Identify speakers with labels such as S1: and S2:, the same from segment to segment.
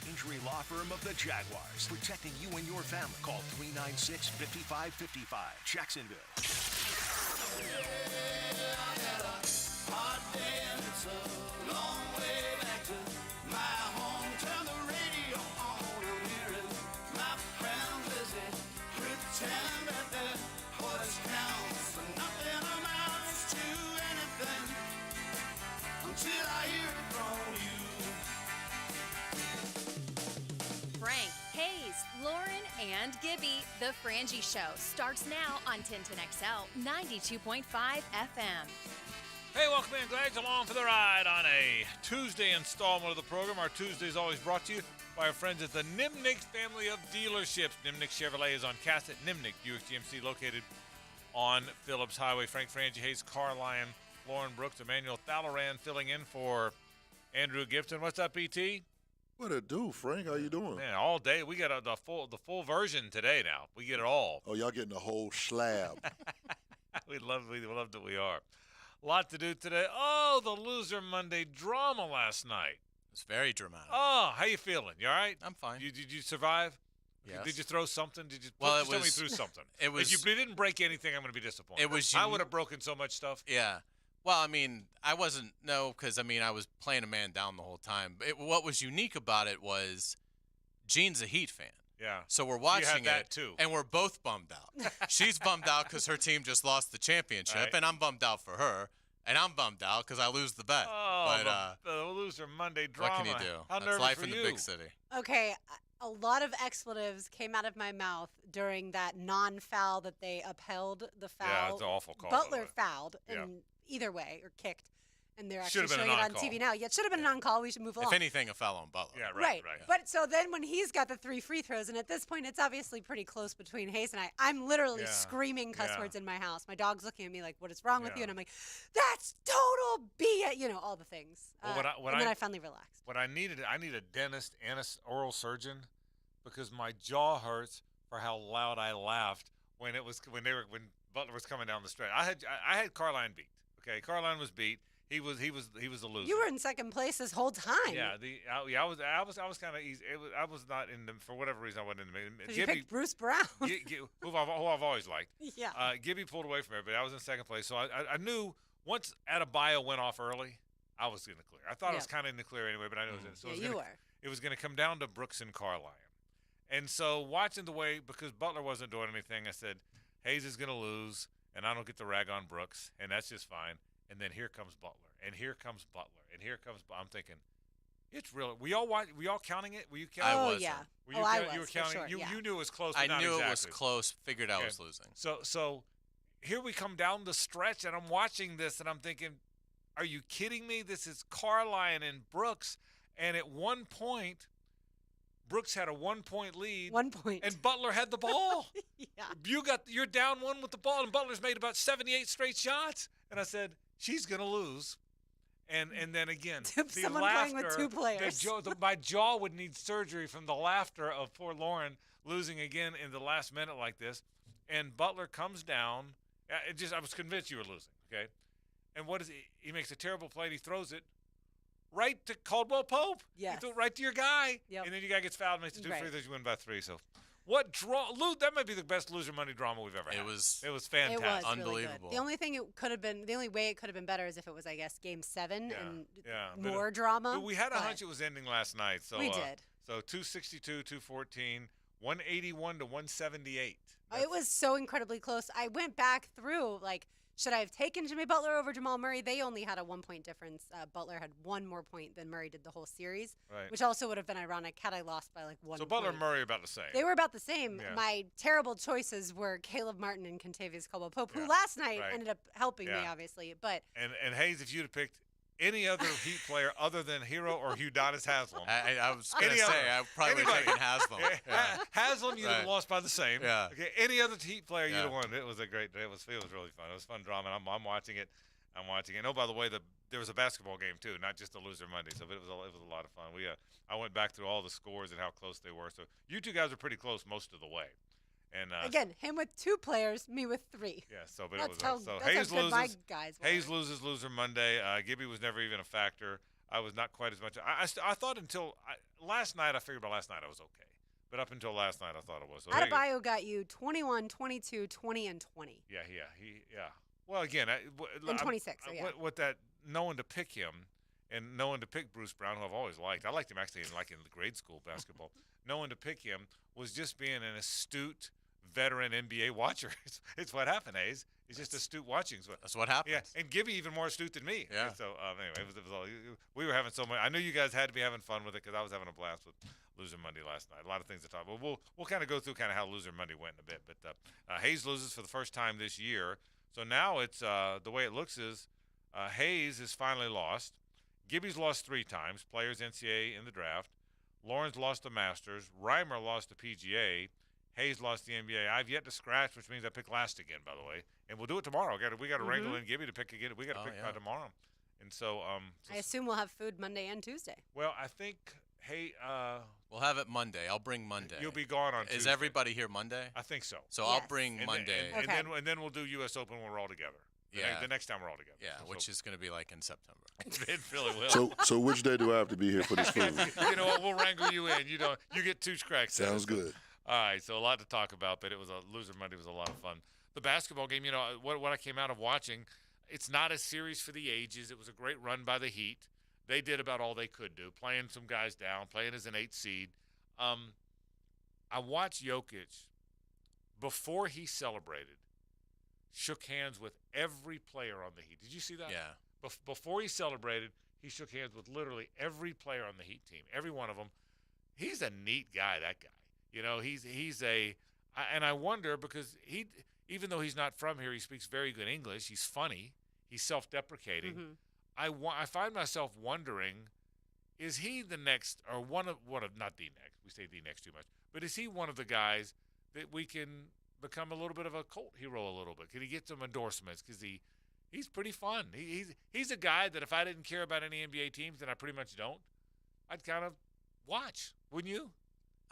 S1: Injury law firm of the Jaguars, protecting you and your family. Call 396-5555. Jacksonville.
S2: Hot day and it's a long way back to my home. Turn the radio on and hear it. My friend Lizzie, pretend that their voice counts. But nothing amounts to anything until I hear it from you.
S3: Frank, Hayes, Lauren, and Gibby. The Frangie Show starts now on Tintin XL 92.5 FM.
S4: Hey, welcome in. Glad you're along for the ride on a Tuesday installment of the program. Our Tuesday is always brought to you by our friends at the Nimnick family of dealerships. Nimnick Chevrolet is on Cassett. Nimnick Buick GMC located on Phillips Highway. Frank Frangie, Hayes Carlyon, Lauren Brooks, Emmanuel Thalloran filling in for Andrew Gibson. What's up, E.T.?
S5: What it do, Frank? How you doing?
S4: Man, all day. We got the full version today now. We get it all.
S5: Oh, y'all getting the whole slab.
S4: we love that we are. A lot to do today. Oh, the Loser Monday drama last night.
S6: It's very dramatic.
S4: Oh, how you feeling? You all right?
S6: I'm fine.
S4: Did you survive?
S6: Yes.
S4: Did you throw something? Did you?
S6: Well,
S4: tell me through something.
S6: It was.
S4: If you didn't break anything, I'm going to be disappointed.
S6: It was.
S4: I would have broken so much stuff.
S6: Yeah. Well, I mean, I wasn't. No, because I mean, I was playing a man down the whole time. What was unique about it was, Gene's a Heat fan.
S4: Yeah.
S6: So we're watching
S4: that
S6: it,
S4: too.
S6: And we're both bummed out. She's bummed out because her team just lost the championship,
S4: right.
S6: And I'm bummed out for her. And I'm bummed out because I lose the bet.
S4: Oh,
S6: but
S4: the Loser Monday drama.
S6: What can you do?
S4: How
S6: That's
S4: nervous
S6: life
S4: were
S6: in the
S4: you?
S6: big city.
S7: Okay, a lot of expletives came out of my mouth during that non-foul that they upheld the foul.
S4: Yeah, it's an awful call. by the
S7: Butler
S4: way.
S7: fouled,
S4: Yeah.
S7: and either way, or kicked, and they're
S4: Should've
S7: actually
S4: been a
S7: showing it on
S4: non-call.
S7: TV now. Yeah, it should have been a non-call. We should move along.
S6: If anything, a foul on Butler.
S4: Yeah, right.
S7: But so then when he's got the 3 free throws, and at this point it's obviously pretty close between Hayes and I'm literally
S4: Yeah.
S7: screaming cuss
S4: Yeah.
S7: words in my house. My dog's looking at me like, what is wrong with
S4: Yeah.
S7: you? And I'm like, that's total BS, all the things.
S4: Well,
S7: and then I finally relaxed.
S4: What I need a dentist and an oral surgeon because my jaw hurts for how loud I laughed when Butler was coming down the stretch. I had Carline beat. Okay, Carline was beat. He was a loser.
S7: You were in second place this whole time.
S4: Yeah, I was kind of easy. I was not in them for whatever reason. I wasn't in them.
S7: Because you picked Bruce Brown.
S4: who I've always liked.
S7: Yeah.
S4: Gibby pulled away from everybody. I was in second place, so I knew once Adebayo went off early, I was in the clear. I thought it was kind of in the clear anyway, but I knew it was in. So it was going to come down to Brooks and Carlyon. And so watching the way, because Butler wasn't doing anything, I said, Hayes is going to lose, and I don't get to rag on Brooks, and that's just fine. And then here comes Butler, and here comes Butler, and here comes. I'm thinking, it's real. Were y'all counting it? Were you counting?
S6: I wasn't.
S7: Yeah.
S4: Were you
S7: I was.
S4: You were counting.
S7: For sure,
S4: You knew it was close.
S6: I
S4: But not
S6: knew
S4: exactly.
S6: it was close. Figured I was losing.
S4: So here we come down the stretch, and I'm watching this, and I'm thinking, are you kidding me? This is Carlyon and Brooks, and at one point, Brooks had a 1-point lead.
S7: 1 point.
S4: And Butler had the ball.
S7: Yeah.
S4: You're down one with the ball, and Butler's made about 78 straight shots. And I said, she's going to lose. And then again, the
S7: Someone
S4: laughter,
S7: playing with 2 players.
S4: my jaw would need surgery from the laughter of poor Lauren losing again in the last minute like this. And Butler comes down. I was convinced you were losing, okay? And what is he? He makes a terrible play, and he throws it right to Caldwell Pope.
S7: Yes.
S4: He threw it right to your guy.
S7: Yep.
S4: And then your guy gets fouled, makes the 2
S7: Right.
S4: free throws, you win by 3. So what draw? That might be the best Loser Monday drama we've ever had.
S6: It was
S4: fantastic.
S7: It was
S6: unbelievable.
S7: Really good. The only way it could have been better is if it was, I guess, Game 7 and
S4: Yeah.
S7: more drama.
S4: But we had a
S7: but
S4: hunch it was ending last night. So
S7: we did.
S4: So 262, 214, 181 to 178.
S7: It was so incredibly close. I went back through, should I have taken Jimmy Butler over Jamal Murray? They only had a 1-point difference. Butler had 1 more point than Murray did the whole series,
S4: Right.
S7: which also would have been ironic had I lost by 1
S4: So Butler
S7: point.
S4: and Murray about the same.
S7: They were about the same.
S4: Yeah.
S7: My terrible choices were Caleb Martin and Contavious Caldwell-Pope,
S4: Yeah.
S7: who last night
S4: Right.
S7: ended up helping me,
S4: Yeah.
S7: obviously. But
S4: And Hayes, if you'd have picked any other Heat player other than Hero or Udonis Haslam.
S6: I was going to
S4: Any
S6: say,
S4: other-
S6: I probably would have taken Haslam. Yeah.
S4: Haslam, you'd have
S6: Right.
S4: lost by the same.
S6: Yeah.
S4: Okay. Any other Heat player, you'd
S6: Yeah.
S4: have won. It was really fun. It was fun drama. And I'm watching it. Oh, by the way, there was a basketball game too, not just a Loser Monday. So it was a lot of fun. I went back through all the scores and how close they were. So you two guys are pretty close most of the way. And
S7: again, him with 2 players, me with 3.
S4: yeah. So but
S7: That's
S4: it was
S7: how,
S4: so
S7: that's
S4: Hayes
S7: how good my
S4: loses.
S7: guys were.
S4: Hayes loses Loser Monday. Gibby was never even a factor. I was not quite as much. I thought until last night, I figured by last night I was okay. But up until last night, I thought it was. So
S7: Adebayo got you 21, 22, 20, and 20.
S4: Yeah. Well, again,
S7: and 26. So yeah.
S4: With that, knowing to pick him and knowing to pick Bruce Brown, who I've always liked. I liked him actually in the grade school basketball. Knowing to pick him was just being an astute veteran NBA watcher. It's what happened, Hayes. He's just astute watching.
S6: That's what happened.
S4: Yeah, and Gibby even more astute than me.
S6: Yeah.
S4: So anyway, it was all, we were having so much. I knew you guys had to be having fun with it because I was having a blast with Loser Monday last night. A lot of things to talk about. We'll kind of go through kind of how Loser Monday went in a bit. But Hayes loses for the first time this year. So now it's the way it looks is Hayes is finally lost. Gibby's lost 3 times. Players NCAA in the draft. Lauren's lost the Masters. Reimer lost the PGA. Hayes lost the NBA. I've yet to scratch, which means I pick last again, by the way. And we'll do it tomorrow. We got to wrangle in Gibby to pick again. We got to pick by tomorrow. And so,
S7: I assume we'll have food Monday and Tuesday.
S4: Well, I think
S6: we'll have it Monday. I'll bring Monday.
S4: You'll be gone on Tuesday.
S6: Is everybody here Monday?
S4: I think so.
S6: So I'll bring Monday.
S4: And then we'll do U.S. Open when we're all together. The next time we're all together.
S6: Yeah, which is going to be like in September.
S4: It really will.
S5: So which day do I have to be here for this food?
S4: You know what? We'll wrangle you in. You get 2 cracks.
S5: Sounds good.
S4: All right, so a lot to talk about, but it was Loser Monday was a lot of fun. The basketball game, what I came out of watching, it's not a series for the ages. It was a great run by the Heat. They did about all they could do, playing some guys down, playing as an 8 seed. I watched Jokic before he celebrated, shook hands with every player on the Heat. Did you see that?
S6: Yeah.
S4: Before he celebrated, he shook hands with literally every player on the Heat team, every one of them. He's a neat guy, that guy. And I wonder because even though he's not from here, he speaks very good English. He's funny. He's self-deprecating.
S7: Mm-hmm.
S4: I find myself wondering, is he the next, or one of not the next? We say the next too much, but is he one of the guys that we can become a little bit of a cult hero a little bit? Can he get some endorsements? Because he's pretty fun. He's a guy that if I didn't care about any NBA teams, and I pretty much don't, I'd kind of watch. Wouldn't you?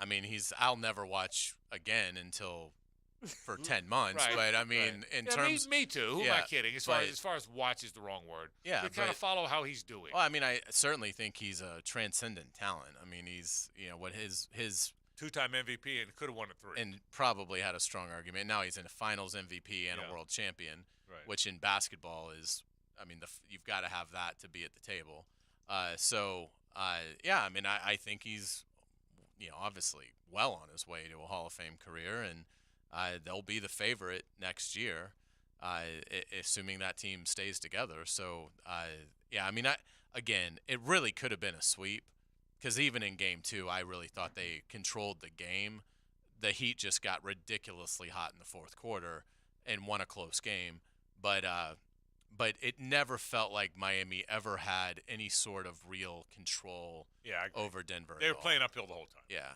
S6: I mean, I'll never watch again until for 10 months.
S4: Right,
S6: but I mean, in terms,
S4: me too. Who am I kidding? As far as watch is the wrong word.
S6: Yeah,
S4: to kind of follow how he's doing.
S6: Well, I mean, I certainly think he's a transcendent talent. I mean, he's what his
S4: 2-time MVP and could have won it 3.
S6: And probably had a strong argument. Now he's in a Finals MVP and a world champion, which in basketball is, I mean, you've got to have that to be at the table. I mean, I think he's, obviously well on his way to a Hall of Fame career, and they'll be the favorite next year, assuming that team stays together. So, I mean, again, it really could have been a sweep, because even in Game 2, I really thought they controlled the game. The Heat just got ridiculously hot in the fourth quarter and won a close game, but it never felt like Miami ever had any sort of real control over Denver.
S4: They were playing uphill the whole time.
S6: Yeah.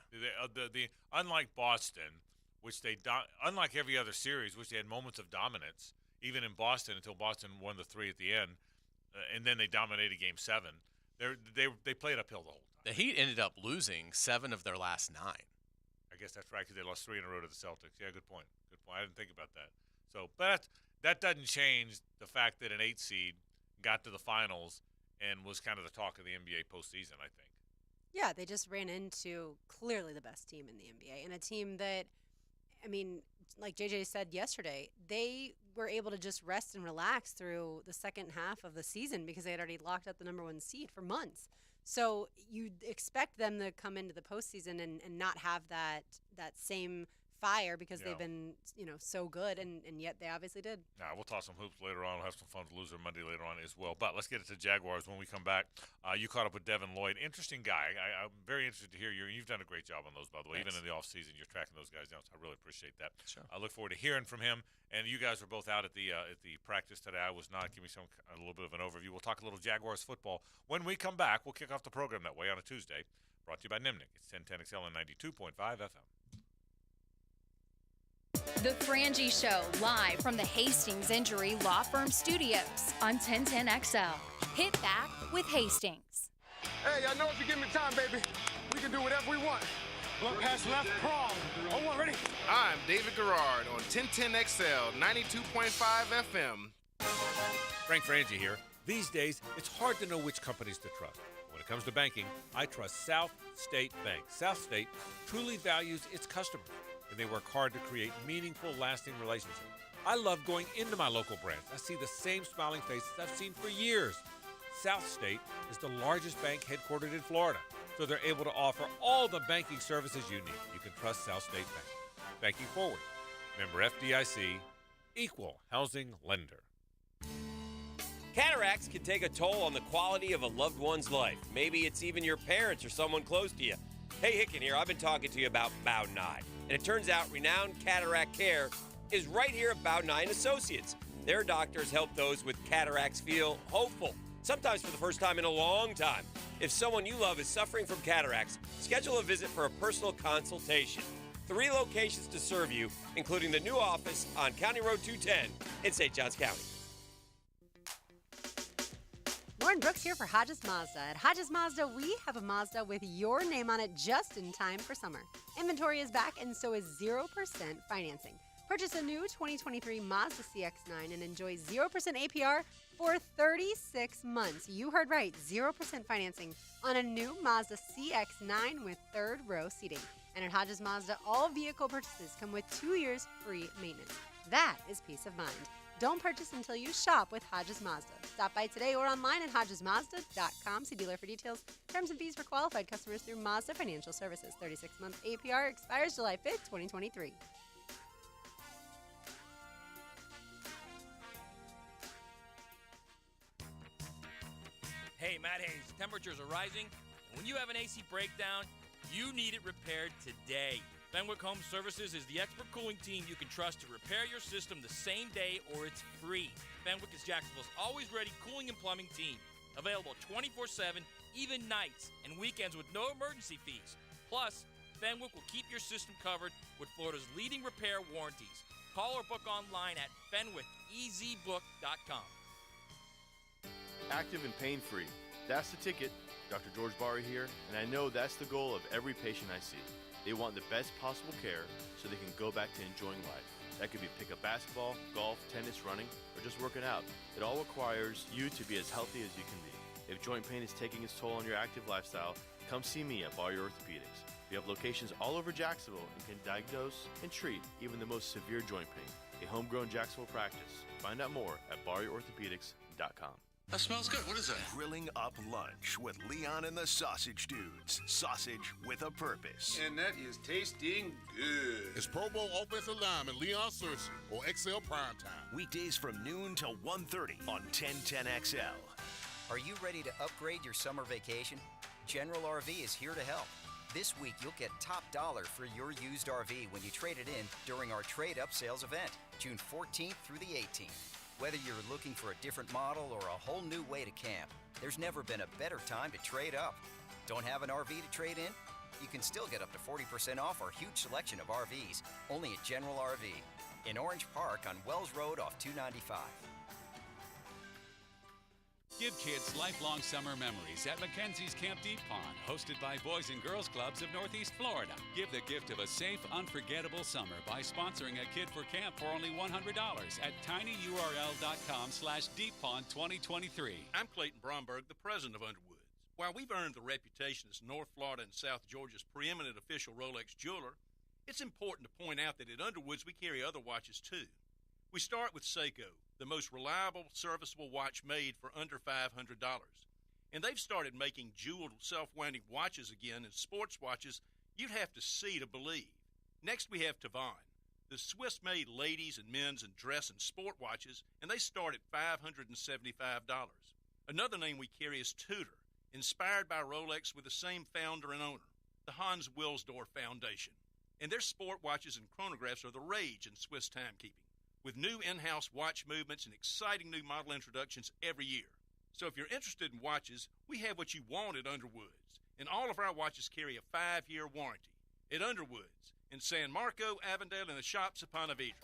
S4: The unlike Boston, which unlike every other series, which they had moments of dominance, even in Boston until Boston won the 3 at the end, and then they dominated Game 7. They played uphill the whole time.
S6: The Heat ended up losing 7 of their last 9.
S4: I guess that's right, because they lost 3 in a row to the Celtics. Yeah, good point. I didn't think about that. So, but that doesn't change the fact that an 8 seed got to the finals and was kind of the talk of the NBA postseason, I think.
S7: Yeah, they just ran into clearly the best team in the NBA, and a team that, I mean, like JJ said yesterday, they were able to just rest and relax through the second half of the season because they had already locked up the number 1 seed for months. So you'd expect them to come into the postseason and not have that same fire because they've been, so good, and yet they obviously did.
S4: Nah, we'll talk some hoops later on. We'll have some fun with Loser Monday later on as well. But let's get it to Jaguars when we come back. You caught up with Devin Lloyd. Interesting guy. I'm very interested to hear you. You've done a great job on those, by the way.
S6: Thanks.
S4: Even in the offseason, you're tracking those guys down, so I really appreciate that.
S6: Sure.
S4: I look forward to hearing from him. And you guys were both out at the practice today. I was not. Give me a little bit of an overview. We'll talk a little Jaguars football. When we come back, we'll kick off the program that way on a Tuesday. Brought to you by Nimnik. It's 1010XL and 92.5 FM.
S3: The Frangie Show, live from the Hastings Injury Law Firm Studios on 1010XL. Hit back with Hastings.
S8: Hey, I know if you give me time, baby, we can do whatever we want. One pass left, prong. Oh, one, ready?
S9: I'm David Garrard on 1010XL, 92.5 FM.
S4: Frank Frangie here. These days, it's hard to know which companies to trust.
S10: it comes to banking, I trust South State Bank. South State truly values its customers, and they work hard to create meaningful, lasting relationships. I love going into my local branch. I see the same smiling faces I've seen for years. South State is the largest bank headquartered in Florida, so they're able to offer all the banking services you need. You can trust South State Bank. Banking forward. Member FDIC, equal housing lender.
S11: Cataracts can take a toll on the quality of a loved one's life. Maybe it's even your parents or someone close to you. Hey, Hicken here. I've been talking to you about Bowden Eye. And it turns out renowned cataract care is right here at Bowden Eye & Associates. Their doctors help those with cataracts feel hopeful, sometimes for the first time in a long time. If someone you love is suffering from cataracts, schedule a visit for a personal consultation. 3 locations to serve you, including the new office on County Road 210 in St. Johns County.
S7: Lauren Brooks here for Hodges Mazda. At Hodges Mazda, we have a Mazda with your name on it just in time for summer. Inventory is back, and so is 0% financing. Purchase a new 2023 Mazda CX-9 and enjoy 0% APR for 36 months. You heard right, 0% financing on a new Mazda CX-9 with third-row seating. And at Hodges Mazda, all vehicle purchases come with 2 years free maintenance. That is peace of mind. Don't purchase until you shop with Hodges Mazda. Stop by today or online at HodgesMazda.com. See dealer for details. Terms and fees for qualified customers through Mazda Financial Services. 36-month APR expires July 5th, 2023.
S12: Hey, Matt Hayes, temperatures are rising, and when you have an AC breakdown, you need it repaired today. Fenwick Home Services is the expert cooling team you can trust to repair your system the same day or it's free. Fenwick is Jacksonville's always-ready cooling and plumbing team. Available 24/7, even nights and weekends with no emergency fees. Plus, Fenwick will keep your system covered with Florida's leading repair warranties. Call or book online at fenwickezbook.com.
S13: Active and pain-free. That's the ticket. Dr. George Barry here, and I know that's the goal of every patient I see. They want the best possible care so they can go back to enjoying life. That could be pick up basketball, golf, tennis, running, or just working out. It all requires you to be as healthy as you can be. If joint pain is taking its toll on your active lifestyle, come see me at Barry Orthopedics. We have locations all over Jacksonville and can diagnose and treat even the most severe joint pain. A homegrown Jacksonville practice. Find out more at BarryOrthopedics.com.
S1: That smells good. What is that? Grilling up lunch with Leon and the Sausage Dudes. Sausage with a purpose.
S14: And that is tasting good.
S15: It's Pro Bowl offensive lineman Leon Searcy on XL Primetime.
S1: Weekdays from noon till 1:30 on 1010XL.
S16: Are you ready to upgrade your summer vacation? General RV is here to help. This week, you'll get top dollar for your used RV when you trade it in during our Trade Up Sales event, June 14th through the 18th. Whether you're looking for a different model or a whole new way to camp, there's never been a better time to trade up. Don't have an RV to trade in? You can still get up to 40% off our huge selection of RVs, only at General RV, in Orange Park on Wells Road off 295.
S17: Give kids lifelong summer memories at Mackenzie's Camp Deep Pond, hosted by Boys and Girls Clubs of Northeast Florida. Give the gift of a safe, unforgettable summer by sponsoring a kid for camp for only $100 at tinyurl.com/deeppond2023.
S18: I'm Clayton Bromberg, the president of Underwoods. While we've earned the reputation as North Florida and South Georgia's preeminent official Rolex jeweler, it's important to point out that at Underwoods we carry other watches too. We start with Seiko, the most reliable, serviceable watch made for under $500. And they've started making jeweled, self-winding watches again, and sports watches you'd have to see to believe. Next, we have Tavan, the Swiss-made ladies' and men's and dress and sport watches, and they start at $575. Another name we carry is Tudor, inspired by Rolex with the same founder and owner, the Hans Wilsdorf Foundation. And their sport watches and chronographs are the rage in Swiss timekeeping, with new in-house watch movements and exciting new model introductions every year. So if you're interested in watches, we have what you want at Underwoods. And all of our watches carry a 5-year warranty. At Underwoods, in San Marco, Avondale, and the shops of Ponte Vedra.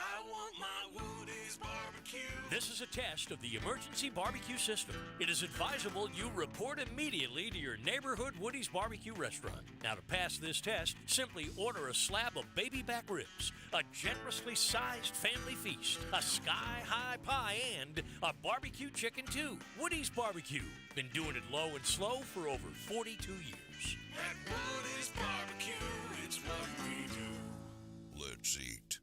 S19: I want my Woody's barbecue.
S12: This is a test of the emergency barbecue system. It is advisable you report immediately to your neighborhood Woody's barbecue restaurant. Now, to pass this test, simply order a slab of baby back ribs, a generously sized family feast, a sky-high pie, and a barbecue chicken too. Woody's Barbecue. Been doing it low and slow for over 42 years.
S19: At Woody's barbecue, it's what we do. Let's eat.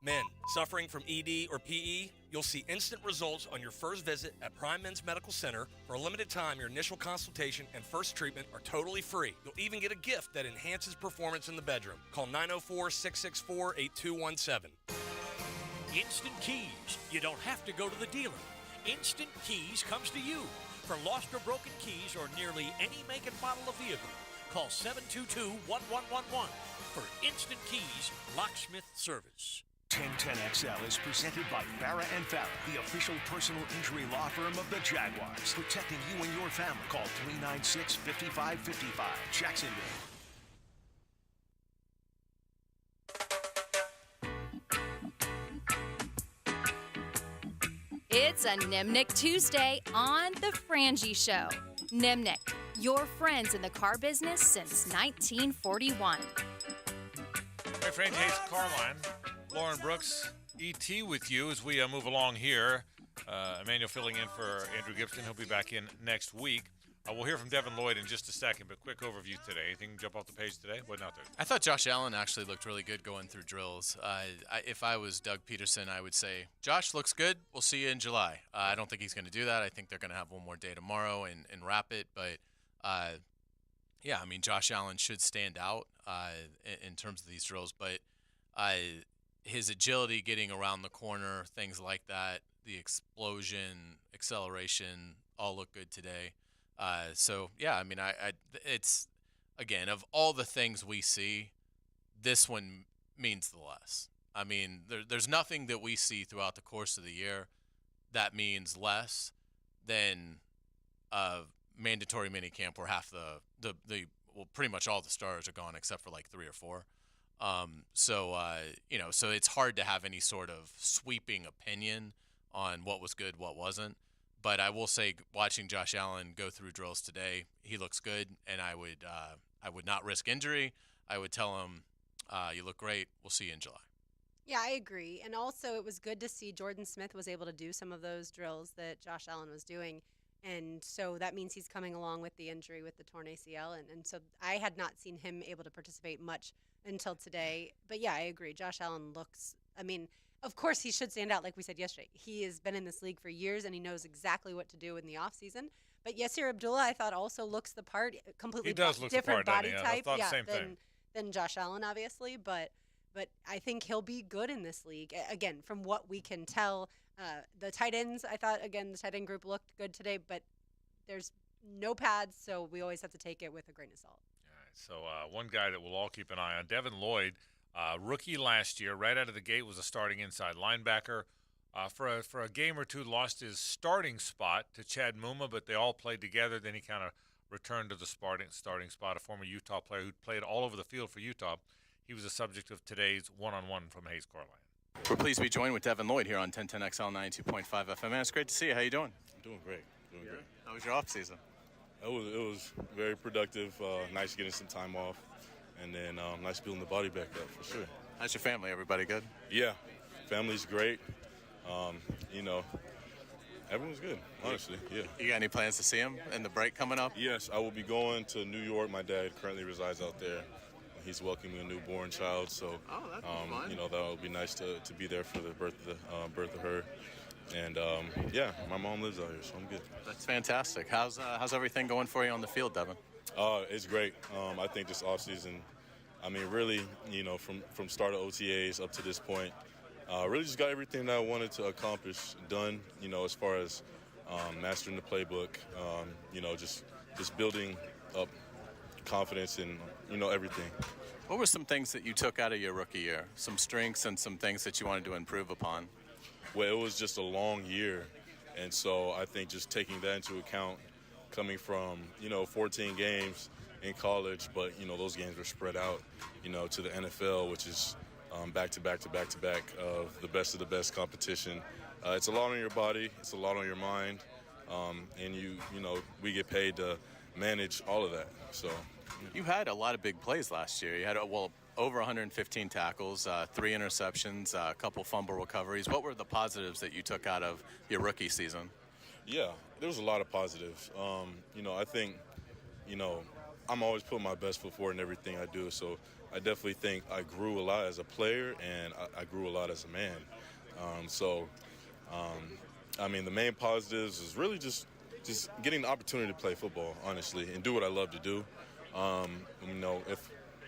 S20: Men suffering from ED or PE, you'll see instant results on your first visit at Prime Men's Medical Center. For a limited time, your initial consultation and first treatment are totally free. You'll even get a gift that enhances performance in the bedroom. Call 904-664-8217.
S12: Instant Keys. You don't have to go to the dealer. Instant Keys comes to you. For lost or broken keys or nearly any make and model of vehicle, call 722-1111 for Instant Keys Locksmith Service.
S1: 1010XL is presented by Farah & Farah, the official personal injury law firm of the Jaguars. Protecting you and your family. Call 396-5555. Jacksonville.
S3: It's a Nimnik Tuesday on The Frangie Show. Nimnik, your friends in the car business since 1941.
S4: Hey, Frank Hayes, Carline, Lauren Brooks, E.T. with you as we move along here. Emmanuel filling in for Andrew Gibson. He'll be back in next week. We'll hear from Devin Lloyd in just a second, but quick overview today. Anything jump off the page today? Wasn't out there.
S6: I thought Josh Allen actually looked really good going through drills. If I was Doug Peterson, I would say, Josh looks good. We'll see you in July. I don't think he's going to do that. I think they're going to have one more day tomorrow and wrap it. But, yeah, I mean, Josh Allen should stand out in terms of these drills. But his agility getting around the corner, things like that, the explosion, acceleration, all look good today. So, yeah, I mean, it's, again, of all the things we see, this one means the less. I mean, there's nothing that we see throughout the course of the year that means less than a mandatory minicamp where half well, pretty much all the stars are gone except for like 3 or 4. So it's hard to have any sort of sweeping opinion on what was good, what wasn't. But I will say, watching Josh Allen go through drills today, he looks good, and I would not risk injury. I would tell him, you look great. We'll see you in July.
S7: Yeah, I agree. And also, it was good to see Jordan Smith was able to do some of those drills that Josh Allen was doing. And so that means he's coming along with the injury with the torn ACL. And so I had not seen him able to participate much until today. But, yeah, I agree. Josh Allen looks, I mean, of course, he should stand out, like we said yesterday. He has been in this league for years, and he knows exactly what to do in the offseason. But Yasir Abdullah, I thought, also looks the part. Completely
S4: he does look
S7: different
S4: the part,
S7: body type,
S4: I thought same thing.
S7: Than Josh Allen, obviously. But I think he'll be good in this league. Again, from what we can tell, the tight ends, I thought, again, the tight end group looked good today. But there's no pads, so we always have to take it with a grain of salt.
S4: All right, so one guy that we'll all keep an eye on, Devin Lloyd. Rookie last year, right out of the gate, was a starting inside linebacker. For a game or two, lost his starting spot to Chad Muma, but they all played together. Then he kind of returned to the starting spot, a former Utah player who played all over the field for Utah. He was the subject of today's one-on-one from Hayes Carline.
S6: We're pleased to be joined with Devin Lloyd here on 1010XL 92.5 FM. Man, it's great to see you. How you doing?
S5: I'm doing great.
S6: How was your off season?
S5: It was very productive. Nice getting some time off. And then nice building the body back up, for sure.
S6: How's your family? Everybody good?
S5: Yeah, family's great. Everyone's good, honestly, yeah.
S6: You got any plans to see him in the break coming up?
S5: Yes, I will be going to New York. My dad currently resides out there. He's welcoming a newborn child, so
S6: that'd be fun.
S5: That would be nice to be there for the birth of her. And yeah, my mom lives out here, so I'm good.
S6: That's fantastic. How's everything going for you on the field, Devin?
S5: It's great. I think this offseason, I mean, really, from start of OTAs up to this point, really just got everything that I wanted to accomplish done, as far as mastering the playbook, just building up confidence and, everything.
S6: What were some things that you took out of your rookie year? Some strengths and some things that you wanted to improve upon?
S5: Well, it was just a long year, and so I think just taking that into account, coming from, 14 games in college, but, those games were spread out, to the NFL, which is back to back to back to back of the best competition. It's a lot on your body. It's a lot on your mind. And you know, we get paid to manage all of that. So
S6: You had a lot of big plays last year. You had, over 115 tackles, 3 interceptions, a couple fumble recoveries. What were the positives that you took out of your rookie season?
S5: Yeah, there was a lot of positives. You know, I think, you know, I'm always putting my best foot forward in everything I do. So I definitely think I grew a lot as a player, and I grew a lot as a man. I mean, the main positives is really just getting the opportunity to play football, honestly, and do what I love to do. You know,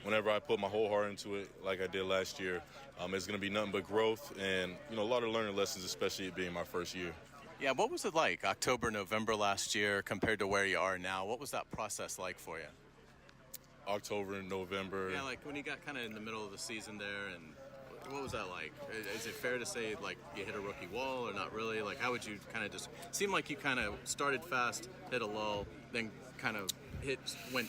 S5: whenever I put my whole heart into it, like I did last year, it's going to be nothing but growth and, you know, a lot of learning lessons, especially it being my first year.
S6: Yeah, what was it like, October, November last year compared to where you are now? What was that process like for you?
S5: October and November.
S6: Yeah, like when you got kind of in the middle of the season there, and what was that like? Is it fair to say, like, you hit a rookie wall or not really? Like, how would you kind of just – seemed like you kind of started fast, hit a lull, then kind of went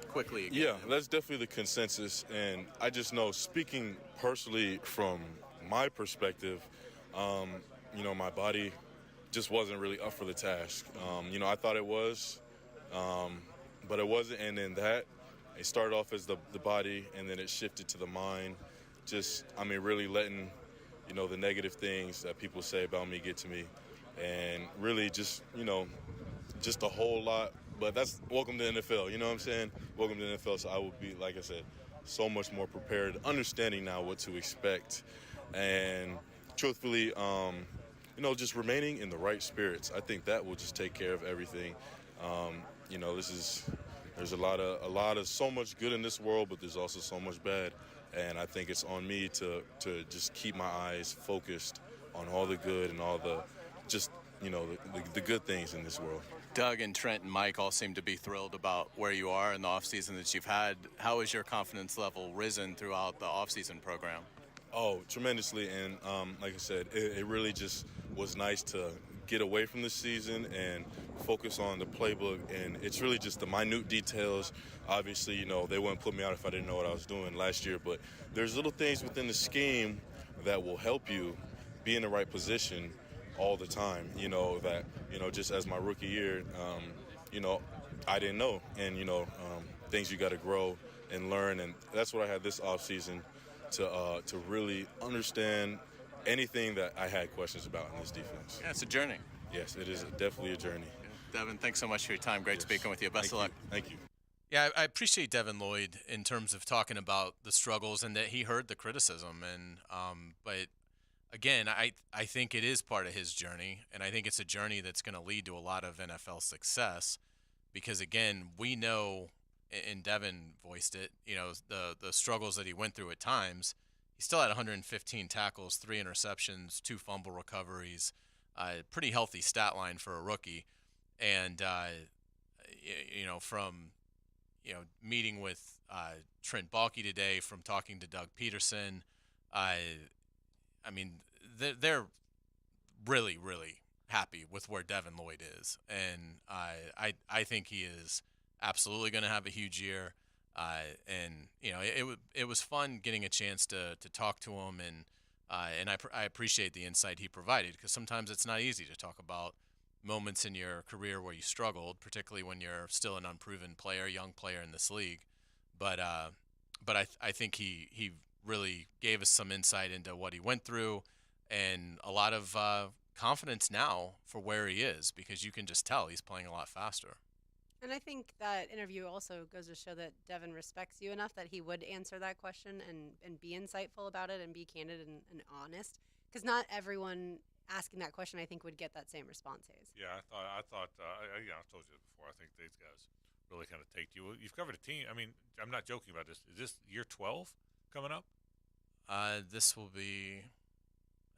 S6: quickly again.
S5: Yeah, that's definitely the consensus. And I just know, speaking personally from my perspective, you know, my body just wasn't really up for the task. You know, I thought it was, but it wasn't. And then it started off as the body, and then it shifted to the mind. Just, I mean, really letting, you know, the negative things that people say about me get to me. And really just, you know, just a whole lot. But that's welcome to NFL, you know what I'm saying? Welcome to NFL, so I will be, like I said, so much more prepared, understanding now what to expect. And truthfully, you know, just remaining in the right spirits. I think that will just take care of everything. You know, there's a lot of so much good in this world, but there's also so much bad. And I think it's on me to just keep my eyes focused on all the good and all the just, you know, the good things in this world.
S6: Doug and Trent and Mike all seem to be thrilled about where you are in the offseason that you've had. How has your confidence level risen throughout the offseason program?
S5: Oh, tremendously. And like I said, it really just was nice to get away from the season and focus on the playbook. And it's really just the minute details. Obviously, you know, they wouldn't put me out if I didn't know what I was doing last year. But there's little things within the scheme that will help you be in the right position all the time, you know, that, you know, just as my rookie year, you know, I didn't know. And, you know, things you got to grow and learn. And that's what I had this offseason to really understand anything that I had questions about in this defense.
S6: Yeah, it's a journey.
S5: Yes, it is definitely a journey.
S6: Yeah. Devin, thanks so much for your time. Great speaking with you. Best of luck.
S5: Thank you.
S6: Yeah, I appreciate Devin Lloyd in terms of talking about the struggles and that he heard the criticism. And but again, I think it is part of his journey, and I think it's a journey that's going to lead to a lot of NFL success because, again, we know, and Devin voiced it, you know, the struggles that he went through at times. He still had 115 tackles, 3 interceptions, 2 fumble recoveries, pretty healthy stat line for a rookie. And, you know, from, you know, meeting with Trent Baalke today, from talking to Doug Peterson, I mean, they're really, really happy with where Devin Lloyd is. And I think he is absolutely going to have a huge year. And, you know, it was fun getting a chance to talk to him. And I appreciate the insight he provided because sometimes it's not easy to talk about moments in your career where you struggled, particularly when you're still an unproven player, young player in this league. But I think he really gave us some insight into what he went through and a lot of confidence now for where he is because you can just tell he's playing a lot faster.
S7: And I think that interview also goes to show that Devin respects you enough that he would answer that question and be insightful about it and be candid and honest because not everyone asking that question I think would get that same response, Hayes.
S4: Yeah, I thought yeah, I've told you before, I think these guys really kind of take you. You've covered a team. I mean, I'm not joking about this. Is this year 12 coming up?
S6: This will be,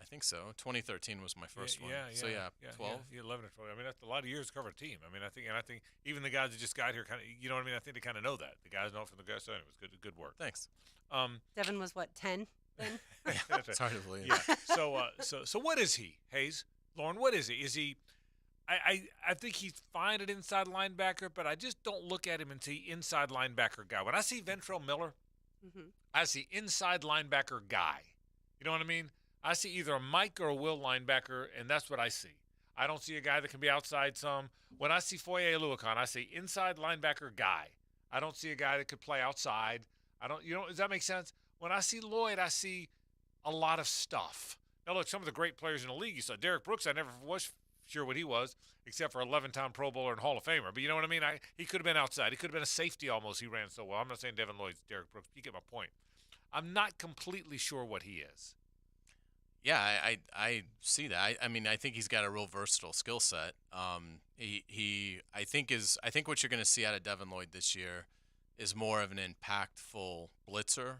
S6: I think so. 2013 was my first one. So 12.
S4: Yeah, 11 or 12. I mean, that's a lot of years to cover a team. I mean, I think even the guys that just got here kind of, you know what I mean? I think they kind of know that. The guys know it from the guys. So anyway, it was good work.
S6: Thanks.
S7: Devin was what, 10 then?
S6: It's hard to believe.
S4: Yeah. So what is he, Hayes? Lauren, what is he? Is he? I think he's fine at inside linebacker, but I just don't look at him and see inside linebacker guy. When I see Ventrell Miller,
S7: Mm-hmm.
S4: I see inside linebacker guy. You know what I mean? I see either a Mike or a Will linebacker, and that's what I see. I don't see a guy that can be outside some. When I see Foye Oluokun, I see inside linebacker guy. I don't see a guy that could play outside. Does that make sense? When I see Lloyd, I see a lot of stuff. Now, look, some of the great players in the league, you saw Derek Brooks, I never was sure what he was, except for 11-time Pro Bowler and Hall of Famer. But you know what I mean? He could have been outside. He could have been a safety almost. He ran so well. I'm not saying Devin Lloyd's Derek Brooks. You get my point. I'm not completely sure what he is.
S6: Yeah, I see that. I mean, I think he's got a real versatile skill set. I think what you're going to see out of Devin Lloyd this year is more of an impactful blitzer.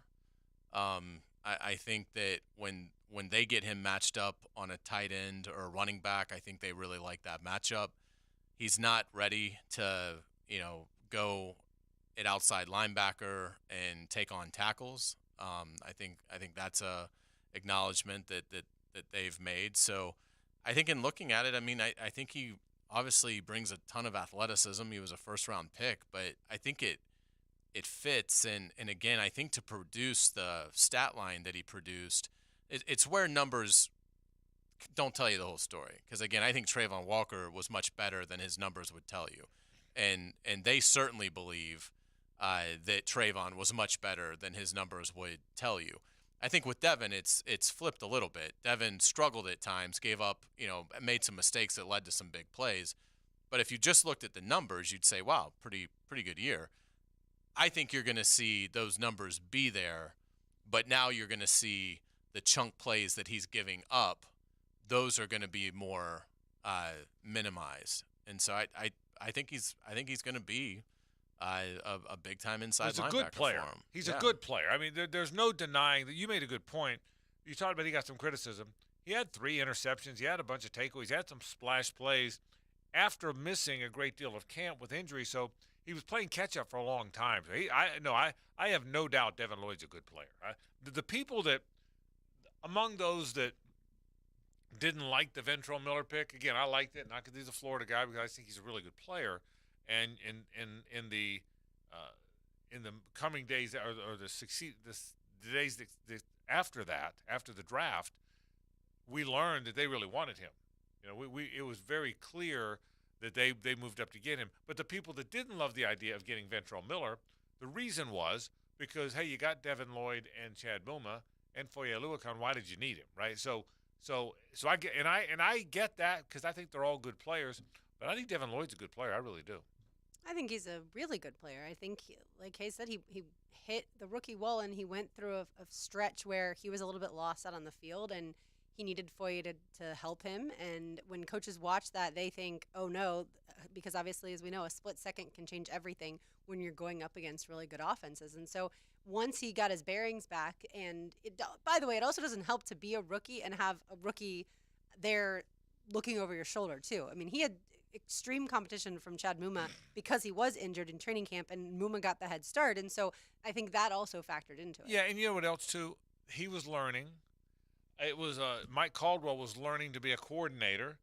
S6: I think that when they get him matched up on a tight end or a running back, I think they really like that matchup. He's not ready to, go at outside linebacker and take on tackles. I think that's a acknowledgement that they've made. So I think in looking at it, I mean, I think he obviously brings a ton of athleticism. He was a first-round pick, but I think it fits. And again, I think to produce the stat line that he produced, it's where numbers don't tell you the whole story. Because, again, I think Trayvon Walker was much better than his numbers would tell you. And they certainly believe that Trayvon was much better than his numbers would tell you. I think with Devin, it's flipped a little bit. Devin struggled at times, gave up, made some mistakes that led to some big plays. But if you just looked at the numbers, you'd say, wow, pretty good year. I think you're going to see those numbers be there, but now you're going to see the chunk plays that he's giving up. Those are going to be more minimized. And so I think he's going to be a big time inside linebacker.
S4: He's a good player.
S6: For him.
S4: He's a good player. I mean, there's no denying that. You made a good point. You talked about he got some criticism. He had 3 interceptions. He had a bunch of takeaways. He had some splash plays after missing a great deal of camp with injury. So he was playing catch up for a long time. So I have no doubt Devin Lloyd's a good player. The people that among those that didn't like the Ventrell Miller pick, again, I liked it not because he's a Florida guy, because I think he's a really good player. And in the coming days or the days after that, after the draft, we learned that they really wanted him. It was very clear that they moved up to get him. But the people that didn't love the idea of getting Ventrell Miller, the reason was because, hey, you got Devin Lloyd and Chad Buma and Foye Oluokun. Why did you need him, right? So I get and I get that because I think they're all good players. But I think Devin Lloyd's a good player. I really do.
S7: I think he's a really good player. I think, like Hayes said, he hit the rookie wall and he went through a stretch where he was a little bit lost out on the field and he needed Foye to help him. And when coaches watch that, they think, oh, no, because obviously, as we know, a split second can change everything when you're going up against really good offenses. And so once he got his bearings back, and by the way, it also doesn't help to be a rookie and have a rookie there looking over your shoulder, too. I mean, he had extreme competition from Chad Muma because he was injured in training camp, and Muma got the head start. And so I think that also factored into it.
S4: Yeah, and you know what else, too? He was learning. It was Mike Caldwell was learning to be a coordinator.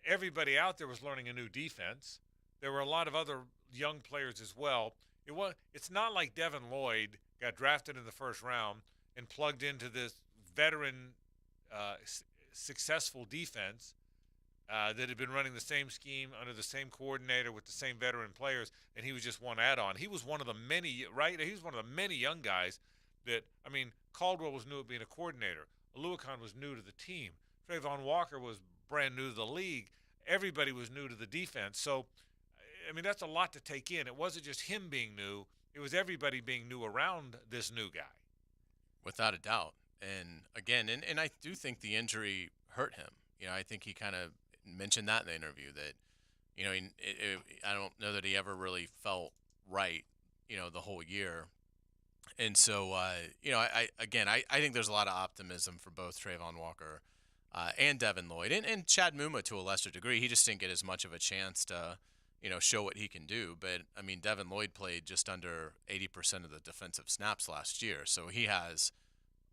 S4: Everybody out there was learning a new defense. There were a lot of other young players as well. It's not like Devin Lloyd got drafted in the first round and plugged into this veteran successful defense that had been running the same scheme under the same coordinator with the same veteran players, and he was just one add-on. He was one of the many, right? He was one of the many young guys that, I mean, Caldwell was new at being a coordinator. Oluokun was new to the team. Trayvon Walker was brand new to the league. Everybody was new to the defense. So, I mean, that's a lot to take in. It wasn't just him being new. It was everybody being new around this new guy.
S6: Without a doubt. And, again, and I do think the injury hurt him. I think he kind of mentioned that in the interview that, I don't know that he ever really felt right, the whole year. And so, I think there's a lot of optimism for both Trayvon Walker and Devin Lloyd and Chad Muma to a lesser degree. He just didn't get as much of a chance to, show what he can do. But, I mean, Devin Lloyd played just under 80% of the defensive snaps last year. So he has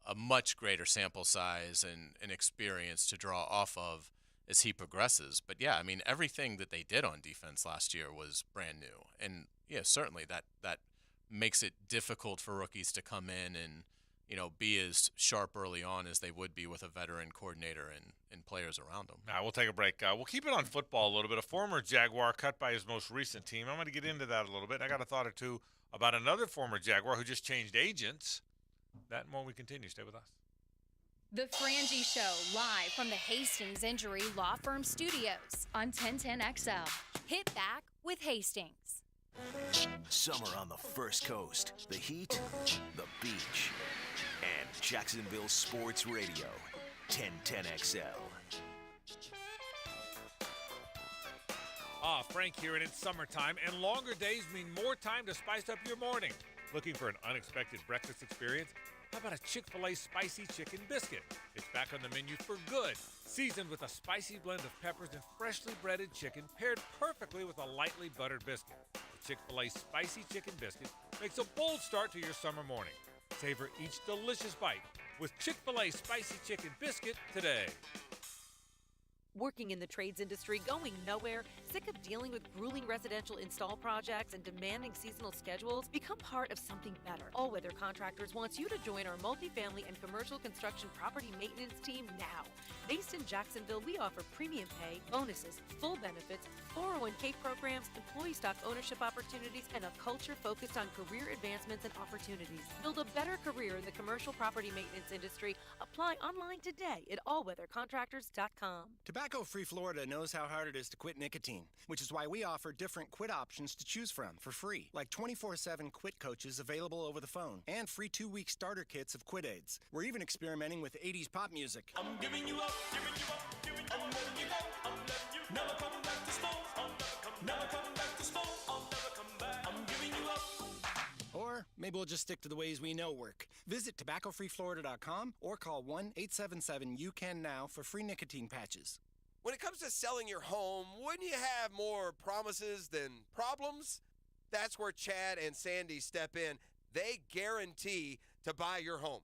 S6: a much greater sample size and experience to draw off of as he progresses. But, yeah, I mean, everything that they did on defense last year was brand new. And, yeah, certainly that makes it difficult for rookies to come in and, be as sharp early on as they would be with a veteran coordinator and players around them.
S4: We'll take a break. We'll keep it on football a little bit. A former Jaguar cut by his most recent team. I'm going to get into that a little bit. I got a thought or two about another former Jaguar who just changed agents. That and more we continue. Stay with us.
S3: The Frangie Show, live from the Hastings Injury Law Firm Studios on 1010XL. Hit back with Hastings.
S1: Summer on the First Coast, the heat, the beach, and Jacksonville Sports Radio, 1010XL.
S10: Frank here, and it's summertime, and longer days mean more time to spice up your morning. Looking for an unexpected breakfast experience? How about a Chick-fil-A spicy chicken biscuit? It's back on the menu for good, seasoned with a spicy blend of peppers and freshly breaded chicken paired perfectly with a lightly buttered biscuit. The Chick-fil-A spicy chicken biscuit makes a bold start to your summer morning. Savor each delicious bite with Chick-fil-A spicy chicken biscuit today.
S21: Working in the trades industry, going nowhere, sick of dealing with grueling residential install projects and demanding seasonal schedules? Become part of something better. All Weather Contractors wants you to join our multifamily and commercial construction property maintenance team now. Based in Jacksonville, we offer premium pay, bonuses, full benefits, 401k programs, employee stock ownership opportunities, and a culture focused on career advancements and opportunities. Build a better career in the commercial property maintenance industry. Apply online today at allweathercontractors.com.
S22: Tobacco-free Florida knows how hard it is to quit nicotine, which is why we offer different quit options to choose from for free, like 24/7 quit coaches available over the phone and free 2-week starter kits of quit aids. We're even experimenting with 80s pop music.
S2: I'm giving you up, giving you up, giving up. I'm letting you go, I'm letting you never come back to smoke. I'll never come back to smoke. I'll never come back. I'm giving you up.
S22: Or maybe we'll just stick to the ways we know work. Visit tobaccofreeflorida.com or call 1-877-YOU-CAN-NOW for free nicotine patches.
S23: When it comes to selling your home, wouldn't you have more promises than problems? That's where Chad and Sandy step in. They guarantee to buy your home.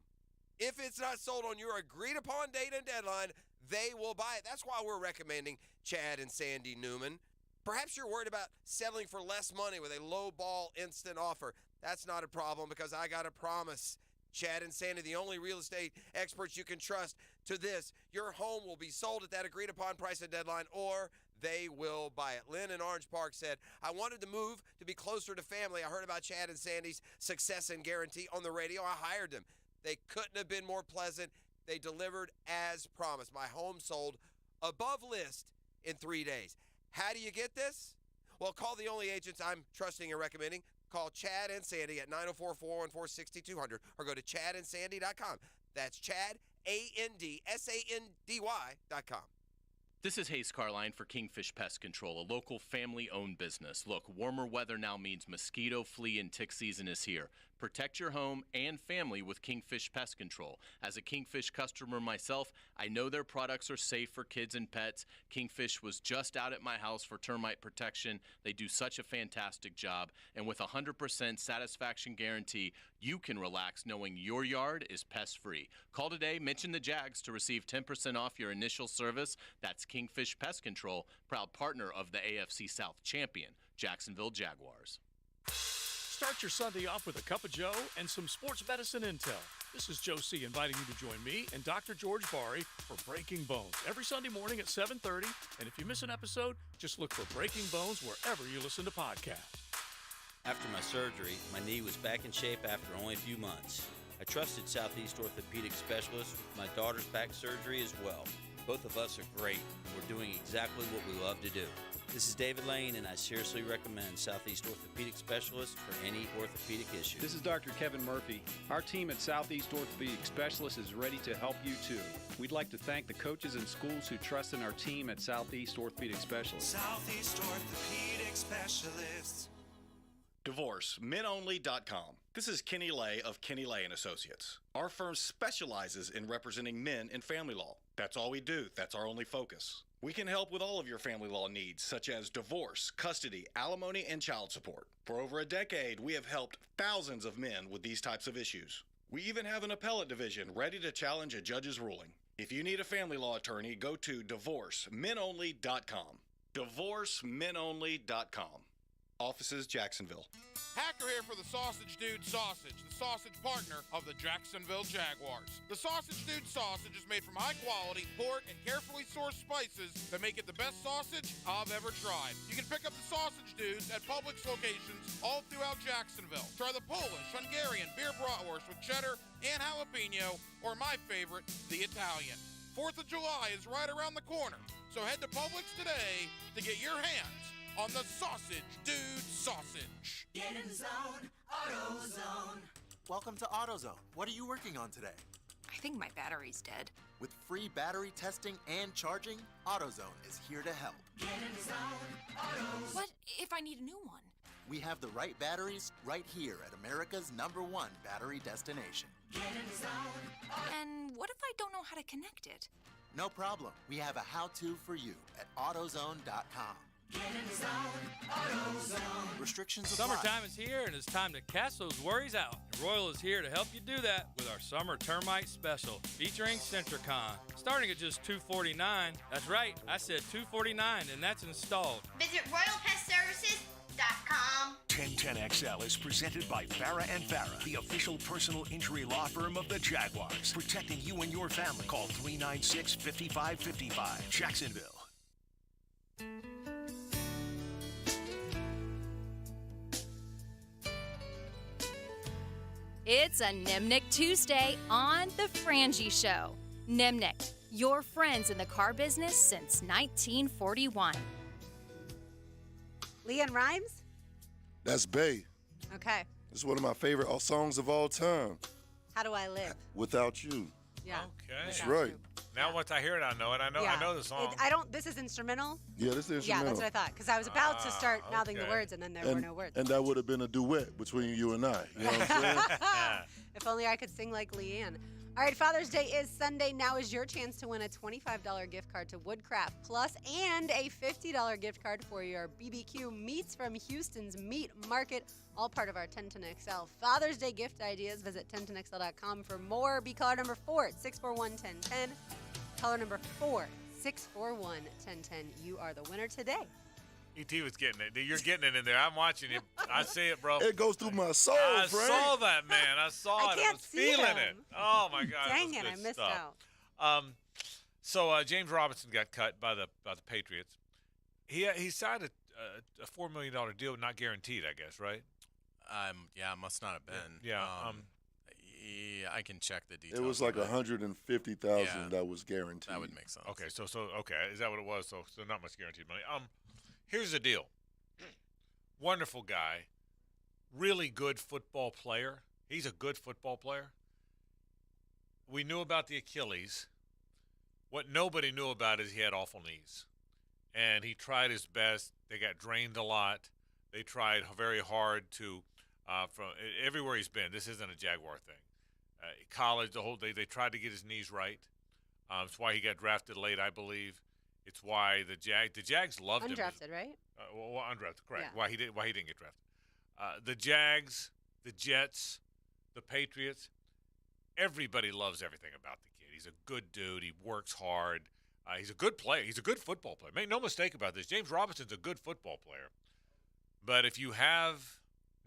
S23: If it's not sold on your agreed-upon date and deadline, they will buy it. That's why we're recommending Chad and Sandy Newman. Perhaps you're worried about settling for less money with a low-ball instant offer. That's not a problem because I got a promise. Chad and Sandy, the only real estate experts you can trust to this. Your home will be sold at that agreed-upon price and deadline, or they will buy it. Lynn in Orange Park said, I wanted to move to be closer to family. I heard about Chad and Sandy's success and guarantee on the radio. I hired them. They couldn't have been more pleasant. They delivered as promised. My home sold above list in 3 days. How do you get this? Well, call the only agents I'm trusting and recommending. Call Chad and Sandy at 904-414-6200 or go to chadandsandy.com. That's Chad, ANDSANDY.com.
S24: This is Hayes Carline for Kingfish Pest Control, a local family-owned business. Look, warmer weather now means mosquito, flea, and tick season is here. Protect your home and family with Kingfish Pest Control. As a Kingfish customer myself, I know their products are safe for kids and pets. Kingfish was just out at my house for termite protection. They do such a fantastic job. And with a 100% satisfaction guarantee, you can relax knowing your yard is pest-free. Call today, mention the Jags to receive 10% off your initial service. That's Kingfish Pest Control, proud partner of the AFC South champion, Jacksonville Jaguars.
S25: Start your Sunday off with a cup of Joe and some sports medicine intel. This is Joe C. inviting you to join me and Dr. George Bari for Breaking Bones every Sunday morning at 7:30. And if you miss an episode, just look for Breaking Bones wherever you listen to podcasts.
S26: After my surgery, my knee was back in shape after only a few months. I trusted Southeast Orthopedic Specialists with my daughter's back surgery as well. Both of us are great, and we're doing exactly what we love to do. This is David Lane, and I seriously recommend Southeast Orthopedic Specialists for any orthopedic issue.
S27: This is Dr. Kevin Murphy. Our team at Southeast Orthopedic Specialists is ready to help you too. We'd like to thank the coaches and schools who trust in our team at Southeast Orthopedic Specialists.
S2: Southeast Orthopedic Specialists.
S28: DivorceMenOnly.com. This is Kenny Lay of Kenny Lay & Associates. Our firm specializes in representing men in family law. That's all we do. That's our only focus. We can help with all of your family law needs, such as divorce, custody, alimony, and child support. For over a decade, we have helped thousands of men with these types of issues. We even have an appellate division ready to challenge a judge's ruling. If you need a family law attorney, go to DivorceMenOnly.com. DivorceMenOnly.com. Offices, Jacksonville.
S8: Hacker here for the Sausage Dude Sausage, the sausage partner of the Jacksonville Jaguars. The Sausage Dude Sausage is made from high-quality pork and carefully sourced spices that make it the best sausage I've ever tried. You can pick up the Sausage Dudes at Publix locations all throughout Jacksonville. Try the Polish, Hungarian, beer bratwurst with cheddar and jalapeno, or my favorite, the Italian. 4th of July is right around the corner, so head to Publix today to get your hands on the Sausage Dude Sausage.
S9: Get in the zone, AutoZone.
S11: Welcome to AutoZone. What are you working on today?
S13: I think my battery's dead.
S11: With free battery testing and charging, AutoZone is here to help.
S9: Get in the zone, AutoZone.
S13: What if I need a new one?
S11: We have the right batteries right here at America's #1 battery destination.
S9: Get in the zone, AutoZone.
S13: And what if I don't know how to connect it?
S11: No problem. We have a how-to for you at AutoZone.com.
S9: Get in the zone, AutoZone.
S11: Restrictions apply.
S12: Summertime is here, and it's time to cast those worries out. And Royal is here to help you do that with our summer termite special featuring Centricon. Starting at just $249. That's right, I said $249, and that's installed.
S14: Visit RoyalPestServices.com.
S1: 1010XL is presented by Farah and Farah, the official personal injury law firm of the Jaguars. Protecting you and your family. Call 396-5555. Jacksonville.
S3: It's a Nimnik Tuesday on The Frangie Show. Nimnik, your friends in the car business since 1941.
S7: Leanne Rhymes?
S15: That's Bay.
S7: Okay.
S15: It's one of my favorite songs of all time.
S7: How Do I Live?
S15: Without You.
S7: Yeah.
S4: Okay.
S15: That's right.
S4: Now once I hear it, I know it. I know the song.
S7: This is instrumental?
S15: Yeah, this is
S7: Yeah,
S15: instrumental.
S7: that's what I thought. Because I was about to start mouthing the
S15: okay.
S7: words, and then there were no words.
S15: And that would have been a duet between you and I. You know what I'm saying?
S7: If only I could sing like Leanne. All right, Father's Day is Sunday. Now is your chance to win a $25 gift card to Woodcraft Plus and a $50 gift card for your BBQ Meats from Houston's Meat Market, all part of our 1010XL Father's Day gift ideas. Visit 1010XL.com for more. Be caller number 4 at 641-1010. Caller number 4, 641-1010. You are the winner today.
S4: E.T. was getting it. You're getting it in there. I'm watching you. I see it, bro.
S15: It goes through my soul,
S4: I
S15: Frank.
S4: saw that, man. I saw
S7: I
S4: it.
S7: can't
S4: I was
S7: see
S4: feeling
S7: him.
S4: it. Oh, my God.
S7: Dang
S4: it,
S7: it,
S4: was
S7: I
S4: good
S7: missed
S4: stuff.
S7: out.
S4: So James Robinson got cut by the Patriots. He signed a $4 million deal, not guaranteed, I guess, right?
S6: Yeah, it must not have been.
S4: Yeah.
S6: Yeah, I can check the details.
S15: It was like
S6: of it.
S15: $150,000 that was guaranteed.
S6: That would make sense.
S4: Okay, so okay, is that what it was? So not much guaranteed money. Here's the deal. Wonderful guy, really good football player. He's a good football player. We knew about the Achilles. What nobody knew about is he had awful knees, and he tried his best. They got drained a lot. They tried very hard to from everywhere he's been. This isn't a Jaguar thing. College, they tried to get his knees right. It's why he got drafted late, I believe. It's why the Jags loved him.
S7: Undrafted, right?
S4: Well, undrafted, correct.
S7: Yeah.
S4: Why he didn't get drafted. The Jags, the Jets, the Patriots, everybody loves everything about the kid. He's a good dude. He works hard. He's a good player. He's a good football player. Make no mistake about this. James Robinson's a good football player. But if you have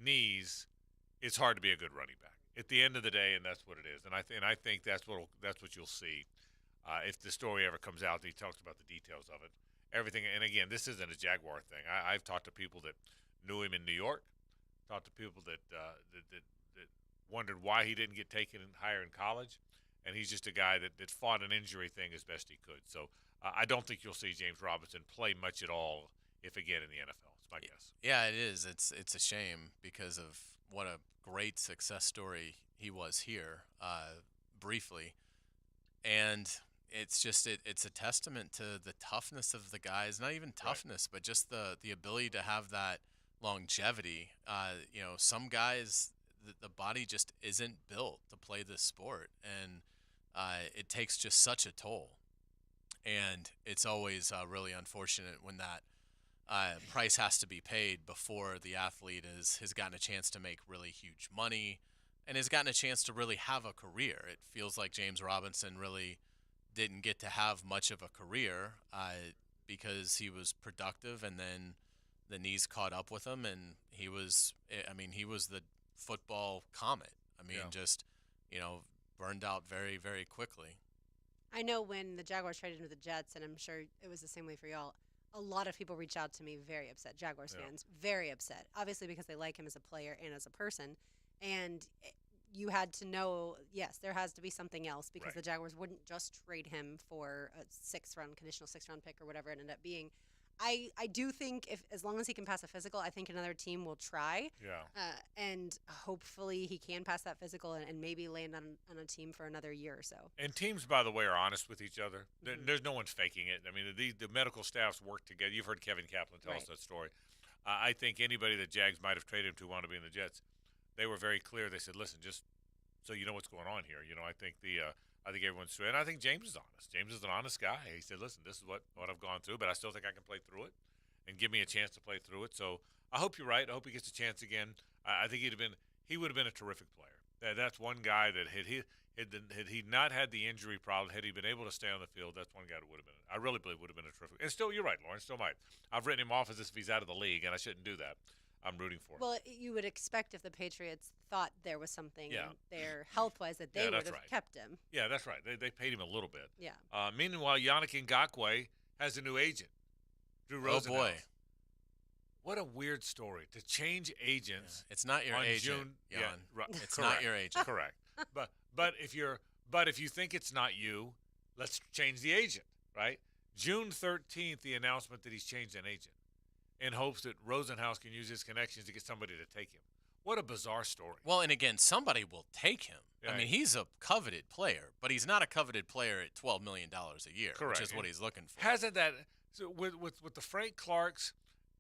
S4: knees, it's hard to be a good running back at the end of the day, and that's what it is. And I think that's what you'll see if the story ever comes out. He talks about the details of it, everything. And again, this isn't a Jaguar thing. I've talked to people that knew him in New York, talked to people that wondered why he didn't get taken higher in college, and he's just a guy that fought an injury thing as best he could. So I don't think you'll see James Robinson play much at all, if again, in the NFL. It's my guess.
S6: Yeah, it is. It's a shame because of what a great success story he was here, briefly, and it's just it's a testament to the toughness of the guys. Not even toughness, but just the ability to have that longevity. Some guys, the body just isn't built to play this sport, and it takes just such a toll. And it's always really unfortunate when that price has to be paid before the athlete has gotten a chance to make really huge money and has gotten a chance to really have a career. It feels like James Robinson really didn't get to have much of a career because he was productive and then the knees caught up with him, and he was the football comet. I mean, just, burned out very, very quickly.
S7: I know when the Jaguars traded him to the Jets, and I'm sure it was the same way for y'all, a lot of people reach out to me very upset, Jaguars fans, very upset, obviously because they like him as a player and as a person. And you had to know, yes, there has to be something else because the Jaguars wouldn't just trade him for a conditional sixth round pick or whatever it ended up being. I do think as long as he can pass a physical, I think another team will try.
S4: Yeah.
S7: And hopefully he can pass that physical and maybe land on a team for another year or so.
S4: And teams, by the way, are honest with each other. There's no one faking it. I mean, the medical staffs work together. You've heard Kevin Kaplan tell us that story. I think anybody that Jags might have traded him to wanted to be in the Jets. They were very clear. They said, listen, just so you know what's going on here. I think I think everyone's true. And I think James is honest. James is an honest guy. He said, listen, this is what I've gone through, but I still think I can play through it and give me a chance to play through it. So I hope you're right. I hope he gets a chance again. I think he would have been a terrific player. That's one guy that had he not had the injury problem, had he been able to stay on the field, that's one guy that would have been. I really believe would have been a terrific. And still, you're right, Lauren, still might. I've written him off as if he's out of the league, and I shouldn't do that. I'm rooting for him.
S7: Well, you would expect if the Patriots thought there was something there health-wise that they would have kept him.
S4: Yeah, that's right. They paid him a little bit.
S7: Yeah.
S4: Meanwhile, Yannick Ngakoue has a new agent, Drew Rosenhaus.
S6: Oh, boy.
S4: What a weird story. To change agents.
S6: Yeah. It's not your agent, Jan.
S4: Right.
S6: It's not your agent.
S4: Correct. But if you think it's not you, let's change the agent, right? June 13th, the announcement that he's changed an agent, in hopes that Rosenhaus can use his connections to get somebody to take him. What a bizarre story.
S6: Well, and again, somebody will take him. Yeah. I mean, he's a coveted player, but he's not a coveted player at $12 million a year,
S4: Correct.
S6: Which is what he's looking for.
S4: Hasn't that with the Frank Clarks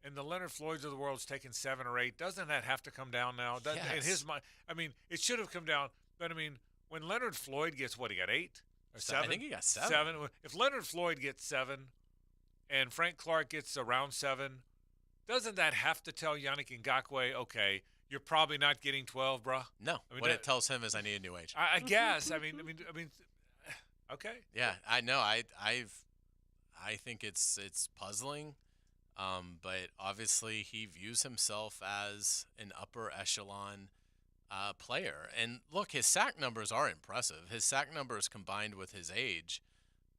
S4: and the Leonard Floyds of the world's taken 7 or 8? Doesn't that have to come down now?
S6: Yes.
S4: In his mind, I mean, it should have come down. But I mean, when Leonard Floyd gets what, he got 8 or 7?
S6: I think he got 7.
S4: 7. If Leonard Floyd gets 7, and Frank Clark gets around 7. Doesn't that have to tell Yannick Ngakoue, okay, you're probably not getting 12, bruh?
S6: No. I mean, what it tells him is I need a new agent.
S4: I guess. I mean, okay.
S6: Yeah, I know. I think it's puzzling, but obviously he views himself as an upper echelon player. And look, his sack numbers are impressive. His sack numbers combined with his age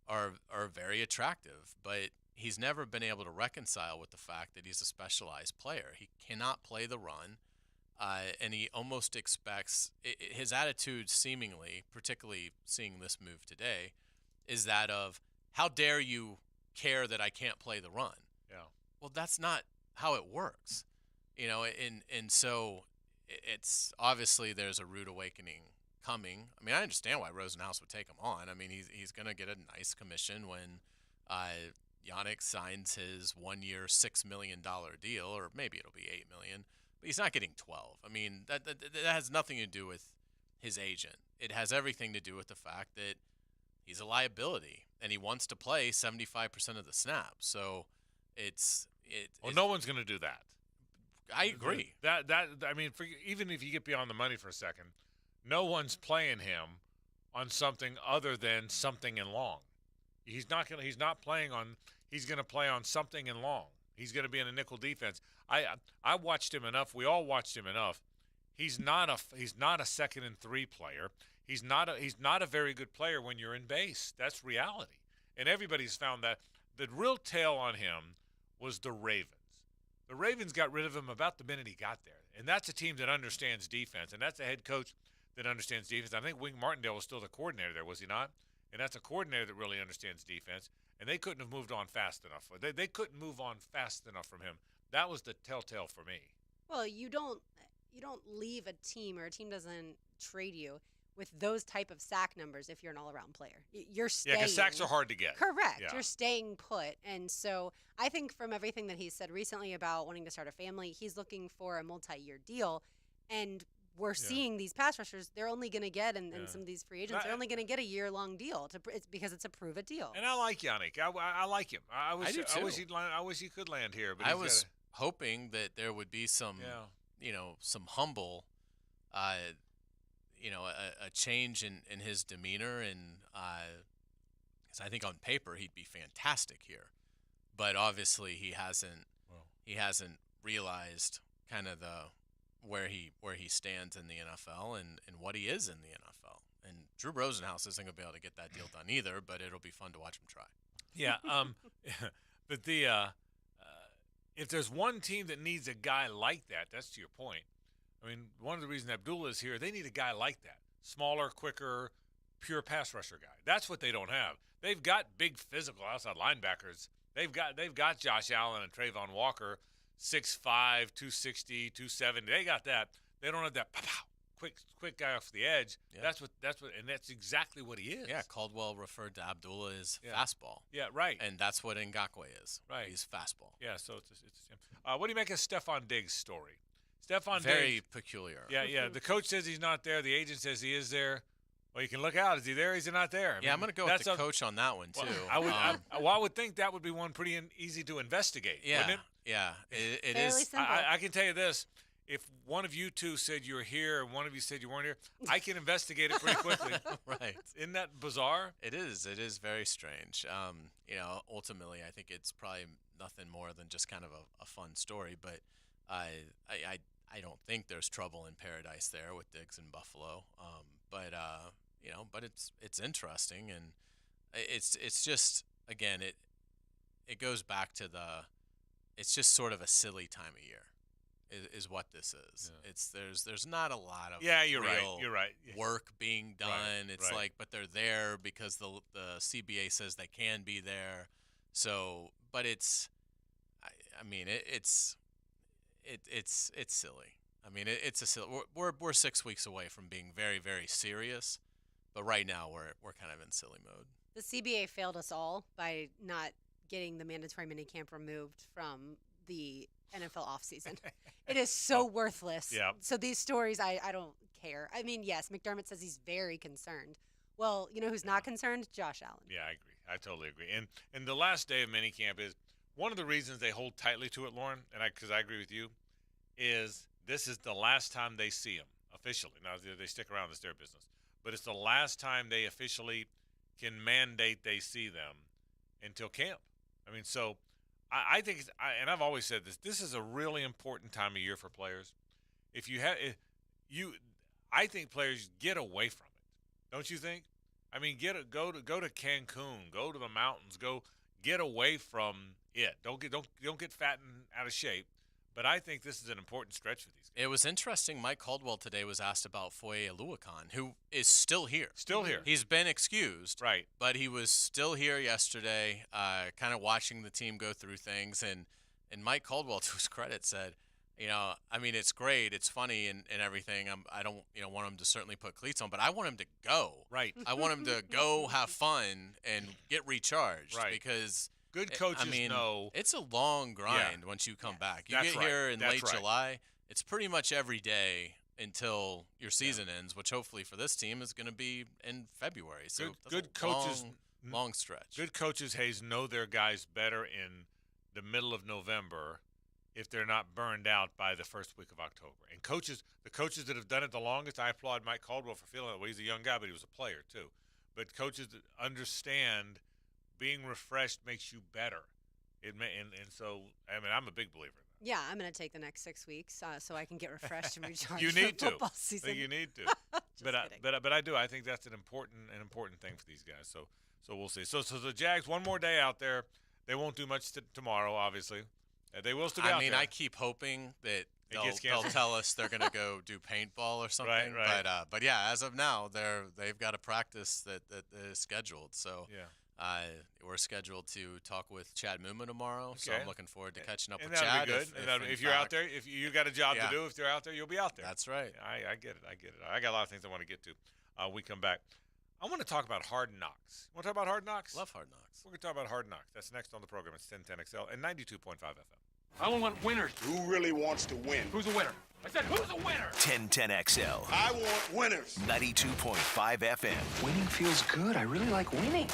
S6: are very attractive, but he's never been able to reconcile with the fact that he's a specialized player. He cannot play the run, and he almost expects his attitude, seemingly, particularly seeing this move today, is that of, how dare you care that I can't play the run?
S4: Yeah.
S6: Well, that's not how it works, and so it's obviously there's a rude awakening coming. I mean, I understand why Rosenhaus would take him on. I mean, he's going to get a nice commission when Yannick signs his 1-year, $6 million deal, or maybe it'll be $8 million, but he's not getting 12. I mean, that has nothing to do with his agent. It has everything to do with the fact that he's a liability and he wants to play 75% of the snaps. So
S4: no one's going to do that.
S6: I agree.
S4: I mean, even if you get beyond the money for a second, no one's playing him on something other than something in long. He's not playing on. He's going to play on something in long. He's going to be in a nickel defense. I watched him enough. We all watched him enough. He's not a 2nd and 3 player. He's not a very good player when you're in base. That's reality. And everybody's found that. The real tale on him was the Ravens. The Ravens got rid of him about the minute he got there. And that's a team that understands defense. And that's a head coach that understands defense. I think Wink Martindale was still the coordinator there, was he not? And that's a coordinator that really understands defense. And they couldn't have moved on fast enough. They couldn't move on fast enough from him. That was the telltale for me.
S7: Well, you don't leave a team, or a team doesn't trade you with those type of sack numbers if you're an all-around player. You're staying.
S4: Yeah, because sacks are hard to get.
S7: Correct.
S4: Yeah.
S7: You're staying put. And so I think from everything that he said recently about wanting to start a family, he's looking for a multi-year deal. And we're seeing these pass rushers, they're only going to get, and some of these free agents, they're only going to get a year-long deal because it's a prove-it deal.
S4: And I like Yannick. I like him. I
S6: do too.
S4: I wish he could land here. But
S6: I was hoping that there would be some, some humble, a change in his demeanor, and because I think on paper he'd be fantastic here, but obviously he hasn't he hasn't realized kind of where he stands in the NFL and what he is in the NFL. And Drew Rosenhaus isn't going to be able to get that deal done either, but it'll be fun to watch him try.
S4: Yeah, but if there's one team that needs a guy like that, that's to your point. I mean, one of the reasons Abdullah is here, they need a guy like that. Smaller, quicker, pure pass rusher guy. That's what they don't have. They've got big physical outside linebackers. They've got Josh Allen and Trayvon Walker, 6'5", 260, 270. They got that. They don't have that quick guy off the edge.
S6: Yeah.
S4: That's what, and that's exactly what he is.
S6: Yeah, Caldwell referred to Abdullah as fastball.
S4: Yeah, right.
S6: And that's what Ngakoue is.
S4: Right.
S6: He's fastball.
S4: Yeah, so it's what do you make of Stephon Diggs' story? Stephon
S6: Very
S4: Diggs,
S6: peculiar.
S4: Yeah. The coach says he's not there. The agent says he is there. Well, you can look out. Is he there? Is he not there?
S6: I'm going to go with the coach on that one, too.
S4: Well, I would think that would be one pretty easy to investigate, wouldn't it?
S6: Yeah, it
S7: Fairly
S6: is.
S7: simple.
S4: I can tell you this. If one of you two said you were here and one of you said you weren't here, I can investigate it pretty quickly.
S6: Right.
S4: Isn't that bizarre?
S6: It is. It is very strange. Ultimately, I think it's probably nothing more than just kind of a fun story. But I don't think there's trouble in paradise there with Diggs in Buffalo. But it's interesting, and it's just, again, it goes back to it's just sort of a silly time of year. Is what this is. Yeah. There's not a lot of
S4: you're
S6: real
S4: right.
S6: work being done.
S4: Right,
S6: it's like, but they're there because the CBA says they can be there. So, but it's silly. I mean, it's a silly. We're 6 weeks away from being very, very serious, but right now we're kind of in silly mode.
S7: The CBA failed us all by not getting the mandatory minicamp removed from the NFL offseason. It is so worthless.
S4: Yeah.
S7: So these stories, I don't care. I mean, yes, McDermott says he's very concerned. Well, you know who's not concerned? Josh Allen.
S4: Yeah, I agree. I totally agree. And the last day of minicamp is one of the reasons they hold tightly to it, Lauren, and because I agree with you, is this is the last time they see him officially. Now, they stick around, it's their business. But it's the last time they officially can mandate they see them until camp. I mean, so I think, and I've always said this is a really important time of year for players. I think players get away from it. Don't you think? I mean, go to Cancun, go to the mountains, get away from it. Don't get fat and out of shape. But I think this is an important stretch for these guys.
S6: It was interesting. Mike Caldwell today was asked about Foye Oluokun, who is still here.
S4: Still here.
S6: He's been excused.
S4: Right.
S6: But he was still here yesterday, kind of watching the team go through things. And Mike Caldwell, to his credit, said, I mean, it's great, it's funny and everything. I don't want him to certainly put cleats on, but I want him to go.
S4: Right.
S6: I want him to go have fun and get recharged.
S4: Right.
S6: Because
S4: good coaches know
S6: it's a long grind once you come back. You get here in late July. It's pretty much every day until your season ends, which hopefully for this team is going to be in February. So
S4: good coaches,
S6: long stretch.
S4: Good coaches, Hayes, know their guys better in the middle of November if they're not burned out by the first week of October. And the coaches that have done it the longest, I applaud Mike Caldwell for feeling that way. He's a young guy, but he was a player too. But coaches that understand being refreshed makes you better. And so, I mean, I'm a big believer in that.
S7: Yeah, I'm going to take the next 6 weeks so I can get refreshed and recharged.
S4: You need
S7: for
S4: to.
S7: Football season.
S4: You need to. but I do. I think that's an important thing for these guys. So we'll see. So the Jags, one more day out there. They won't do much tomorrow, obviously. They will still be out there.
S6: I keep hoping that they'll tell us they're going to go do paintball or something.
S4: Right.
S6: But yeah, as of now, they've got a practice that is scheduled. So we're scheduled to talk with Chad Muma tomorrow. Okay. So I'm looking forward to catching up with Chad.
S4: That'll be good. If you're out there, if you got a job to do, if you're out there, you'll be out there.
S6: That's right.
S4: I get it. I got a lot of things I want to get to. We come back. I want to talk about Hard Knocks. Want to talk about Hard Knocks?
S6: Love Hard Knocks.
S4: We're going to talk about Hard Knocks. That's next on the program. It's 1010XL and 92.5 FM.
S5: I don't want winners.
S15: Who really wants to win?
S5: Who's a winner? I said, who's a winner?
S1: 1010XL.
S15: I want winners.
S1: 92.5 FM.
S10: Winning feels good. I really like winning.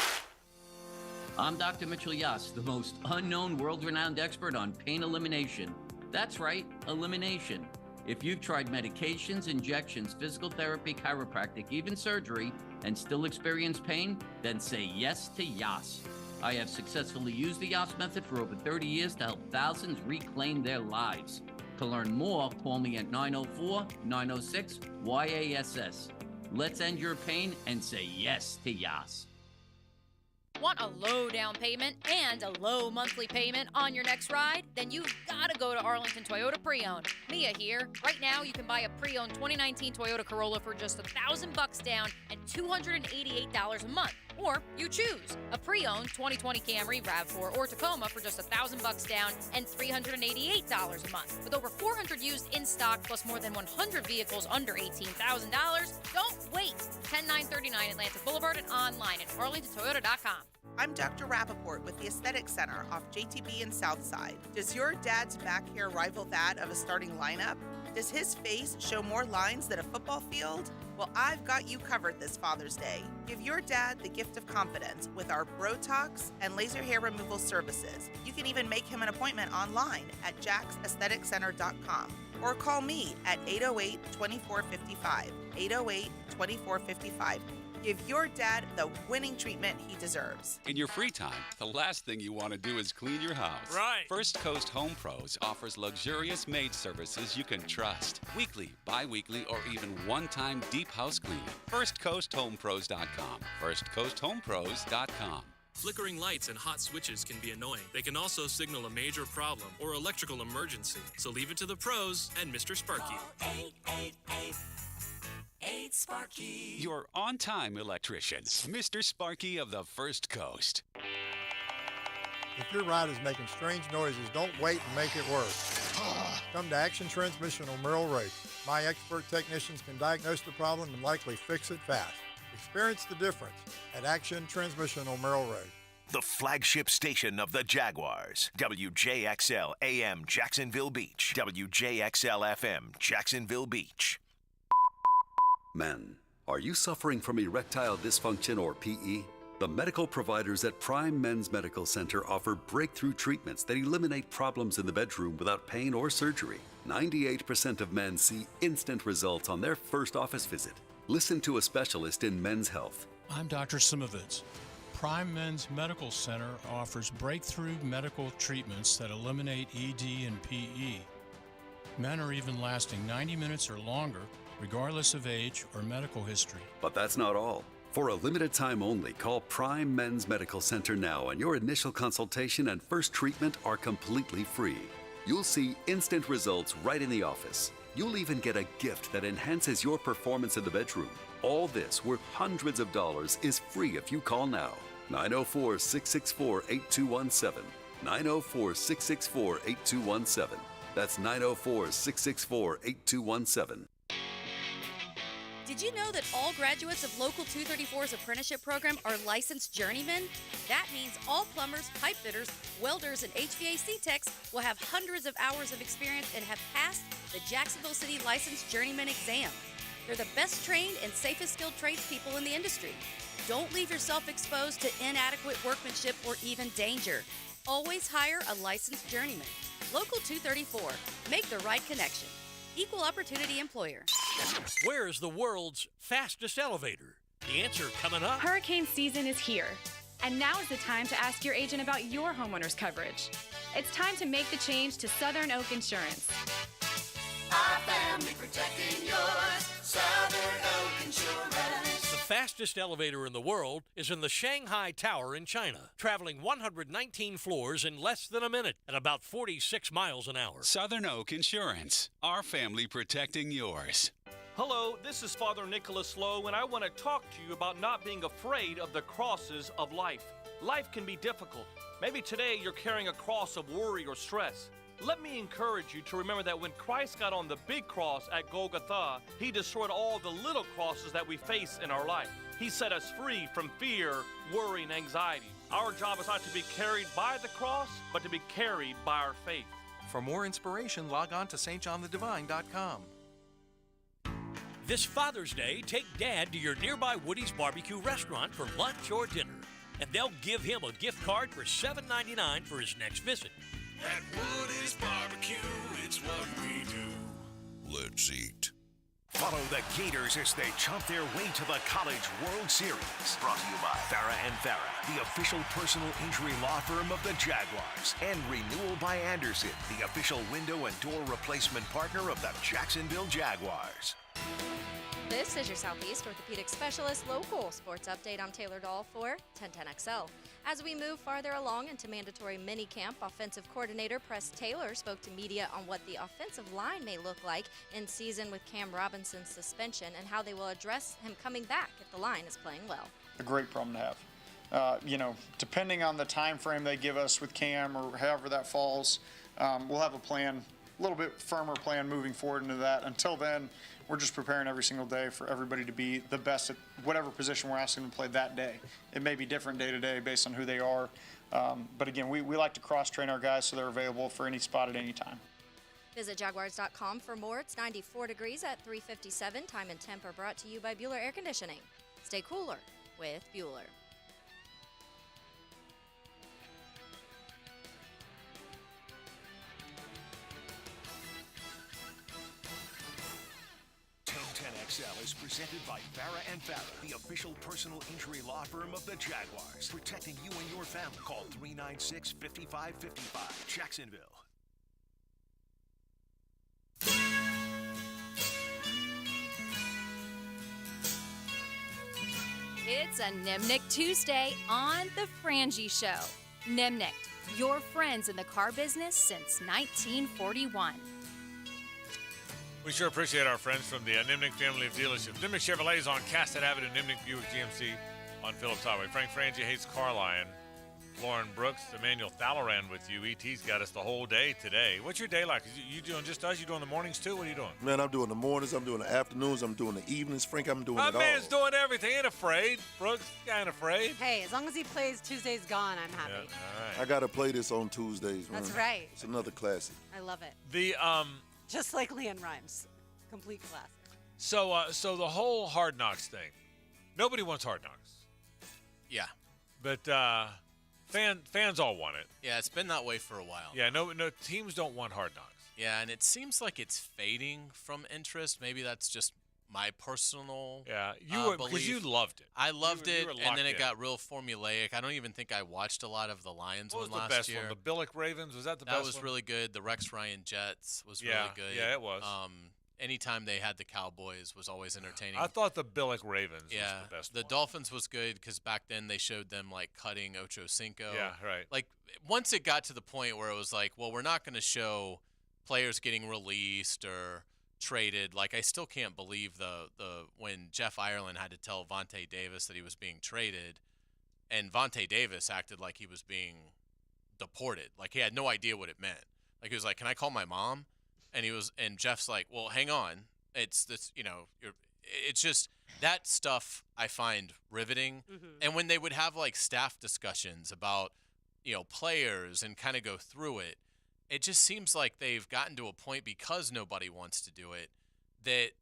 S14: I'm Dr. Mitchell Yass, the most unknown world-renowned expert on pain elimination. That's right, elimination. If you've tried medications, injections, physical therapy, chiropractic, even surgery, and still experience pain, then say yes to Yass. I have successfully used the YAS method for over 30 years to help thousands reclaim their lives. To learn more, call me at 904-906-YASS. Let's end your pain and say yes to YAS.
S3: Want a low down payment and a low monthly payment on your next ride? Then you've got to go to Arlington Toyota Pre-Owned. Mia here. Right now, you can buy a pre-owned 2019 Toyota Corolla for just $1,000 down and $288 a month. Or you choose a pre-owned 2020 Camry, RAV4, or Tacoma for just $1,000 down and $388 a month. With over 400 used in stock plus more than 100 vehicles under $18,000, don't wait. 10939 Atlantic Boulevard and online at arlingtontoyota.com.
S16: I'm Dr. Rappaport with the Aesthetic Center off JTB and Southside. Does your dad's back hair rival that of a starting lineup? Does his face show more lines than a football field? Well, I've got you covered this Father's Day. Give your dad the gift of confidence with our Botox and laser hair removal services. You can even make him an appointment online at jacksaestheticcenter.com or call me at 808-2455. 808-2455. Give your dad the winning treatment he deserves.
S17: In your free time, the last thing you want to do is clean your house.
S5: Right.
S17: First Coast Home Pros offers luxurious maid services you can trust. Weekly, bi-weekly, or even one-time deep house cleaning. FirstCoastHomePros.com. FirstCoastHomePros.com.
S18: Flickering lights and hot switches can be annoying. They can also signal a major problem or electrical emergency. So leave it to the pros and Mr. Sparky.
S9: 8 Sparky.
S17: Your on-time electrician, Mr. Sparky of the First Coast.
S19: If your ride is making strange noises, don't wait and make it worse. Come to Action Transmission on Merrill Road. My expert technicians can diagnose the problem and likely fix it fast. Experience the difference at Action Transmission on Merrill Road.
S1: The flagship station of the Jaguars. WJXL AM Jacksonville Beach. WJXL FM Jacksonville Beach.
S20: Men, are you suffering from erectile dysfunction or PE? The medical providers at Prime Men's Medical Center offer breakthrough treatments that eliminate problems in the bedroom without pain or surgery. 98% of men see instant results on their first office visit. Listen to a specialist in men's health.
S21: I'm Dr. Simovitz. Prime Men's Medical Center offers breakthrough medical treatments that eliminate ED and PE. Men are even lasting 90 minutes or longer, regardless of age or medical history.
S20: But that's not all. For a limited time only, call Prime Men's Medical Center now, and your initial consultation and first treatment are completely free. You'll see instant results right in the office. You'll even get a gift that enhances your performance in the bedroom. All this, worth hundreds of dollars, is free if you call now. 904-664-8217. 904-664-8217. That's 904-664-8217.
S3: Did you know that all graduates of Local 234's apprenticeship program are licensed journeymen? That means all plumbers, pipe fitters, welders, and HVAC techs will have hundreds of hours of experience and have passed the Jacksonville City Licensed Journeyman exam. They're the best trained and safest skilled tradespeople in the industry. Don't leave yourself exposed to inadequate workmanship or even danger. Always hire a licensed journeyman. Local 234. Make the right connection. Equal opportunity employer.
S5: Where is the world's fastest elevator? The answer coming up.
S22: Hurricane season is here, and now is the time to ask your agent about your homeowner's coverage. It's time to make the change to Southern Oak Insurance.
S9: Our family protecting yours. Southern Oak Insurance.
S5: The fastest elevator in the world is in the Shanghai Tower in China, traveling 119 floors in less than a minute at about 46 miles an hour.
S17: Southern Oak Insurance. Our family protecting yours.
S23: Hello, this is Father Nicholas Lowe, and I want to talk to you about not being afraid of the crosses of life. Life can be difficult. Maybe today you're carrying a cross of worry or stress. Let me encourage you to remember that when Christ got on the big cross at Golgotha, he destroyed all the little crosses that we face in our life. He set us free from fear, worry, and anxiety. Our job is not to be carried by the cross, but to be carried by our faith.
S29: For more inspiration, log on to stjohnthedivine.com.
S5: This Father's Day, take Dad to your nearby Woody's Barbecue restaurant for lunch or dinner, and they'll give him a gift card for $7.99 for his next visit.
S15: At Woody's Barbecue, it's what we do. Let's eat.
S1: Follow the Gators as they chomp their way to the College World Series. Brought to you by Farah and Farah, the official personal injury law firm of the Jaguars. And Renewal by Anderson, the official window and door replacement partner of the Jacksonville Jaguars.
S2: This is your Southeast Orthopedic Specialist Local Sports Update. I'm Taylor Dahl for 1010XL. As we move farther along into mandatory minicamp, offensive coordinator Press Taylor spoke to media on what the offensive line may look like in season with Cam Robinson's suspension and how they will address him coming back if the line is playing well.
S8: A great problem to have. Depending on the time frame they give us with Cam or however that falls, we'll have a plan, a little bit firmer plan moving forward into that. Until then, we're just preparing every single day for everybody to be the best at whatever position we're asking them to play that day. It may be different day to day based on who they are. But again, we like to cross-train our guys so they're available for any spot at any time.
S2: Visit Jaguars.com for more. It's 94 degrees at 3:57. Time and temp are brought to you by Bueller Air Conditioning. Stay cooler with Bueller.
S1: XL is presented by Farah and Farah, the official personal injury law firm of the Jaguars. Protecting you and your family. Call 396-5555. Jacksonville.
S3: It's a Nimnicht Tuesday on the Frangie Show. Nimnicht, your friends in the car business since 1941.
S4: We sure appreciate our friends from the Nimnicht family of dealerships. Nimnicht Chevrolet is on Cassett Avenue, Nimnicht Buick GMC on Phillips Highway. Frank Frangie, Hayes Carline, Lauren Brooks, Emmanuel Thalloran with you. ET's got us the whole day today. What's your day like? You doing just us? You doing the mornings too? What are you doing?
S11: Man, I'm doing the mornings. I'm doing the afternoons. I'm doing the evenings. Frank, I'm doing it all.
S4: My man's doing everything. Ain't afraid. Brooks, you ain't afraid.
S7: Hey, as long as he plays Tuesday's Gone, I'm happy.
S4: Yeah, all right.
S11: I got to play this on Tuesdays, man.
S7: That's right.
S11: It's another classic.
S7: I love it. Just like Leanne Rimes. Complete classic.
S4: So the whole Hard Knocks thing, nobody wants Hard Knocks.
S6: Yeah.
S4: But fans all want it.
S6: Yeah, it's been that way for a while.
S4: Yeah, no teams don't want Hard Knocks.
S6: Yeah, and it seems like it's fading from interest. Maybe that's just my personal
S4: because you loved it.
S6: I loved it, and then it
S4: in.
S6: got real formulaic. I don't even think I watched a lot of the Lions
S4: what
S6: one
S4: was
S6: last
S4: the best
S6: year.
S4: one? The Billick Ravens, was that the best one?
S6: That was really good. The Rex Ryan Jets was really good.
S4: Yeah, it was.
S6: Anytime they had the Cowboys was always entertaining.
S4: I thought the Billick Ravens was the best
S6: one. The Dolphins was good because back then they showed them like cutting Ocho Cinco.
S4: Yeah, right.
S6: Like once it got to the point where it was like, well, we're not going to show players getting released or traded. Like I still can't believe the when Jeff Ireland had to tell Vontae Davis that he was being traded, and Vontae Davis acted like he was being deported. Like he had no idea what it meant. Like he was like, "Can I call my mom?" And Jeff's like, well, hang on. It's this, it's just that stuff I find riveting. Mm-hmm. And when they would have like staff discussions about, players and kind of go through it, it just seems like they've gotten to a point because nobody wants to do it that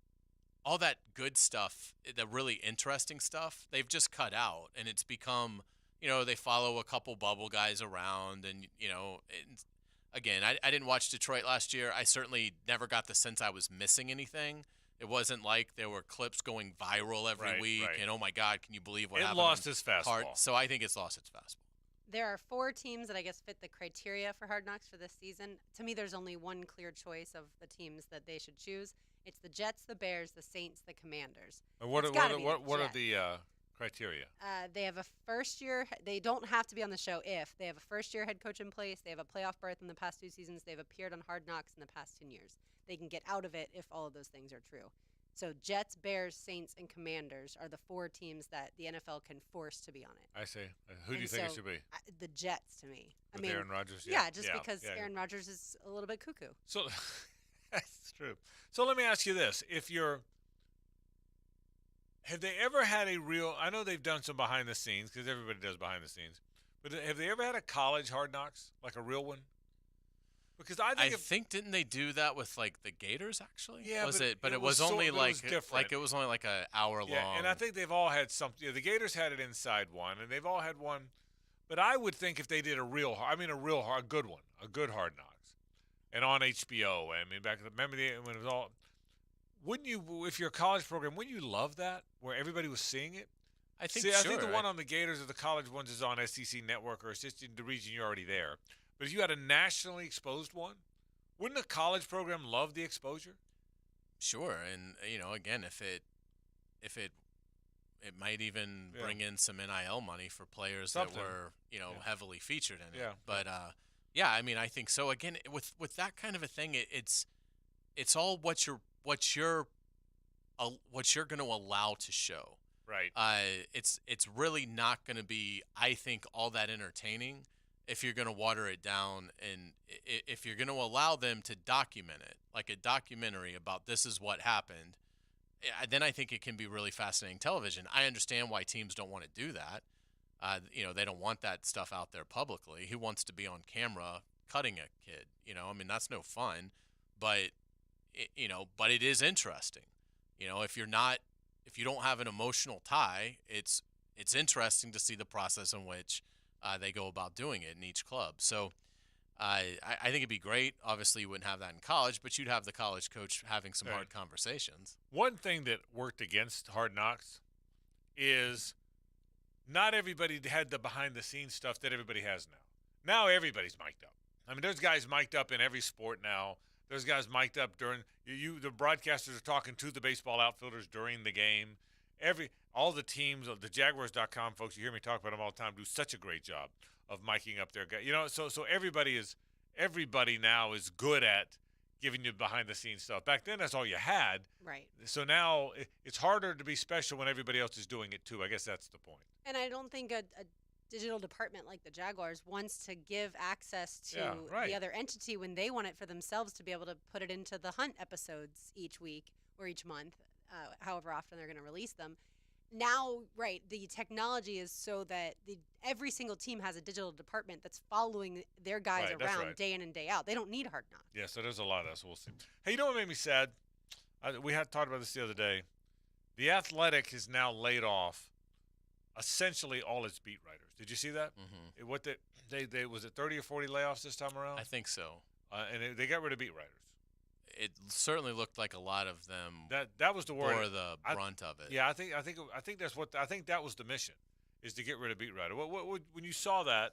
S6: all that good stuff, the really interesting stuff, they've just cut out. And it's become, they follow a couple bubble guys around and, Again, I didn't watch Detroit last year. I certainly never got the sense I was missing anything. It wasn't like there were clips going viral every week and, oh, my God, can you believe what happened?
S4: It lost its fastball.
S6: So I think it's lost its fastball.
S7: There are 4 teams that I guess fit the criteria for Hard Knocks for this season. To me, there's only one clear choice of the teams that they should choose. It's the Jets, the Bears, the Saints, the Commanders.
S4: And what are the criteria?
S7: They have a first-year. They don't have to be on the show if they have a first-year head coach in place. They have a playoff berth in the past 2 seasons. They've appeared on Hard Knocks in the past 10 years. They can get out of it if all of those things are true. So Jets, Bears, Saints, and Commanders are the 4 teams that the NFL can force to be on it.
S4: I see. Who do you think it should be?
S7: The Jets, to me.
S4: With Aaron Rodgers?
S7: Yeah, because Aaron Rodgers is a little bit cuckoo.
S4: So that's true. So let me ask you this: have they ever had a real? I know they've done some behind the scenes because everybody does behind the scenes. But have they ever had a college Hard Knocks, like a real one? Because I
S6: think didn't they do that with like the Gators actually?
S4: Yeah,
S6: but it was only an hour long.
S4: Yeah, and I think they've all had something. The Gators had it inside one, and they've all had one. But I would think if they did a good one, a good Hard Knocks, and on HBO. I mean, remember when it was all. wouldn't you, if you're a college program, wouldn't you love that where everybody was seeing it?
S6: I think
S4: I
S6: sure.
S4: think the one on the Gators or the college ones is on SEC Network, or it's just in the region you're already there. But if you had a nationally exposed one, wouldn't a college program love the exposure?
S6: Sure, and again, if it might even bring in some NIL money for players that were heavily featured in it. But I mean, I think so. Again, with that kind of a thing, it's all what you're going to allow to show.
S4: Right.
S6: It's really not going to be, I think, all that entertaining if you're going to water it down, and if you're going to allow them to document it, like a documentary about this is what happened, then I think it can be really fascinating television. I understand why teams don't want to do that. They don't want that stuff out there publicly. Who wants to be on camera cutting a kid? I mean, that's no fun. But but it is interesting. If you don't have an emotional tie, it's interesting to see the process in which they go about doing it in each club. So I think it'd be great. Obviously, you wouldn't have that in college, but you'd have the college coach having some hard conversations.
S4: One thing that worked against Hard Knocks is not everybody had the behind-the-scenes stuff that everybody has now. Now everybody's mic'd up. I mean, there's guys mic'd up in every sport now. There's guys mic'd up during the broadcasters are talking to the baseball outfielders during the game. All the teams, the Jaguars.com folks, you hear me talk about them all the time, do such a great job of micing up their guys. So everybody now is good at giving you behind the scenes stuff. Back then, that's all you had.
S7: Right.
S4: So now it's harder to be special when everybody else is doing it too. I guess that's the point.
S7: And I don't think a digital department like the Jaguars wants to give access to the other entity when they want it for themselves to be able to put it into the Hunt episodes each week or each month, however often they're going to release them. Now, the technology is so that every single team has a digital department that's following their guys around day in and day out. They don't need Hard Knocks.
S4: Yeah, so there's a lot of that, so we'll see. Hey, you know what made me sad? We had talked about this the other day. The Athletic has now laid off essentially all its beat writers. Did you see that?
S6: Mm-hmm.
S4: Was it 30 or 40 layoffs this time around?
S6: I think so.
S4: And they got rid of beat writers.
S6: It certainly looked like a lot of them.
S4: That was the word.
S6: Bore the brunt of it.
S4: Yeah, I think that was the mission, is to get rid of beat writer. What when you saw that?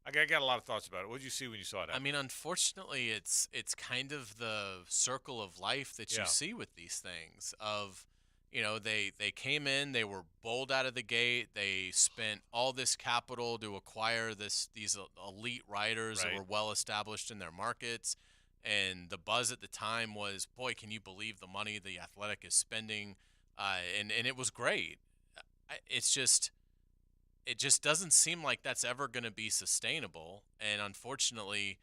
S4: I got a lot of thoughts about it. What did you see when you saw that?
S6: I mean, unfortunately, it's kind of the circle of life that you see with these things. Of they came in, they were bold out of the gate. They spent all this capital to acquire these elite writers that were well established in their markets. And the buzz at the time was, boy, can you believe the money the Athletic is spending? And it was great. It just doesn't seem like that's ever going to be sustainable. And unfortunately,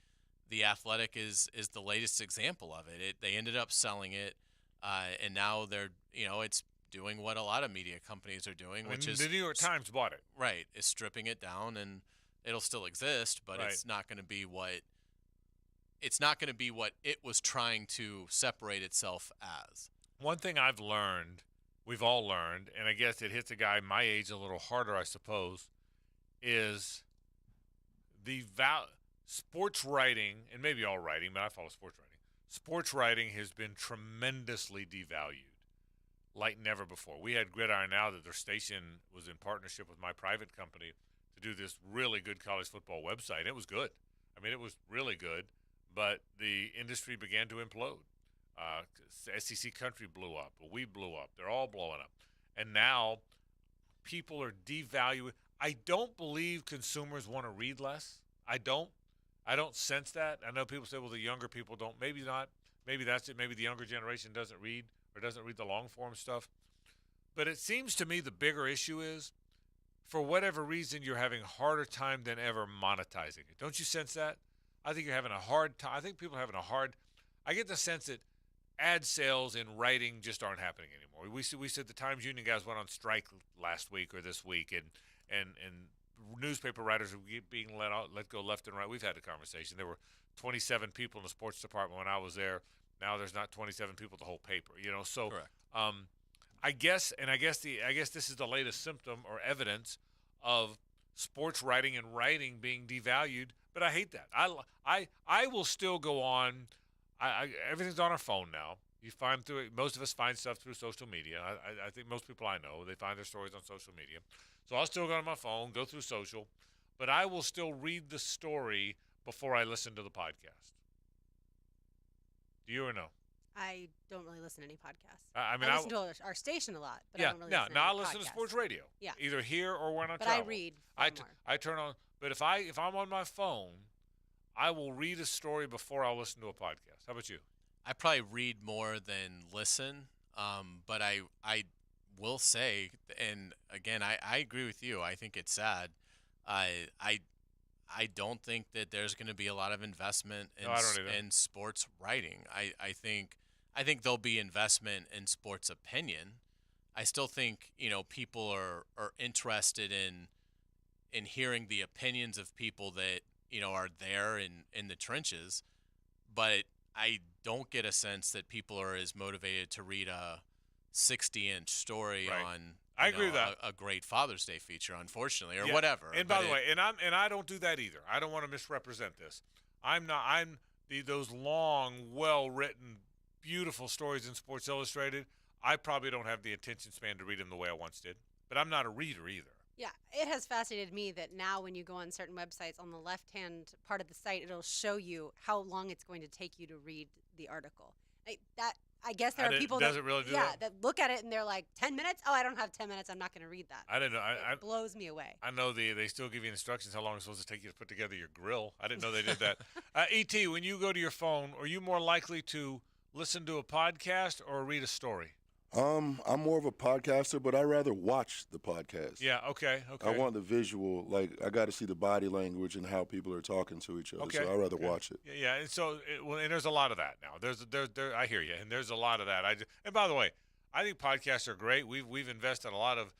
S6: the Athletic is the latest example of it. They ended up selling it, and now they're it's doing what a lot of media companies are doing, which is
S4: the New York Times bought it.
S6: Right, is stripping it down, and it'll still exist, but it's not going to be what. It's not going to be what it was trying to separate itself as.
S4: One thing I've learned, we've all learned, and I guess it hits a guy my age a little harder, I suppose, is the sports writing, and maybe all writing, but I follow sports writing. Sports writing has been tremendously devalued like never before. We had Gridiron Now that their station was in partnership with my private company to do this really good college football website. It was good. I mean, it was really good. But the industry began to implode. SEC Country blew up. We blew up. They're all blowing up. And now people are devaluing. I don't believe consumers want to read less. I don't sense that. I know people say, well, the younger people don't. Maybe not. Maybe that's it. Maybe the younger generation doesn't read or doesn't read the long-form stuff. But it seems to me the bigger issue is, for whatever reason, you're having a harder time than ever monetizing it. Don't you sense that? I think you're having a hard time. I think people are having a hard. I get the sense that ad sales in writing just aren't happening anymore. We said the Times Union guys went on strike last week or this week, and newspaper writers are being let go left and right. We've had a conversation. There were 27 people in the sports department when I was there. Now there's not 27 people at the whole paper. So
S6: correct.
S4: I guess this is the latest symptom or evidence of sports writing and writing being devalued. But I hate that. I will still go on. Everything's on our phone now. You find through it. Most of us find stuff through social media. I think most people I know, they find their stories on social media. So I'll still go on my phone, go through social, but I will still read the story before I listen to the podcast. Do you or no?
S7: I don't really listen to any podcasts.
S4: I
S7: listen to our station a lot, but I don't really listen to
S4: I
S7: any
S4: listen to
S7: podcasts.
S4: sports radio.
S7: Yeah.
S4: Either here or when I
S7: but
S4: travel.
S7: I read
S4: I turn on. But if I'm on my phone, I will read a story before I'll listen to a podcast. How about you?
S6: I probably read more than listen, but I will say, and again, I agree with you. I think it's sad. I don't think that there's going to be a lot of investment in sports writing. I think there'll be investment in sports opinion. I still think people are interested in hearing the opinions of people that are there in the trenches, but I don't get a sense that people are as motivated to read a 60-inch story on
S4: I agree with that.
S6: A great Father's Day feature, unfortunately, or
S4: Yeah.
S6: whatever.
S4: And by the way, I don't do that either. I don't want to misrepresent this. I'm those long, well-written, beautiful stories in Sports Illustrated. I probably don't have the attention span to read them the way I once did. But I'm not a reader either.
S7: Yeah, it has fascinated me that now when you go on certain websites, on the left-hand part of the site, it'll show you how long it's going to take you to read the article. I guess there are people
S4: does it really do that?
S7: that look at it and they're like, 10 minutes? Oh, I don't have 10 minutes. I'm not going to read that.
S4: I didn't know.
S7: It blows me away.
S4: I know they still give you instructions how long it's supposed to take you to put together your grill. I didn't know they did that. E.T., when you go to your phone, are you more likely to listen to a podcast or read a story?
S11: I'm more of a podcaster, but I rather watch the podcast.
S4: Yeah, okay.
S11: I want the visual. Like, I got to see the body language and how people are talking to each other.
S4: Okay.
S11: So I rather watch it.
S4: Yeah, and so and there's a lot of that now. There I hear you, and there's a lot of that. And by the way, I think podcasts are great. We've invested a lot of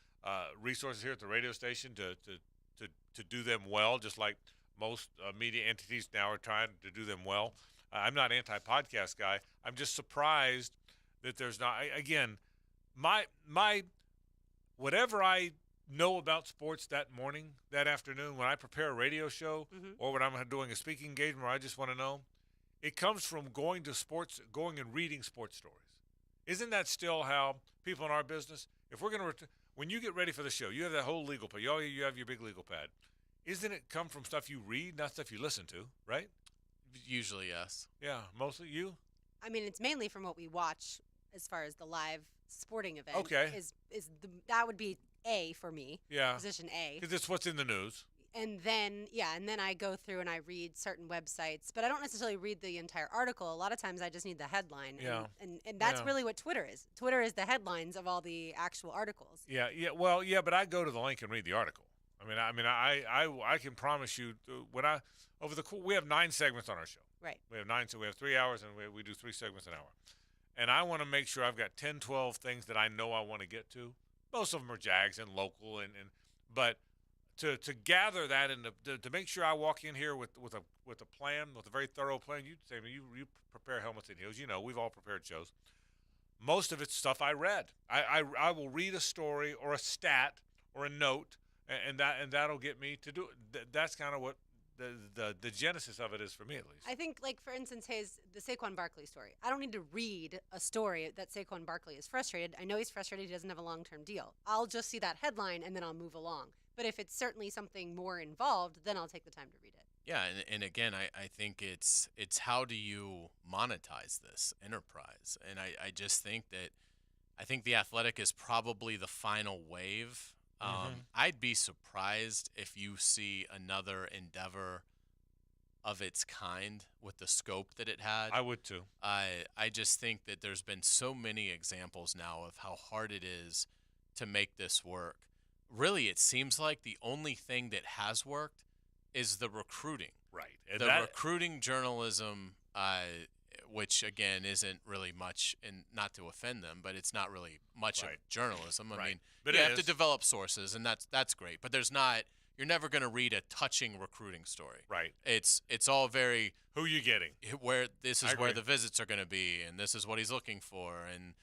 S4: resources here at the radio station to do them well, just like most media entities now are trying to do them well. I'm not anti-podcast guy. I'm just surprised that there's not. Again, my whatever I know about sports that morning, that afternoon, when I prepare a radio show or when I'm doing a speaking engagement where I just want to know, it comes from going and reading sports stories. Isn't that still how people in our business, if we're going to, when you get ready for the show, you have that whole legal pad, you have your big legal pad. Isn't it come from stuff you read, not stuff you listen to, right?
S6: Usually, yes.
S4: Yeah, mostly you?
S7: I mean, it's mainly from what we watch as far as the live sporting event.
S4: Okay.
S7: That would be A for me.
S4: Yeah.
S7: Position A.
S4: Because it's what's in the news.
S7: And then I go through and I read certain websites, but I don't necessarily read the entire article. A lot of times I just need the headline.
S4: Yeah.
S7: And that's really what Twitter is. Twitter is the headlines of all the actual articles.
S4: Yeah. Well, yeah, but I go to the link and read the article. I can promise you we have 9 segments on our show.
S7: Right.
S4: We have 9, so we have 3 hours, and we do 3 segments an hour. And I want to make sure I've got 10, 12 things that I know I want to get to. Most of them are Jags and local, but to gather that and to make sure I walk in here with a plan, with a very thorough plan. You prepare helmets and heels. We've all prepared shows. Most of it's stuff I read. I will read a story or a stat or a note, and that'll get me to do it. That's kind of what the genesis of it is for me, at least.
S7: I think, like, for instance, the Saquon Barkley story. I don't need to read a story that Saquon Barkley is frustrated. I know he's frustrated. He doesn't have a long-term deal. I'll just see that headline, and then I'll move along. But if it's certainly something more involved, then I'll take the time to read it.
S6: Yeah, and again, I think it's how do you monetize this enterprise? And I just think that The Athletic is probably the final wave. I'd be surprised if you see another endeavor of its kind with the scope that it had.
S4: I would too.
S6: I just think that there's been so many examples now of how hard it is to make this work. Really, it seems like the only thing that has worked is the recruiting.
S4: Right.
S6: And recruiting journalism, which again isn't really much, and not to offend them, but it's not really much of journalism. I mean,
S4: but
S6: you have to develop sources, and that's great. But you're never going to read a touching recruiting story.
S4: Right.
S6: It's all very
S4: who you getting,
S6: where this is where the visits are going to be, and this is what he's looking for, and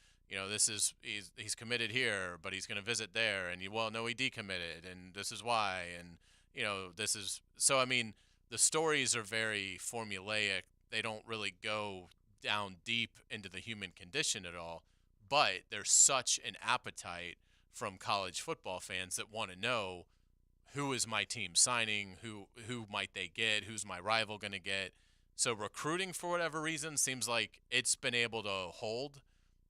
S6: this is he's committed here, but he's going to visit there, and he decommitted, and this is why, and this is so. I mean, the stories are very formulaic. They don't really go down deep into the human condition at all, but there's such an appetite from college football fans that want to know, who is my team signing, who might they get, who's my rival going to get. So recruiting, for whatever reason, seems like it's been able to hold,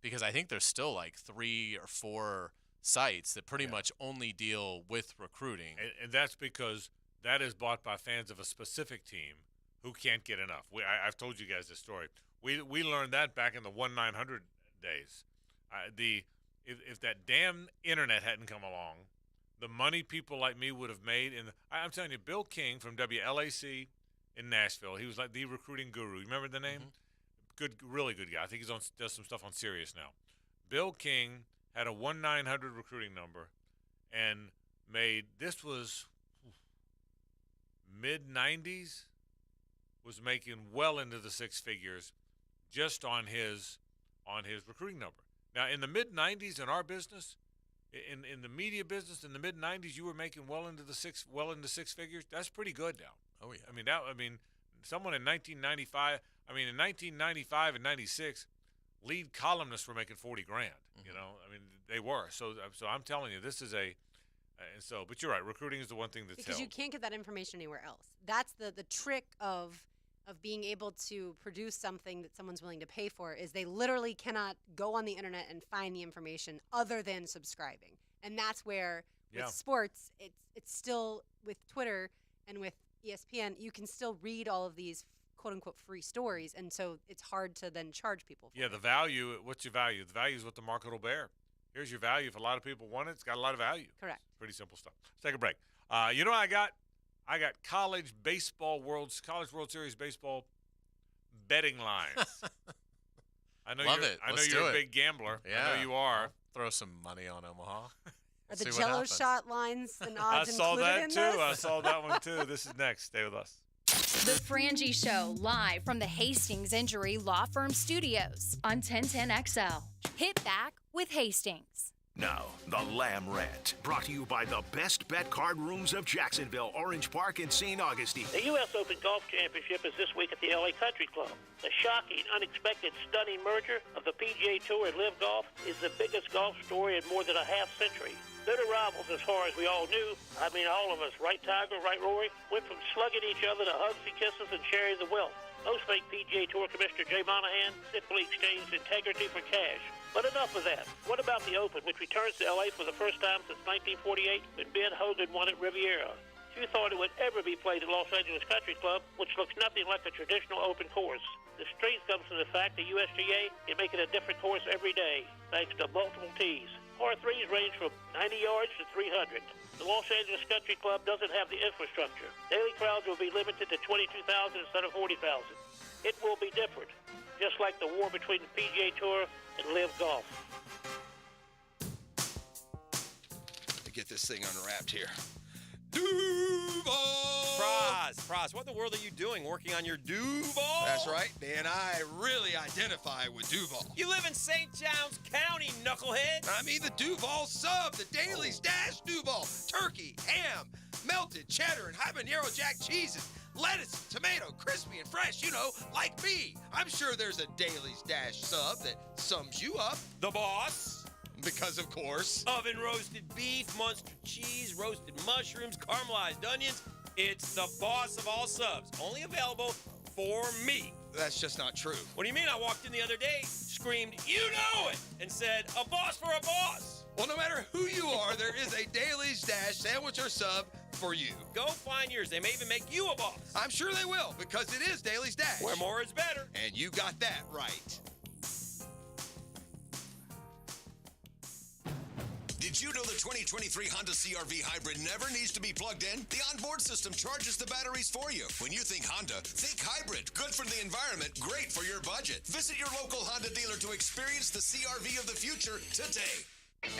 S6: because I think there's still like 3 or 4 sites that pretty much only deal with recruiting.
S4: And that's because that is bought by fans of a specific team who can't get enough. I've told you guys this story. We learned that back in the 1-900 days. If that damn internet hadn't come along, the money people like me would have made. I'm telling you, Bill King from WLAC in Nashville, he was like the recruiting guru. You remember the name? Mm-hmm. Good, really good guy. I think does some stuff on Sirius now. Bill King had a 1-900 recruiting number and this was mid-90s, was making well into the 6 figures just on his recruiting number. Now, in the mid-90s in our business, in the media business, in the mid-90s, you were making well into 6 figures. That's pretty good now.
S6: Oh yeah.
S4: I mean, someone in 1995. In 1995 and 96, lead columnists were making $40,000. Mm-hmm. They were. So I'm telling you, this is but you're right. Recruiting is the one thing that's
S7: because you can't get that information anywhere else. That's the trick of being able to produce something that someone's willing to pay for, is they literally cannot go on the internet and find the information other than subscribing. And that's where with sports, it's still, with Twitter and with ESPN, you can still read all of these quote-unquote free stories, and so it's hard to then charge people for it.
S4: The value, what's your value? The value is what the market will bear. Here's your value. If a lot of people want it, it's got a lot of value.
S7: Correct.
S4: Pretty simple stuff. Let's take a break. I got college World Series baseball betting lines. I know
S6: Love
S4: you're,
S6: it.
S4: I know
S6: Let's
S4: you're
S6: do
S4: a
S6: it.
S4: big gambler.
S6: Yeah.
S4: I know you are.
S6: I'll throw some money on Omaha.
S7: Are the Jello shot lines and odds
S4: I saw
S7: included
S4: that
S7: in
S4: too.
S7: this?
S4: I saw that one too. This is next. Stay with us.
S22: The Frangie Show, live from the Hastings Injury Law Firm Studios on 1010XL. Hit back with Hastings.
S1: Now, the Lamb Rant, brought to you by the best bet card rooms of Jacksonville, Orange Park, and St. Augustine.
S10: The U.S. Open Golf Championship is this week at the L.A. Country Club. The shocking, unexpected, stunning merger of the PGA Tour and LIV Golf is the biggest golf story in more than a half-century. Bitter rivals as far as we all knew. All of us, right Tiger, right Rory, went from slugging each other to hugs and kisses and sharing the wealth. Most think PGA Tour Commissioner Jay Monahan simply exchanged integrity for cash. But enough of that. What about the Open, which returns to L.A. for the first time since 1948 when Ben Hogan won at Riviera? Few thought it would ever be played at Los Angeles Country Club, which looks nothing like a traditional Open course. The strength comes from the fact the USGA can make it a different course every day, thanks to multiple tees. Par 3s range from 90 yards to 300. The Los Angeles Country Club doesn't have the infrastructure. Daily crowds will be limited to 22,000 instead of 40,000. It will be different, just like the war between the PGA Tour and LIV Golf.
S15: Get this thing unwrapped here.
S12: Duval! Praz, what in the world are you doing working on your Duval?
S15: That's right, man. I really identify with Duval.
S12: You live in St. Johns County, knucklehead.
S15: I mean the Duval sub, the Dailies Dash Duval. Turkey, ham, melted cheddar, and habanero jack cheeses. Lettuce, tomato, crispy and fresh, like me. I'm sure there's a Dailies Dash sub that sums you up.
S12: The boss.
S15: Because, of course,
S12: oven roasted beef, Munster cheese, roasted mushrooms, caramelized onions. It's the boss of all subs. Only available for me.
S15: That's just not true.
S12: What do you mean? I walked in the other day, screamed, "You know it!" and said, "A boss for a boss."
S15: Well, no matter who you are, there is a Dailies Dash sandwich or sub for you.
S12: Go find yours. They may even make you a boss.
S15: I'm sure they will, because it is Dailies Dash.
S12: Where more is better.
S15: And you got that right.
S13: Did you know the 2023 Honda CR-V Hybrid never needs to be plugged in? The onboard system charges the batteries for you. When you think Honda, think hybrid. Good for the environment, great for your budget. Visit your local Honda dealer to experience the CR-V of the future today.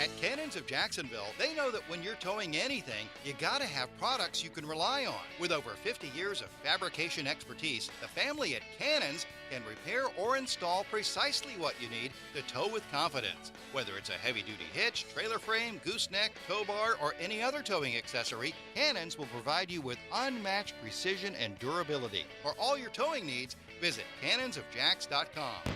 S14: At Cannons of Jacksonville, they know that when you're towing anything, you gotta have products you can rely on. With over 50 years of fabrication expertise, the family at Cannons can repair or install precisely what you need to tow with confidence. Whether it's a heavy-duty hitch, trailer frame, gooseneck, tow bar, or any other towing accessory, Cannons will provide you with unmatched precision and durability. For all your towing needs, Visit cannonsofjacks.com,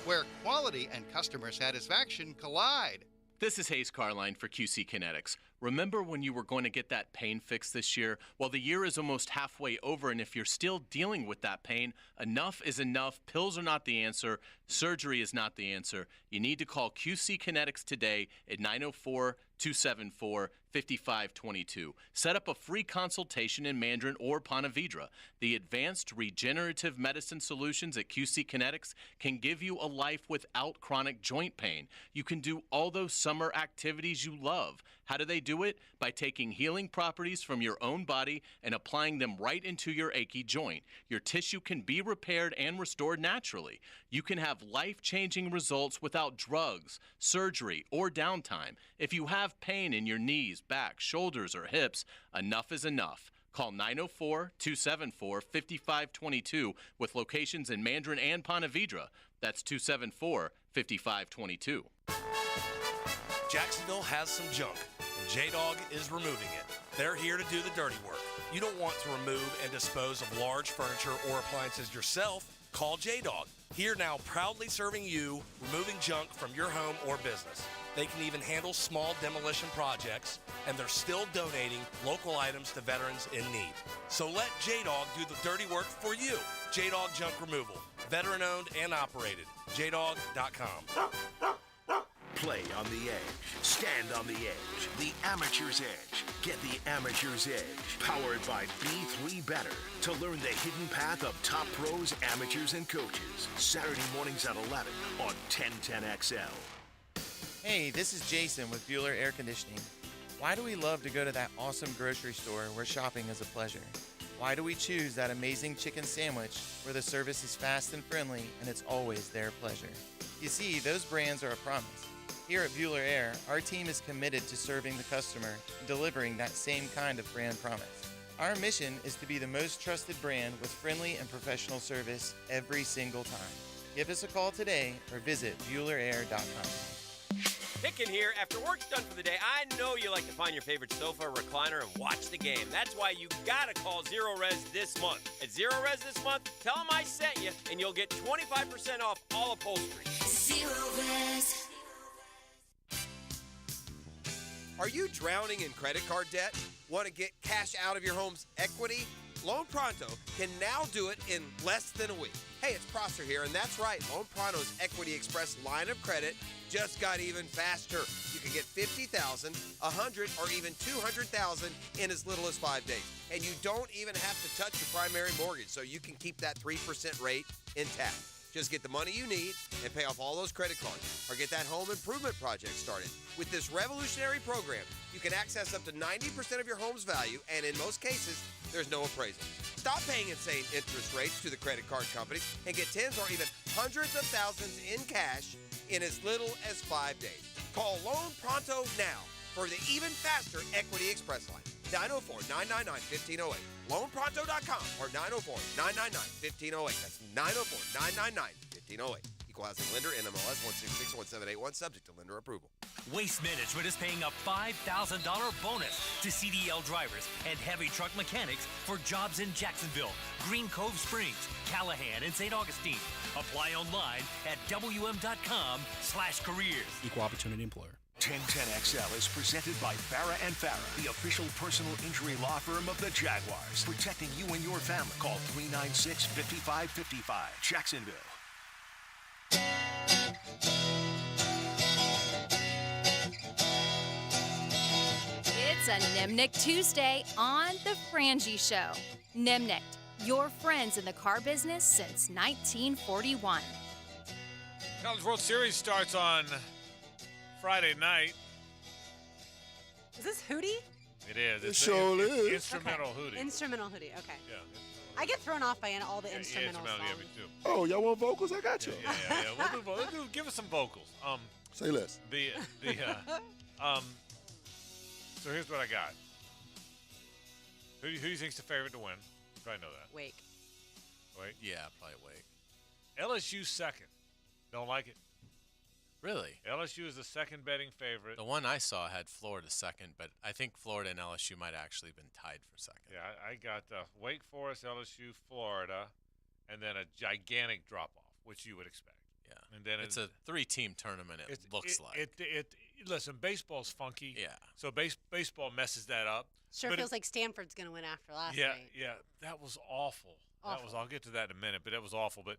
S14: where quality and customer satisfaction collide.
S6: This is Hayes Carline for QC Kinetics. Remember when you were going to get that pain fixed this year? Well, the year is almost halfway over, and if you're still dealing with that pain, enough is enough. Pills are not the answer. Surgery is not the answer. You need to call QC Kinetics today at 904-274-5522. Set up a free consultation in Mandarin or Ponte Vedra. The advanced regenerative medicine solutions at QC Kinetics can give you a life without chronic joint pain. You can do all those summer activities you love. How do they do it? By taking healing properties from your own body and applying them right into your achy joint. Your tissue can be repaired and restored naturally. You can have life-changing results without drugs, surgery, or downtime. If you have pain in your knees, back, shoulders, or hips, enough is enough. Call 904-274-5522 with locations in Mandarin and Ponte Vedra. That's 274-5522.
S16: Jacksonville has some junk, and J-Dog is removing it. They're here to do the dirty work. You don't want to remove and dispose of large furniture or appliances yourself? Call J-Dog. Here now, proudly serving you, removing junk from your home or business. They can even handle small demolition projects, and they're still donating local items to veterans in need. So let J-Dog do the dirty work for you. J-Dog Junk Removal. Veteran-owned and operated. JDog.com.
S1: Play on the edge. Stand on the edge. The Amateur's Edge. Get the Amateur's Edge. Powered by B3 Better. To learn the hidden path of top pros, amateurs, and coaches. Saturday mornings at 11 on 1010XL.
S18: Hey, this is Jason with Bueller Air Conditioning. Why do we love to go to that awesome grocery store where shopping is a pleasure? Why do we choose that amazing chicken sandwich where the service is fast and friendly and it's always their pleasure? You see, those brands are a promise. Here at Bueller Air, our team is committed to serving the customer and delivering that same kind of brand promise. Our mission is to be the most trusted brand with friendly and professional service every single time. Give us a call today or visit BuellerAir.com.
S12: Picking here. After work's done for the day, I know you like to find your favorite sofa or recliner and watch the game. That's why you gotta call Zero Res this month. At Zero Res this month, tell them I sent you, and you'll get 25% off all upholstery.
S9: Zero Res.
S15: Are you drowning in credit card debt? Want to get cash out of your home's equity? Loan Pronto can now do it in less than a week. Hey, it's Prosser here, and that's right. Loan Pronto's Equity Express line of credit just got even faster. You can get $50,000, $100,000, or even $200,000 in as little as 5 days. And you don't even have to touch your primary mortgage, so you can keep that 3% rate intact. Just get the money you need and pay off all those credit cards, or get that home improvement project started. With this revolutionary program, you can access up to 90% of your home's value, and in most cases, there's no appraisal. Stop paying insane interest rates to the credit card companies and get tens or even hundreds of thousands in cash in as little as 5 days. Call Loan Pronto now for the even faster Equity Express line. 904-999-1508. LoanPronto.com or 904-999-1508. That's 904-999-1508. Equal housing lender, NMLS 1661781, subject to lender approval.
S5: Waste Management is paying a $5,000 bonus to CDL drivers and heavy truck mechanics for jobs in Jacksonville, Green Cove Springs, Callahan, and St. Augustine. Apply online at WM.com/careers.
S19: Equal opportunity employer.
S1: 1010XL is presented by Farah and Farah, the official personal injury law firm of the Jaguars. Protecting you and your family. Call 396-5555. Jacksonville.
S22: It's a Nimnick Tuesday on The Frangie Show. Nimnick, your friends in the car business since 1941.
S4: College World Series starts on Friday night.
S7: Is this Hootie?
S4: It is.
S11: It sure is.
S4: Instrumental
S7: Okay.
S4: Hootie.
S7: Instrumental Hootie, okay.
S4: Yeah.
S7: I get thrown off by all the instrumental songs.
S4: Yeah, me too.
S11: Oh, y'all want vocals? I got you.
S4: Yeah. We'll do, give us some vocals.
S11: Say less.
S4: So here's what I got. Who do you think's the favorite to win? Probably know that.
S7: Wake.
S6: Yeah, probably Wake.
S4: LSU second. Don't like it.
S6: Really?
S4: LSU is the second betting favorite.
S6: The one I saw had Florida second, but I think Florida and LSU might actually have been tied for second.
S4: Yeah, I got Wake Forest, LSU, Florida, and then a gigantic drop-off, which you would expect.
S6: Yeah.
S4: And then
S6: it's a 3-team tournament, it looks like.
S4: Listen, baseball's funky.
S6: Yeah.
S4: So baseball messes that up.
S7: Sure
S4: but
S7: feels like Stanford's going to win after last
S4: yeah,
S7: night.
S4: Yeah, that was awful.
S7: Awful.
S4: I'll get to that in a minute, but that was awful. But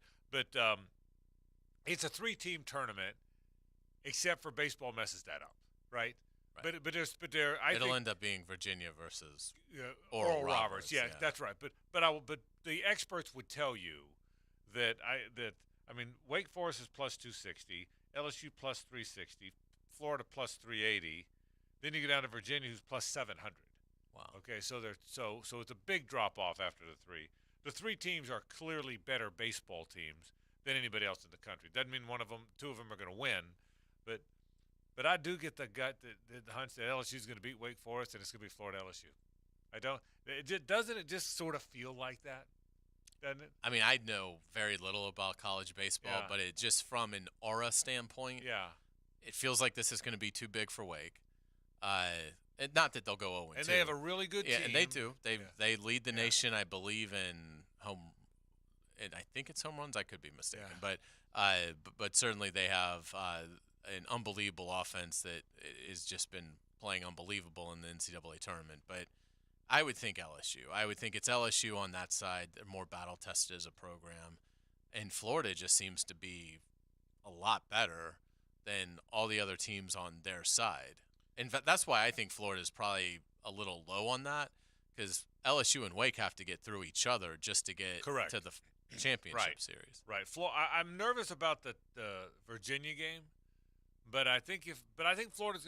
S4: it's a 3-team tournament, except for baseball messes that up, right?
S6: Right.
S4: It'll
S6: end up being Virginia versus
S4: Oral Roberts. Yeah, that's right. But the experts would tell you that Wake Forest is plus 260, LSU plus 360, Florida plus 380. Then you go down to Virginia, who's plus 700.
S6: Wow.
S4: Okay, so it's a big drop off after the 3. The 3 teams are clearly better baseball teams than anybody else in the country. Doesn't mean two of them are going to win, but I do get the gut the hunch that LSU is going to beat Wake Forest and it's going to be Florida LSU. I don't. Doesn't it just sort of feel like that? Doesn't it?
S6: I mean, I know very little about college baseball, but it just from an aura standpoint, it feels like this is going to be too big for Wake. Not that they'll go 0-2.
S4: And they have a really good team.
S6: Yeah, and they do. They lead the nation, I believe, in home. And I think it's home runs. I could be mistaken, but certainly they have an unbelievable offense that has just been playing unbelievable in the NCAA tournament. But I would think LSU. I would think it's LSU on that side. They're more battle tested as a program, and Florida just seems to be a lot better than all the other teams on their side. In fact, that's why I think Florida is probably a little low on that, because LSU and Wake have to get through each other just to get to the championship series.
S4: Right. I'm nervous about the Virginia game, but I think Florida's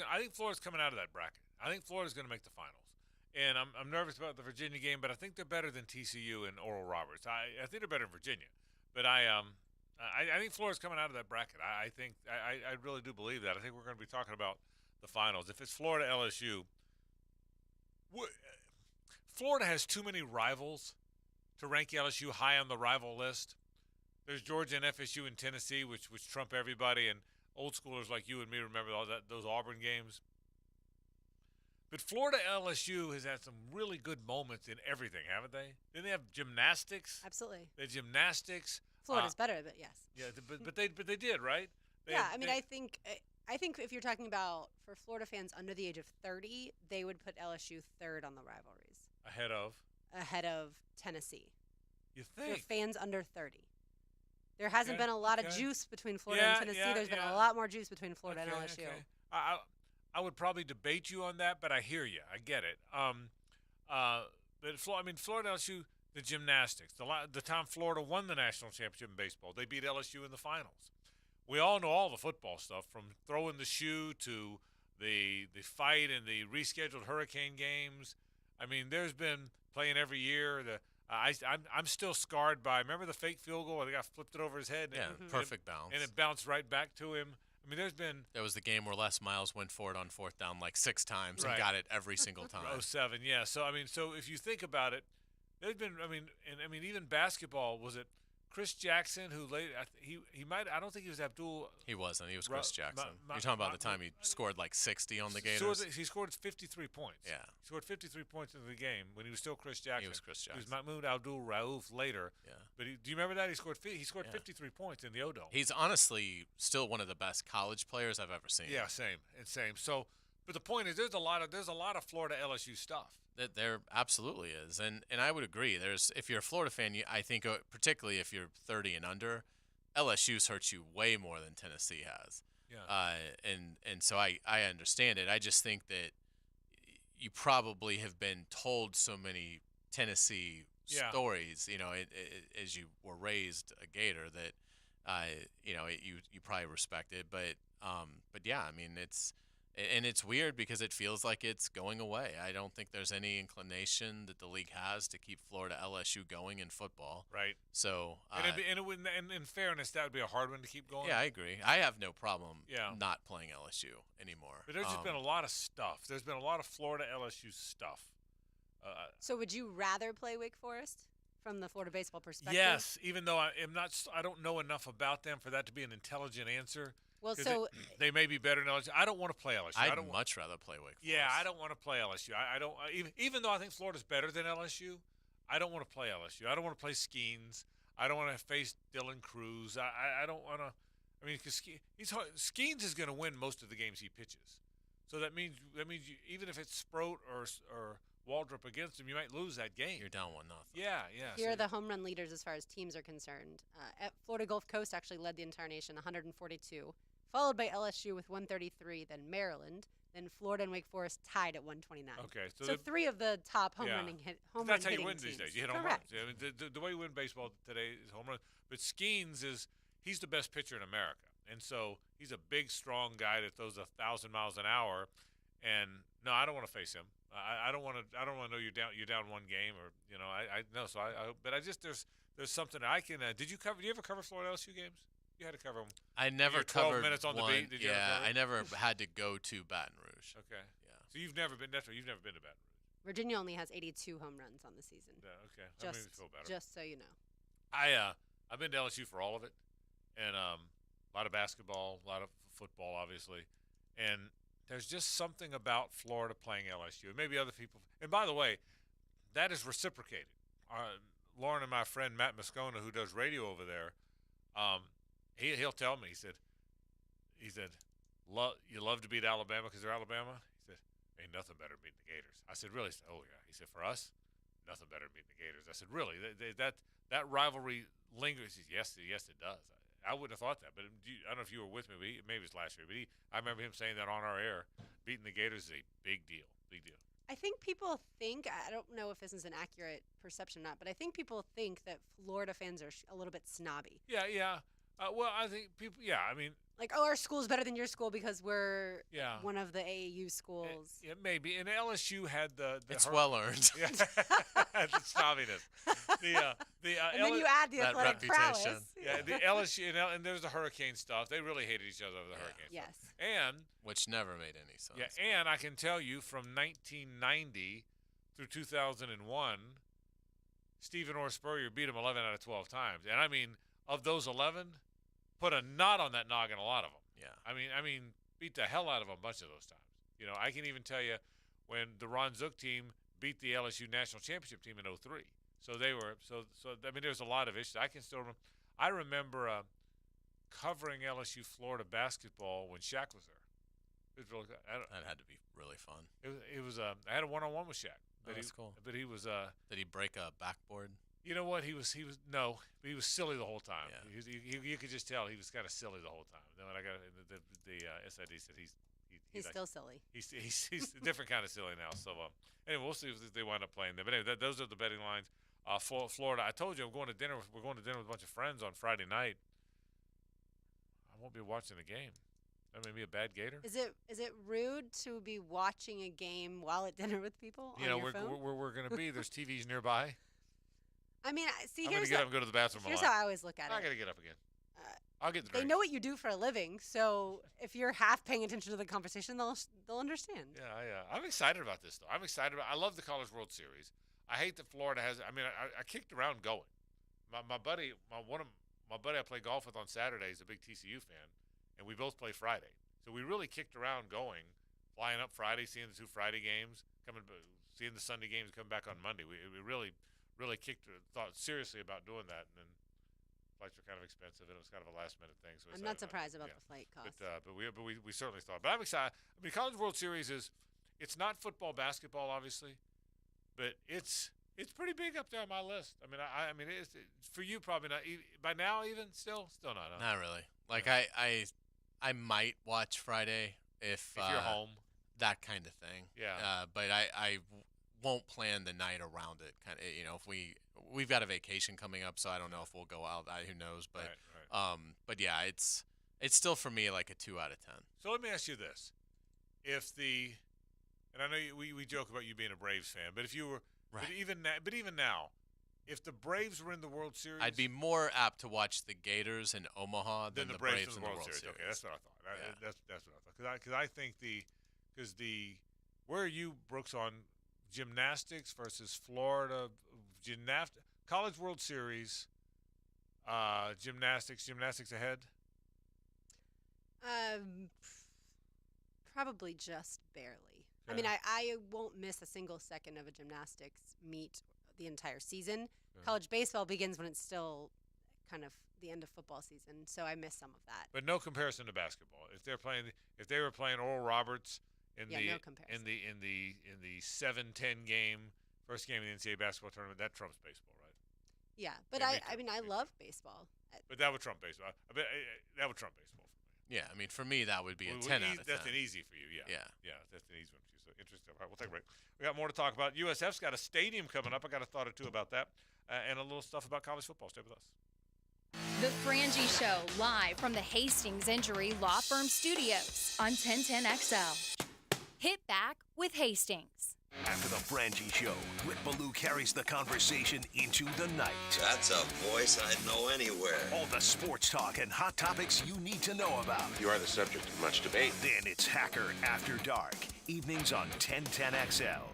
S4: coming out of that bracket. I think Florida's going to make the finals, and I'm nervous about the Virginia game, but I think they're better than TCU and Oral Roberts. I think they're better than Virginia, but I think Florida's coming out of that bracket. I really do believe that. I think we're going to be talking about the finals. If it's Florida LSU, Florida has too many rivals to rank LSU high on the rival list. There's Georgia and FSU and Tennessee, which trump everybody, and old schoolers like you and me remember those Auburn games. But Florida LSU has had some really good moments in everything, haven't they? Didn't they have gymnastics?
S7: Absolutely.
S4: They had gymnastics.
S7: Florida's better, but yes.
S4: Yeah, but they did, right?
S7: I think if you're talking about for Florida fans under the age of 30, they would put LSU third on the rivalries. Ahead of Tennessee.
S4: You think?
S7: For fans under 30. There hasn't been a lot of juice between Florida and Tennessee. There's been a lot more juice between Florida and LSU.
S4: Okay. I would probably debate you on that, but I hear you. I get it. But Florida LSU, the gymnastics. The time Florida won the national championship in baseball, they beat LSU in the finals. We all know all the football stuff, from throwing the shoe to the fight and the rescheduled hurricane games. I mean, there's been playing every year. I'm still scarred by. Remember the fake field goal where the guy flipped it over his head?
S6: Perfect bounce,
S4: and it bounced right back to him. I mean, there was
S6: the game where Les Miles went for it on 4th down like 6 times and got it every single time.
S4: 07, yeah. So if you think about it, there's been. Even basketball, was it Chris Jackson who later he might. I don't think he was Abdul.
S6: He wasn't. He was Chris Jackson. You're talking about the time he scored like 60 on the Gators.
S4: So he scored 53 points.
S6: Yeah,
S4: he scored 53 points in the game when he was still Chris Jackson.
S6: He was Chris Jackson.
S4: He was Mahmoud Abdul Rauf later.
S6: Yeah,
S4: but do you remember that he scored 53 points in the O-Dome?
S6: He's honestly still one of the best college players I've ever seen.
S4: Yeah, same. So, but the point is, there's a lot of Florida LSU stuff.
S6: There absolutely is, and I would agree. If you're a Florida fan, I think particularly if you're 30 and under, LSU's hurt you way more than Tennessee has.
S4: Yeah.
S6: And so I understand it. I just think that you probably have been told so many Tennessee stories, as you were raised a Gator, that you probably respect it. But yeah, I mean it's weird because it feels like it's going away. I don't think there's any inclination that the league has to keep Florida LSU going in football.
S4: Right.
S6: So,
S4: and in fairness, that would be a hard one to keep going.
S6: Yeah, I agree. I have no problem not playing LSU anymore.
S4: But there's just been a lot of stuff. There's been a lot of Florida LSU stuff.
S7: So would you rather play Wake Forest from the Florida baseball perspective?
S4: Yes, even though I don't know enough about them for that to be an intelligent answer.
S7: Well, so
S4: they may be better than LSU. I don't want to play LSU.
S6: I'd much rather play Wake Forest.
S4: Yeah, I don't want to play LSU. I don't even though I think Florida's better than LSU. I don't want to play LSU. I don't want to play Skeens. I don't want to face Dylan Cruz. I don't want to. I mean, because Skeens is going to win most of the games he pitches. So that means you, even if it's Sproat or Waldrop against him, you might lose that game.
S6: You're down 1-0.
S4: Yeah.
S7: Here are the home run leaders as far as teams are concerned. Florida Gulf Coast actually led the entire nation, 142, followed by LSU with 133, then Maryland, then Florida and Wake Forest tied at 129.
S4: Okay,
S7: so 3 of the top home run
S4: That's how you
S7: hitting
S4: win
S7: teams.
S4: these days. You hit home runs. I mean, the way you win baseball today is home runs. But Skeens he's the best pitcher in America, and so he's a big, strong guy that throws 1,000 miles an hour. And no, I don't want to face him. I don't want to know you're down one game, or I know. So but I just there's something I can. Did you ever cover Florida LSU games? You had to cover them.
S6: I never
S4: 12
S6: covered
S4: minutes on
S6: one.
S4: the beat. Did you
S6: yeah,
S4: ever cover?
S6: I never had to go to Baton Rouge.
S4: Okay.
S6: Yeah.
S4: So you've never been. That's right. You've never been to Baton Rouge.
S7: Virginia only has 82 home runs on the season.
S4: Yeah. Okay. That makes me feel better.
S7: Just so you know.
S4: I've been to LSU for all of it, and a lot of basketball, a lot of football, obviously, and there's just something about Florida playing LSU. And maybe other people. And by the way, that is reciprocated. Lauren and my friend Matt Moscona, who does radio over there, he'll tell me. He said, you love to beat Alabama because they're Alabama. He said, ain't nothing better than beating the Gators. I said, really? He said, oh yeah. He said, for us, nothing better than beating the Gators. I said, really? That rivalry lingers. He said, yes, it does. I wouldn't have thought that, but I don't know if you were with me. But maybe it was last year. But I remember him saying that on our air. Beating the Gators is a big deal. Big deal.
S7: I think people think, I don't know if this is an accurate perception or not, but I think people think that Florida fans are a little bit snobby.
S4: Yeah. Well, I think people. Yeah, I mean.
S7: Like, our school's better than your school because we're one of the AAU schools.
S4: Yeah, maybe. And LSU had the
S6: it's well earned.
S4: Yeah, the snobbiness.
S7: And then you add the athletic prowess.
S4: Yeah, the LSU and there's the hurricane stuff. They really hated each other over the hurricane
S7: stuff.
S4: And
S6: which never made any sense.
S4: Yeah, and I can tell you from 1990 through 2001, Stephen Orr Spurrier beat him 11 out of 12 times. And I mean, of those 11, put a knot on that noggin, a lot of them.
S6: Yeah.
S4: I mean, beat the hell out of them a bunch of those times. I can even tell you when the Ron Zook team beat the LSU national championship team in 2003. So they were I mean, there's a lot of issues. I can still remember covering LSU Florida basketball when Shaq was there. It was really good.
S6: That had to be really fun.
S4: It was I had a one-on-one with Shaq.
S6: That's cool.
S4: But he was
S6: did he break a backboard?
S4: You know what? He was silly the whole time.
S6: Yeah.
S4: You could just tell he was kind of silly the whole time. Then when I got the SID said he's
S7: still silly.
S4: He's a different kind of silly now. So anyway, we'll see if they wind up playing there. But anyway, those are the betting lines. Florida. I told you we're going to dinner with a bunch of friends on Friday night. I won't be watching the game. That may be a bad Gator.
S7: Is it rude to be watching a game while at dinner with people on your phone?
S4: We're going to be. There's TVs nearby.
S7: I mean, see,
S4: I'm going to get up and go to the bathroom.
S7: Here's how I always look at it.
S4: I got to get up again. I'll get the
S7: They know what you do for a living, so if you're half paying attention to the conversation, they'll understand.
S4: Yeah. I'm excited about this, though. I love the College World Series. I hate that Florida has. I mean, I kicked around going. My buddy I play golf with on Saturday is a big TCU fan, and we both play Friday. So we really kicked around going, flying up Friday, seeing the 2 Friday games, seeing the Sunday games, coming back on Monday. We really thought seriously about doing that, and then flights were kind of expensive, and it was kind of a last-minute thing. So
S7: I'm not surprised about the flight cost.
S4: But we certainly thought. But I'm excited. I mean, College World Series it's not football, basketball, obviously, but it's pretty big up there on my list. I mean, it's for you probably not. By now, even still not. Huh?
S6: Not really. Like I might watch Friday if
S4: you're home.
S6: That kind of thing.
S4: Yeah.
S6: But I won't plan the night around it. Kind of, if we've got a vacation coming up, so I don't know if we'll go out. Who knows? But
S4: right.
S6: But yeah, it's still for me like a 2 out of 10.
S4: So let me ask you this: and I know we joke about you being a Braves fan, but if you were,
S6: right.
S4: but even now, if the Braves were in the World Series,
S6: I'd be more apt to watch the Gators in Omaha than the Braves in the World Series.
S4: Okay, that's what I thought. That's what I thought. Because I think where are you, Brooks, on gymnastics versus Florida College World Series, gymnastics ahead?
S7: Probably just barely.
S4: Okay.
S7: I mean, I won't miss a single second of a gymnastics meet the entire season.
S4: Okay.
S7: College baseball begins when it's still kind of the end of football season, so I missed some of that.
S4: But no comparison to basketball. If they were playing Oral Roberts in the 7-10 game, first game of the NCAA basketball tournament, that trumps baseball, right?
S7: Yeah, but I love baseball.
S4: But that would trump baseball. That would trump baseball for me.
S6: Yeah, I mean, for me, that would be a 10 out of 10.
S4: That's an easy for you, yeah.
S6: Yeah.
S4: That's an easy one for you. So interesting. All right, we'll take a break. We got more to talk about. USF's got a stadium coming up. I got a thought or two about that, and a little stuff about college football. Stay with us.
S22: The Frangie Show, live from the Hastings Injury Law Firm Studios on 1010XL. Hit back with Hastings.
S1: After the Frangie Show, Whit Ballou carries the conversation into the night.
S17: That's a voice I'd know anywhere.
S1: All the sports talk and hot topics you need to know about.
S17: You are the subject of much debate.
S1: Then it's Hacker After Dark, evenings on 1010XL.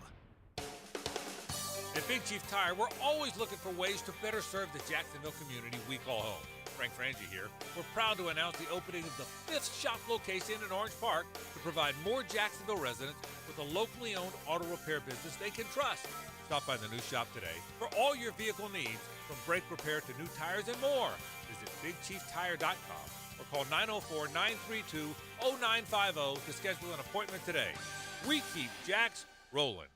S19: At Big Chief Tire, we're always looking for ways to better serve the Jacksonville community we call home. Frank Frangie here. We're proud to announce the opening of the 5th shop location in Orange Park to provide more Jacksonville residents with a locally owned auto repair business they can trust. Stop by the new shop today for all your vehicle needs, from brake repair to new tires and more. Visit BigChiefTire.com or call 904-932-0950 to schedule an appointment today. We keep Jacks rolling.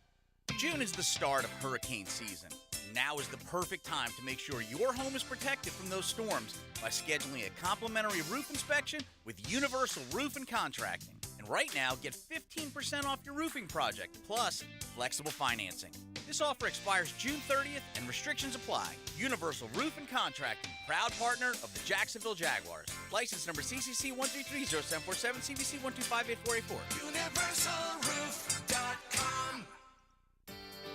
S20: June is the start of hurricane season. Now is the perfect time to make sure your home is protected from those storms by scheduling a complimentary roof inspection with Universal Roof and Contracting. And right now, get 15% off your roofing project, plus flexible financing. This offer expires June 30th and restrictions apply. Universal Roof and Contracting, proud partner of the Jacksonville Jaguars. License number CCC 1330747, CVC 1258484.
S17: UniversalRoof.com.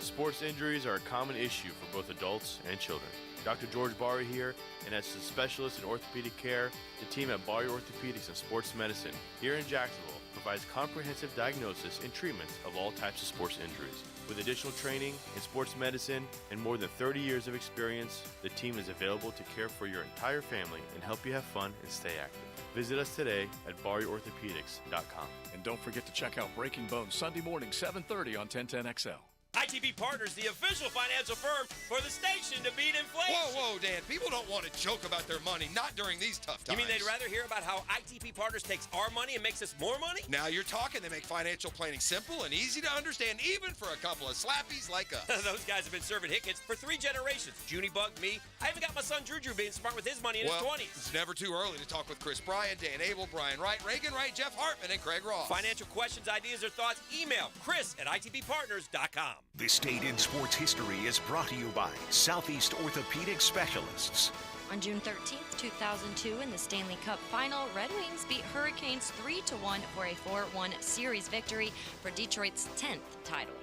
S21: Sports injuries are a common issue for both adults and children. Dr. George Barry here, and as a specialist in orthopedic care, the team at Barry Orthopedics and Sports Medicine here in Jacksonville provides comprehensive diagnosis and treatments of all types of sports injuries. With additional training in sports medicine and more than 30 years of experience, the team is available to care for your entire family and help you have fun and stay active. Visit us today at BarryOrthopedics.com.
S24: And don't forget to check out Breaking Bones Sunday morning, 7:30 on 1010XL.
S12: ITB Partners, the official financial firm for the station to beat inflation.
S15: Whoa, Dan. People don't want to joke about their money, not during these tough times.
S12: You mean they'd rather hear about how ITP Partners takes our money and makes us more money?
S15: Now you're talking. They make financial planning simple and easy to understand, even for a couple of slappies like us.
S12: Those guys have been serving hickets for 3 generations. Junie bugged me. I even got my son Juju being smart with his money in his 20s.
S15: It's never too early to talk with Chris Bryan, Dan Abel, Brian Wright, Reagan Wright, Jeff Hartman, and Craig Ross.
S12: Financial questions, ideas, or thoughts, email chris@itbpartners.com.
S1: This Date in Sports History is brought to you by Southeast Orthopedic Specialists.
S2: On June 13th, 2002, in the Stanley Cup Final, Red Wings beat Hurricanes 3-1 for a 4-1 series victory for Detroit's 10th title.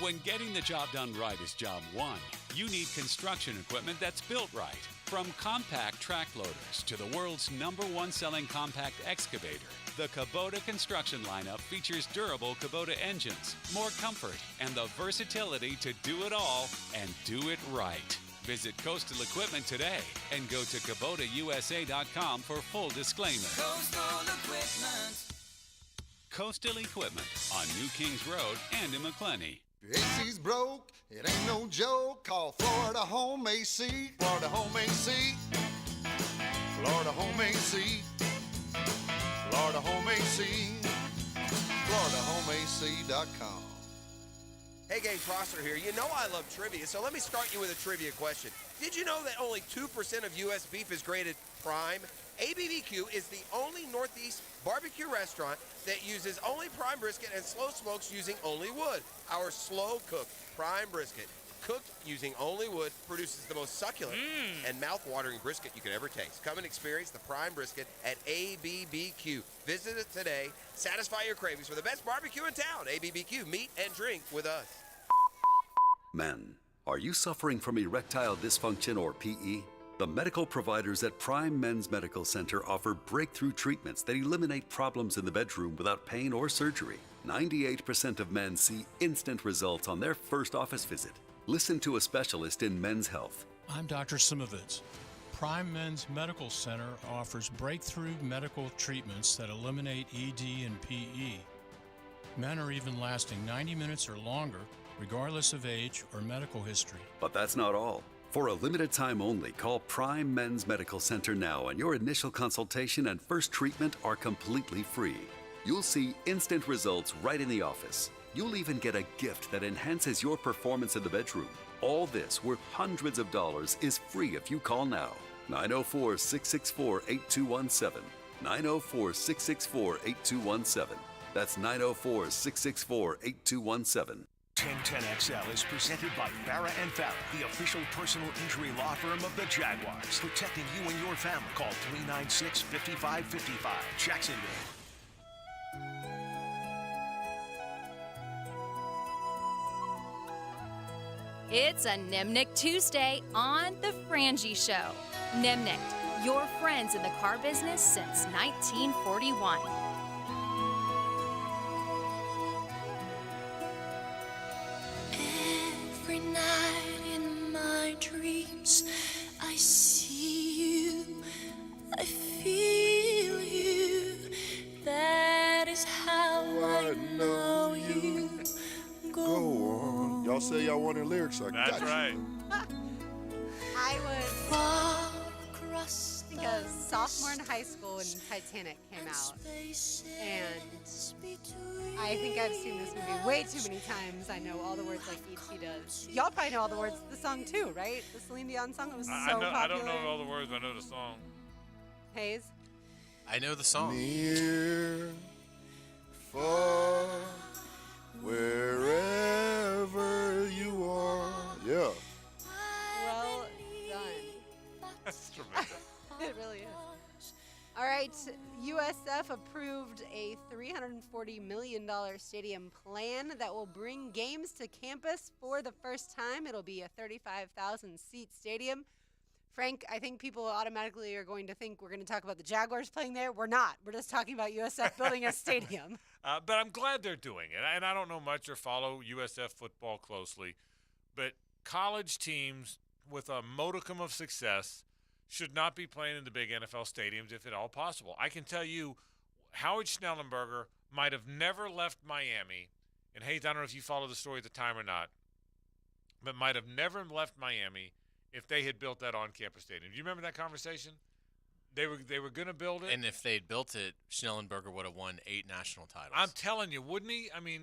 S25: When getting the job done right is job one, you need construction equipment that's built right. From compact track loaders to the world's #1 selling compact excavator, the Kubota construction lineup features durable Kubota engines, more comfort, and the versatility to do it all and do it right. Visit Coastal Equipment today and go to KubotaUSA.com for full disclaimer.
S9: Coastal Equipment.
S25: Coastal Equipment on New Kings Road and in McClenny.
S26: AC's broke, it ain't no joke. Call Florida Home AC. Florida Home AC. Florida Home AC. Florida Home AC. FloridaHomeAC.com.
S15: Hey gang, Prosser here. You know I love trivia, so let me start you with a trivia question. Did you know that only 2% of U.S. beef is graded prime? ABBQ is the only Northeast barbecue restaurant that uses only prime brisket and slow smokes using only wood. Our slow-cooked prime brisket, cooked using only wood, produces the most succulent and mouth-watering brisket you could ever taste. Come and experience the prime brisket at ABBQ. Visit it today. Satisfy your cravings for the best barbecue in town. ABBQ. Meet and drink with us.
S29: Men, are you suffering from erectile dysfunction or PE? The medical providers at Prime Men's Medical Center offer breakthrough treatments that eliminate problems in the bedroom without pain or surgery. 98% of men see instant results on their first office visit. Listen to a specialist in men's health.
S27: I'm Dr. Simovitz. Prime Men's Medical Center offers breakthrough medical treatments that eliminate ED and PE. Men are even lasting 90 minutes or longer, regardless of age or medical history.
S29: But that's not all. For a limited time only, call Prime Men's Medical Center now, and your initial consultation and first treatment are completely free. You'll see instant results right in the office. You'll even get a gift that enhances your performance in the bedroom. All this, worth hundreds of dollars, is free if you call now. 904-664-8217. 904-664-8217. That's 904-664-8217.
S1: 1010XL is presented by Farah and Farah, the official personal injury law firm of the Jaguars. Protecting you and your family. Call 396-5555. Jacksonville.
S22: It's a Nimnicht Tuesday on The Frangie Show. Nimnicht, your friends in the car business since 1941.
S3: Every night in my dreams, I see you, I feel you. That is how I know you.
S11: Go on. Y'all say y'all wanted lyrics, I got you.
S4: right.
S7: I was I think I was sophomore in high school when Titanic came out, and I think I've seen this movie way too many times. I know all the words like E.T. does. Y'all probably know all the words to the song too, right? The Celine Dion song that was so popular.
S4: I don't know all the words, but I know the song.
S7: Hayes?
S6: I know the song.
S11: Near, far, wherever you are. Yeah.
S7: Well done.
S4: That's tremendous.
S7: It really is. All right, USF approved a $340 million stadium plan that will bring games to campus for the first time. It'll be a 35,000-seat stadium. Frank, I think people automatically are going to think we're going to talk about the Jaguars playing there. We're not. We're just talking about USF building a stadium.
S4: But I'm glad they're doing it. And I don't know much or follow USF football closely, but college teams with a modicum of success should not be playing in the big NFL stadiums if at all possible. I can tell you, Howard Schnellenberger might have never left Miami. And Hayes, I don't know if you followed the story at the time or not, but might have never left Miami if they had built that on-campus stadium. Do you remember that conversation? They were going to build it.
S6: And if they'd built it, Schnellenberger would have won 8 national titles.
S4: I'm telling you, wouldn't he? I mean,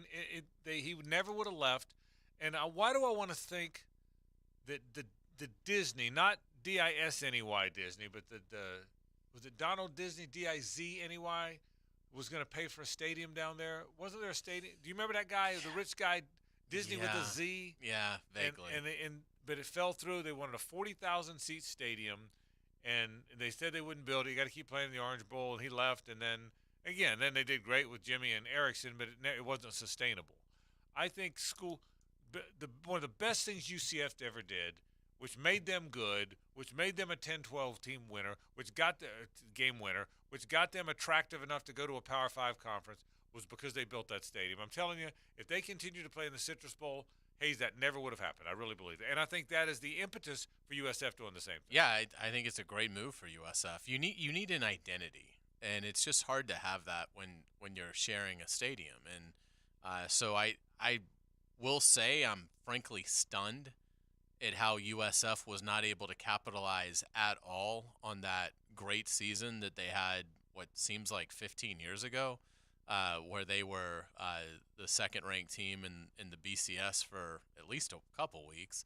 S4: he never would have left. And why do I want to think that the Disney, not D-I-S-N-E-Y Disney, but was it Donald Disney, D-I-Z-N-E-Y, was going to pay for a stadium down there? Wasn't there a stadium? Do you remember that guy, the rich guy, Disney with a Z?
S6: Yeah, vaguely.
S4: But it fell through. They wanted a 40,000-seat stadium, and they said they wouldn't build it. You got to keep playing the Orange Bowl, and he left. And then they did great with Jimmy and Erickson, but it wasn't sustainable. I think one of the best things UCF ever did, which made them good, which made them a 10-12 team winner, which got the game winner, which got them attractive enough to go to a Power 5 conference, was because they built that stadium. I'm telling you, if they continue to play in the Citrus Bowl, Hayes, that never would have happened. I really believe it. And I think that is the impetus for USF doing the same thing.
S6: Yeah, I think it's a great move for USF. You need an identity, and it's just hard to have that when you're sharing a stadium. And so I will say I'm frankly stunned at how USF was not able to capitalize at all on that great season that they had, what seems like 15 years ago, where they were the second-ranked team in the BCS for at least a couple weeks.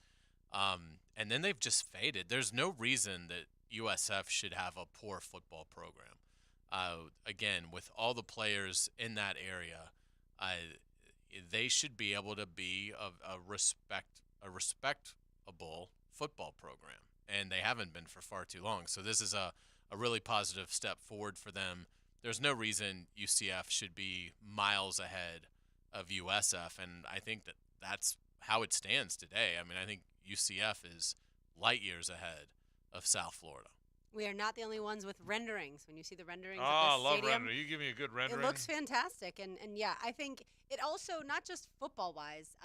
S6: And then they've just faded. There's no reason that USF should have a poor football program. Again, with all the players in that area, they should be able to be a respectable football program, and they haven't been for far too long. So this is a really positive step forward for them. There's no reason UCF should be miles ahead of USF, and I think that's how it stands today. I mean, I think UCF is light years ahead of South Florida.
S7: We are not the only ones with renderings. When you see the renderings
S4: of
S7: the
S4: I love
S7: stadium,
S4: rendering. You give me a good rendering.
S7: It looks fantastic. And yeah, I think it also, not just football-wise,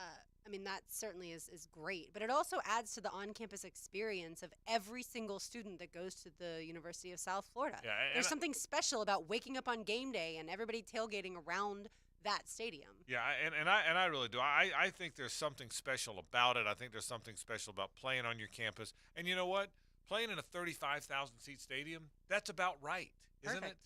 S7: I mean, that certainly is great, but it also adds to the on-campus experience of every single student that goes to the University of South Florida.
S4: Yeah,
S7: There's something special about waking up on game day and everybody tailgating around that stadium.
S4: Yeah, and I really do. I think there's something special about it. I think there's something special about playing on your campus. And you know what? Playing in a 35,000 seat stadium, that's about right, isn't it?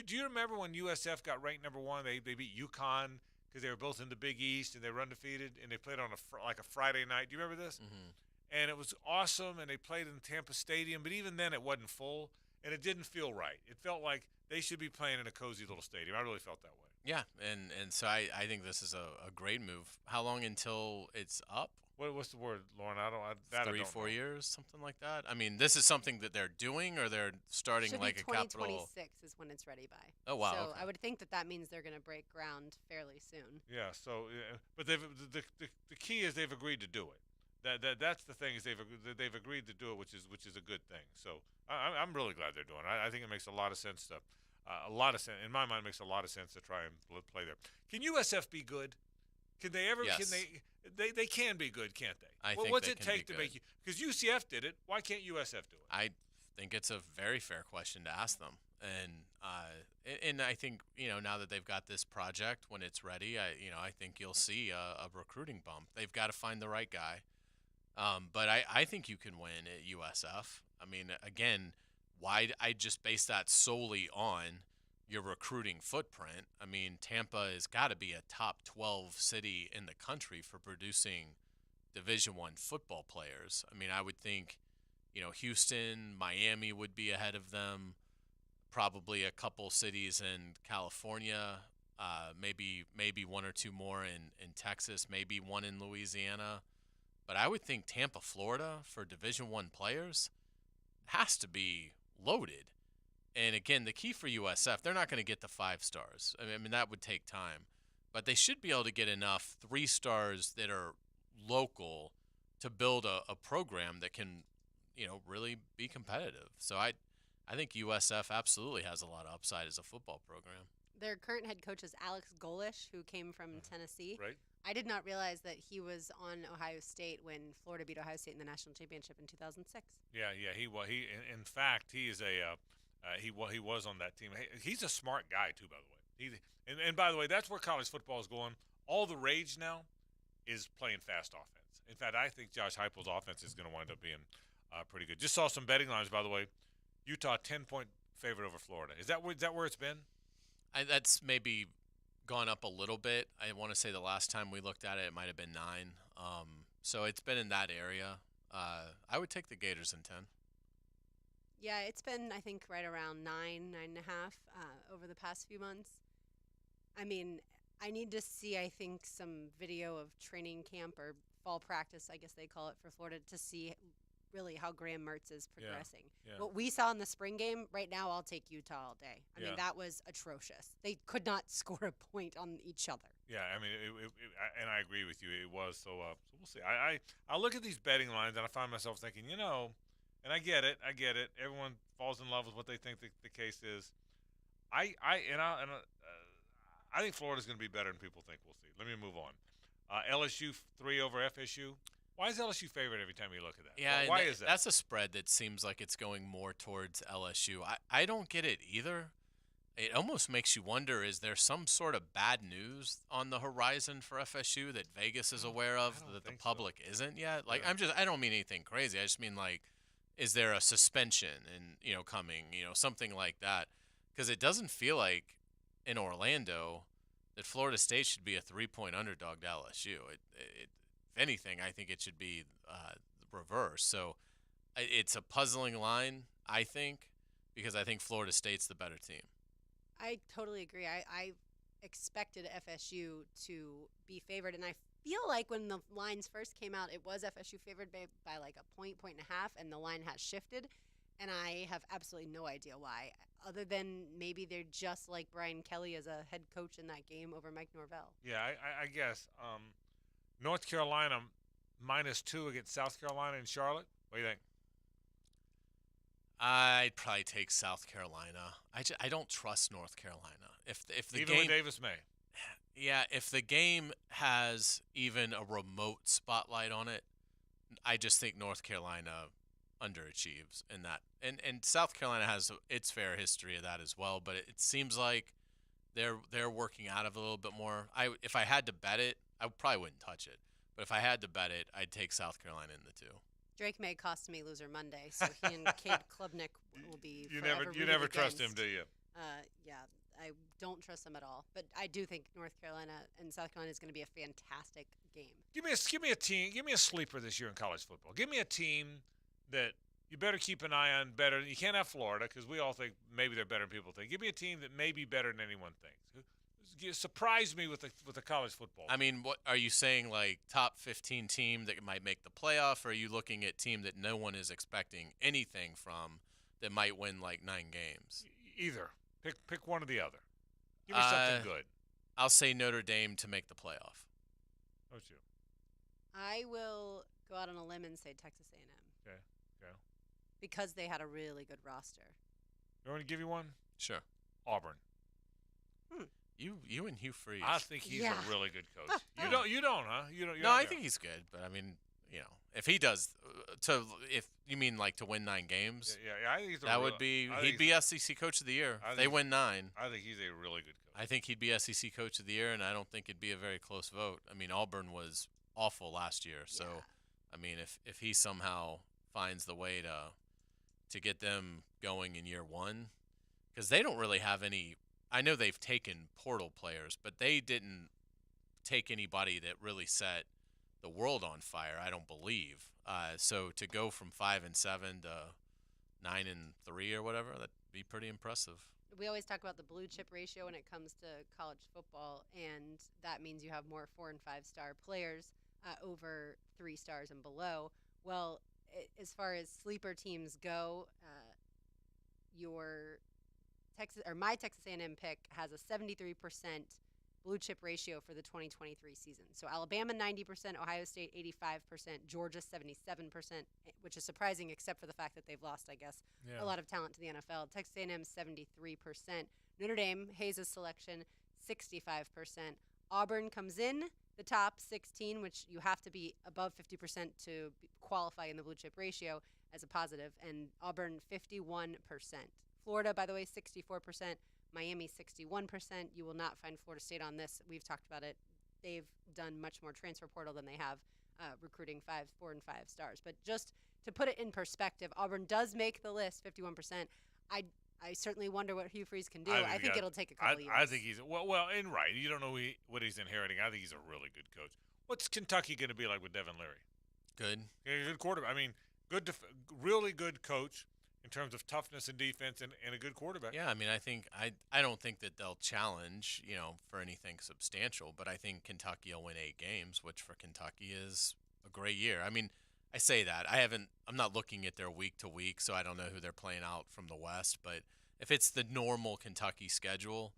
S4: Do you remember when USF got ranked number 1? They beat UConn because they were both in the Big East and they were undefeated, and they played on a Friday night. Do you remember this?
S6: Mm-hmm.
S4: And it was awesome, and they played in Tampa Stadium, but even then it wasn't full, and it didn't feel right. It felt like they should be playing in a cozy little stadium. I really felt that way.
S6: Yeah, and so I think this is a great move. How long until it's up?
S4: What's the word, Lauren? I don't
S6: 3-4 years, something like that. I mean, this is something that they're doing, or they're starting
S7: Should
S6: like
S7: be
S6: a capital.
S7: 2026 is when it's ready by.
S6: Oh wow!
S7: So
S6: okay.
S7: I would think that means they're going to break ground fairly soon.
S4: Yeah. So, but the key is they've agreed to do it. That's the thing is they've agreed to do it, which is a good thing. So I'm really glad they're doing it. I think it makes a lot of sense in my mind. It makes a lot of sense to try and play there. Can USF be good? Can they ever?
S6: Yes.
S4: Can they can be good, can't they?
S6: I think
S4: what's
S6: they
S4: it
S6: can
S4: take
S6: be
S4: to
S6: good.
S4: make you? Because UCF did it. Why can't USF do it?
S6: I think it's a very fair question to ask them, and I think now that they've got this project, when it's ready, I think you'll see a recruiting bump. They've got to find the right guy, but I think you can win at USF. I mean, again, why I just base that solely on your recruiting footprint. I mean, Tampa has got to be a top 12 city in the country for producing Division I football players. I mean, I would think, Houston, Miami would be ahead of them. Probably a couple cities in California, maybe one or two more in Texas, maybe one in Louisiana. But I would think Tampa, Florida, for Division I players has to be loaded. And again, the key for USF, they're not going to get the 5 stars. I mean, that would take time. But they should be able to get enough 3 stars that are local to build a program that can, really be competitive. So I think USF absolutely has a lot of upside as a football program.
S7: Their current head coach is Alex Golish, who came from Tennessee.
S4: Right.
S7: I did not realize that he was on Ohio State when Florida beat Ohio State in the national championship in 2006.
S4: Yeah. He in fact he is he was on that team. He's a smart guy too, by the way. And by the way, that's where college football is going. All the rage now is playing fast offense. In fact, I think Josh Heupel's offense is going to wind up being pretty good. Just saw some betting lines, by the way. Utah 10-point favorite over Florida. Is that where it's been?
S6: That's maybe gone up a little bit. I want to say the last time we looked at it, it might have been 9. So it's been in that area. I would take the Gators in 10.
S7: Yeah, it's been, I think, right around 9.5 over the past few months. I mean, I need to see, I think, some video of training camp or fall practice, I guess they call it, for Florida to see really how Graham Mertz is progressing.
S4: Yeah.
S7: What we saw in the spring game, right now I'll take Utah all day. I mean, that was atrocious. They could not score a point on each other.
S4: Yeah, I mean, and I agree with you. It was so we'll see. I look at these betting lines and I find myself thinking, and I get it. Everyone falls in love with what they think the case is. I think Florida's going to be better than people think. We'll see. Let me move on. LSU 3 over FSU. Why is LSU favorite every time you look at that?
S6: Yeah,
S4: why is that?
S6: That's a spread that seems like it's going more towards LSU. I don't get it either. It almost makes you wonder, is there some sort of bad news on the horizon for FSU that Vegas is aware of that the public isn't yet? Like,
S4: Yeah.
S6: I don't mean anything crazy. I just mean, like, is there a suspension coming, something like that? Because it doesn't feel like in Orlando that Florida State should be a 3-point underdog to LSU. If anything, I think it should be reverse. So it's a puzzling line, I think, because I think Florida State's the better team.
S7: I totally agree. I expected FSU to be favored, and I feel like when the lines first came out, it was FSU favored by like a point and a half, and the line has shifted, and I have absolutely no idea why, other than maybe they're just like Brian Kelly as a head coach in that game over Mike Norvell.
S4: Yeah, I guess. North Carolina -2 against South Carolina in Charlotte. What do you think?
S6: I'd probably take South Carolina. I don't trust North Carolina. If the
S4: even
S6: game,
S4: with Davis May.
S6: Yeah, if the game has even a remote spotlight on it, I just think North Carolina underachieves in that. And South Carolina has its fair history of that as well, but it seems like they're working out of it a little bit more. If I had to bet it, I probably wouldn't touch it. But if I had to bet it, I'd take South Carolina in the 2.
S7: Drake May cost me loser Monday, so he and Cade Klubnik will be
S4: You
S7: forever
S4: never
S7: rooted
S4: trust him,
S7: against.
S4: do you?
S7: Yeah, I don't trust them at all. But I do think North Carolina and South Carolina is going to be a fantastic game.
S4: Give me a team. Give me a sleeper this year in college football. Give me a team that you better keep an eye on. Better. You can't have Florida because we all think maybe they're better than people think. Give me a team that may be better than anyone thinks. Surprise me with the college football.
S6: I mean, what are you saying? Like top 15 team that might make the playoff, or are you looking at team that no one is expecting anything from that might win like 9 games?
S4: Either. Pick one or the other. Give me something good.
S6: I'll say Notre Dame to make the playoff.
S4: What's you?
S7: I will go out on a limb and say Texas A&M.
S4: Okay.
S7: Because they had a really good roster.
S4: You want me to give you one?
S6: Sure.
S4: Auburn.
S6: You and Hugh Freeze.
S4: I think he's a really good coach. You don't, huh? You don't.
S6: No, I think he's good, but I mean, if he does, if you mean like to win 9 games,
S4: yeah, I think he's
S6: he'd be SEC Coach of the Year. If they win 9.
S4: I think he's a really good coach.
S6: I think he'd be SEC Coach of the Year, and I don't think it'd be a very close vote. I mean, Auburn was awful last year, so I mean, if he somehow finds the way to get them going in year 1, because they don't really have any. I know they've taken portal players, but they didn't take anybody that really set the world on fire, I don't believe. So to go from 5-7 to 9-3 or whatever, that'd be pretty impressive.
S7: We always talk about the blue chip ratio when it comes to college football, and that means you have more 4- and 5-star players over 3 stars and below. Well, as far as sleeper teams go, my Texas A&M pick has a 73% blue chip ratio for the 2023 season. So Alabama 90%, Ohio State 85%, Georgia 77%, which is surprising except for the fact that they've lost, I guess, a lot of talent to the NFL. Texas A&M 73%, Notre Dame, Hayes' selection 65%. Auburn comes in the top 16, which you have to be above 50% to qualify in the blue chip ratio as a positive, and Auburn 51%. Florida, by the way, 64%. Miami, 61%. You will not find Florida State on this. We've talked about it. They've done much more transfer portal than they have recruiting 4 and 5 stars. But just to put it in perspective, Auburn does make the list, 51%. I certainly wonder what Hugh Freeze can do. I think it'll take a couple years.
S4: I think he's and right. You don't know what he's inheriting. I think he's a really good coach. What's Kentucky going to be like with Devin Leary?
S6: Good.
S4: Good quarterback. I mean, really good coach in terms of toughness and defense and a good quarterback.
S6: Yeah, I mean, I don't think that they'll challenge, for anything substantial, but I think Kentucky will win 8 games, which for Kentucky is a great year. I mean, I say that. I'm not looking at their week to week, so I don't know who they're playing out from the West, but if it's the normal Kentucky schedule,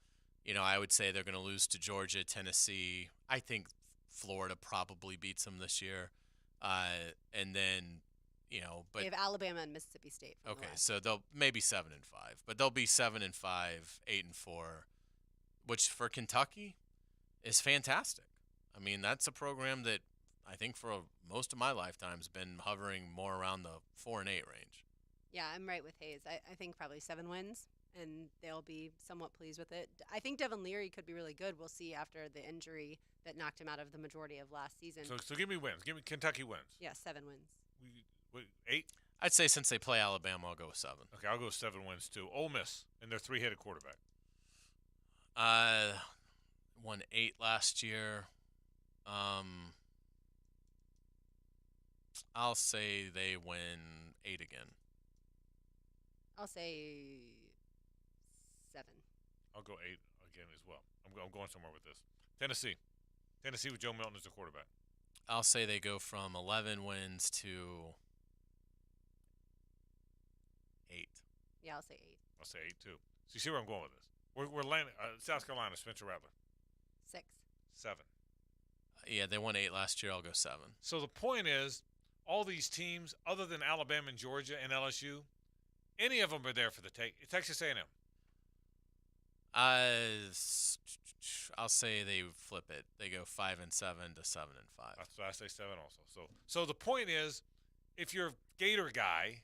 S6: I would say they're going to lose to Georgia, Tennessee. I think Florida probably beats them this year. And then but
S7: they have Alabama and Mississippi State.
S6: Okay, so they'll maybe 7-5, but they'll be 7-5, 8-4, which for Kentucky is fantastic. I mean, that's a program that I think for most of my lifetime has been hovering more around the 4-8 range.
S7: Yeah, I'm right with Hayes. I think probably 7 wins, and they'll be somewhat pleased with it. I think Devin Leary could be really good. We'll see after the injury that knocked him out of the majority of last season.
S4: So give me wins. Give me Kentucky wins.
S7: Yeah, 7 wins.
S4: 8?
S6: I'd say since they play Alabama, I'll go with 7.
S4: Okay, I'll go 7 wins too. Ole Miss and their 3-headed quarterback.
S6: Won 8 last year. I'll say they win 8 again.
S7: I'll say 7.
S4: I'll go 8 again as well. I'm going somewhere with this. Tennessee with Joe Milton as the quarterback.
S6: I'll say they go from 11 wins to 8.
S7: Yeah, I'll say 8.
S4: I'll say 8 too. So you see where I'm going with this? We're landing South Carolina, Spencer Rattler.
S7: 6.
S4: 7.
S6: Yeah, they won 8 last year. I'll go 7.
S4: So the point is, all these teams, other than Alabama and Georgia and LSU, any of them are there for the take. Texas A&M.
S6: I'll say they flip it. They go 5-7 to 7-5.
S4: So I say 7 also. So the point is, if you're a Gator guy,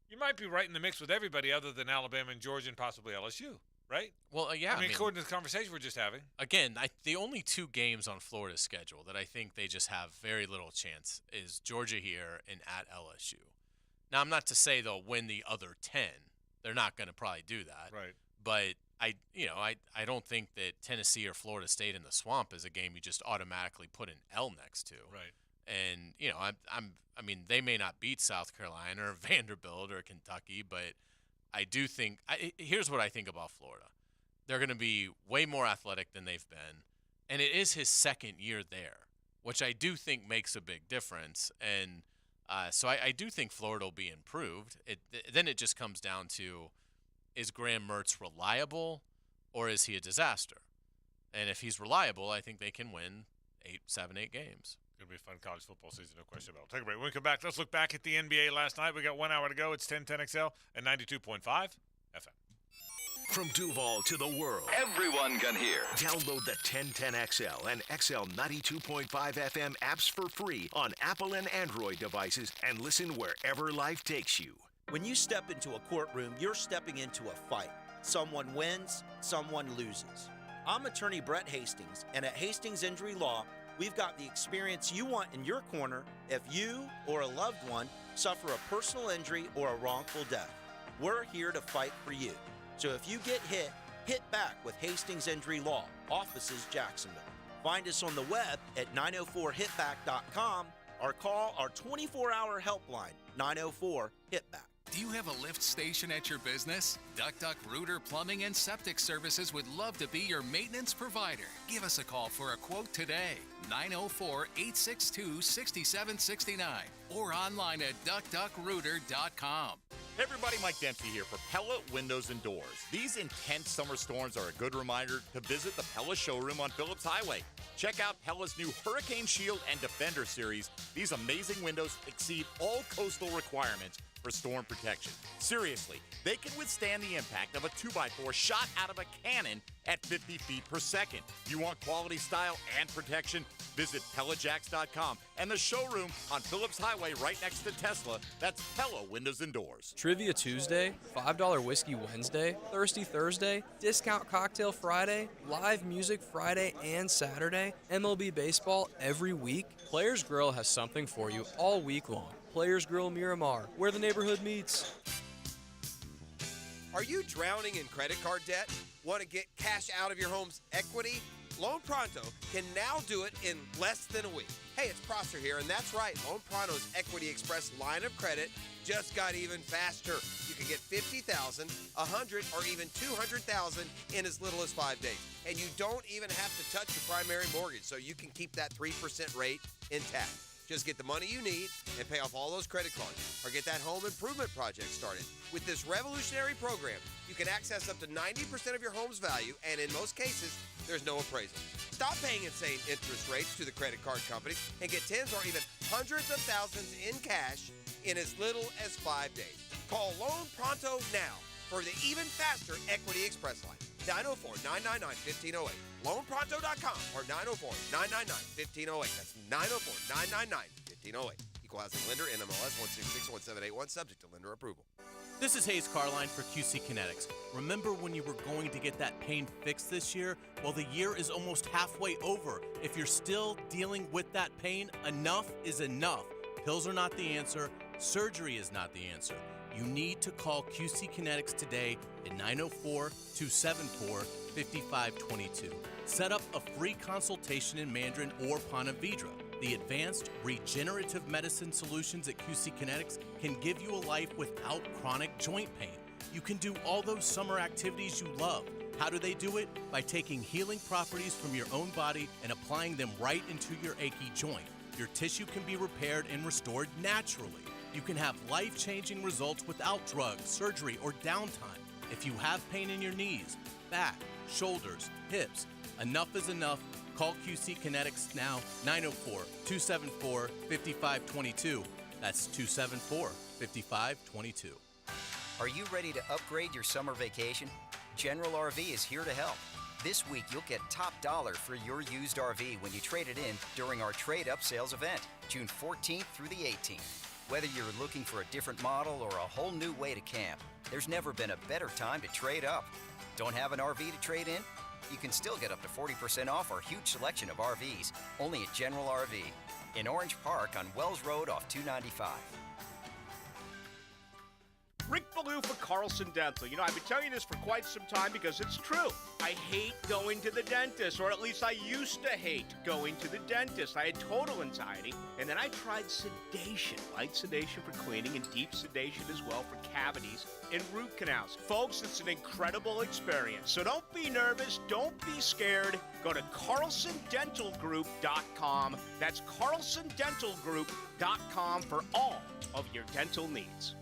S4: you might be right in the mix with everybody other than Alabama and Georgia and possibly LSU. right?
S6: Well, yeah.
S4: I mean, according to the conversation we're just having.
S6: Again, the only 2 games on Florida's schedule that I think they just have very little chance is Georgia here and at LSU. Now, I'm not to say they'll win the other 10. They're not going to probably do that.
S4: Right.
S6: But I don't think that Tennessee or Florida State in the Swamp is a game you just automatically put an L next to.
S4: Right.
S6: And I mean, they may not beat South Carolina or Vanderbilt or Kentucky, but I do think here's what I think about Florida. They're going to be way more athletic than they've been, and it is his second year there, which I do think makes a big difference. And so I do think Florida will be improved. Then it just comes down to, is Graham Mertz reliable, or is he a disaster? And if he's reliable, I think they can win 7, 8 games.
S4: Going to be a fun college football season, no question about it. Take a break. When we come back, let's look back at the NBA last night. We got 1 hour to go. It's 1010XL and 92.5 FM.
S1: From Duval to the world,
S5: everyone can hear.
S1: Download the 1010XL and XL 92.5 FM apps for free on Apple and Android devices and listen wherever life takes you.
S8: When you step into a courtroom, you're stepping into a fight. Someone wins, someone loses. I'm attorney Brett Hastings, and at Hastings Injury Law, we've got the experience you want in your corner if you or a loved one suffer a personal injury or a wrongful death. We're here to fight for you. So if you get hit, hit back with Hastings Injury Law, offices Jacksonville. Find us on the web at 904hitback.com or call our 24-hour helpline, 904-HITBACK.
S10: Do you have a lift station at your business? Duck Rooter Plumbing and Septic Services would love to be your maintenance provider. Give us a call for a quote today, 904-862-6769, or online at duckduckrooter.com.
S13: Hey everybody, Mike Dempsey here for Pella Windows and Doors. These intense summer storms are a good reminder to visit the Pella showroom on Phillips Highway. Check out Pella's new Hurricane Shield and Defender series. These amazing windows exceed all coastal requirements for storm protection. Seriously, they can withstand the impact of a 2x4 shot out of a cannon at 50 feet per second. You want quality, style, and protection? Visit PellaJacks.com and the showroom on Phillips Highway right next to Tesla. That's Pella Windows and Doors.
S14: Trivia Tuesday, $5 Whiskey Wednesday, Thirsty Thursday, Discount Cocktail Friday, live music Friday and Saturday, MLB Baseball every week. Players Grill has something for you all week long. Players Grill Miramar, where the neighborhood meets.
S15: Are you drowning in credit card debt? Want to get cash out of your home's equity? Loan Pronto can now do it in less than a week. Hey, it's Prosser here, and that's right. Loan Pronto's Equity Express line of credit just got even faster. You can get $50,000, $100,000, or even $200,000 in as little as 5 days. And you don't even have to touch your primary mortgage, so you can keep that 3% rate intact. Just get the money you need and pay off all those credit cards, or get that home improvement project started. With this revolutionary program, you can access up to 90% of your home's value, and in most cases, there's no appraisal. Stop paying insane interest rates to the credit card companies and get tens or even hundreds of thousands in cash in as little as 5 days. Call Loan Pronto now for the even faster Equity Express line. 904-999-1508. LoanPronto.com or 904-999-1508. That's 904-999-1508. Equal housing lender, NMLS 1661781, subject to lender approval.
S6: This is Hayes Carline for QC Kinetics. Remember when you were going to get that pain fixed this year? Well, the year is almost halfway over. If you're still dealing with that pain, enough is enough. Pills are not the answer. Surgery is not the answer. You need to call QC Kinetics today at 904-274-5522. Set up a free consultation in Mandarin or Ponte Vedra. The advanced regenerative medicine solutions at QC Kinetics can give you a life without chronic joint pain. You can do all those summer activities you love. How do they do it? By taking healing properties from your own body and applying them right into your achy joint. Your tissue can be repaired and restored naturally. You can have life-changing results without drugs, surgery, or downtime. If you have pain in your knees, back, shoulders, hips, enough is enough. Call QC Kinetics now, 904-274-5522. That's 274-5522.
S16: Are you ready to upgrade your summer vacation? General RV is here to help. This week, you'll get top dollar for your used RV when you trade it in during our Trade Up Sales event, June 14th through the 18th. Whether you're looking for a different model or a whole new way to camp, there's never been a better time to trade up. Don't have an RV to trade in? You can still get up to 40% off our huge selection of RVs, only at General RV in Orange Park on Wells Road off 295.
S5: Rick Ballou for Carlson Dental. I've been telling you this for quite some time because it's true. I hate going to the dentist, or at least I used to hate going to the dentist. I had total anxiety, and then I tried sedation, light sedation for cleaning and deep sedation as well for cavities and root canals. Folks, it's an incredible experience. So don't be nervous, don't be scared. Go to carlsondentalgroup.com. That's carlsondentalgroup.com for all of your dental needs.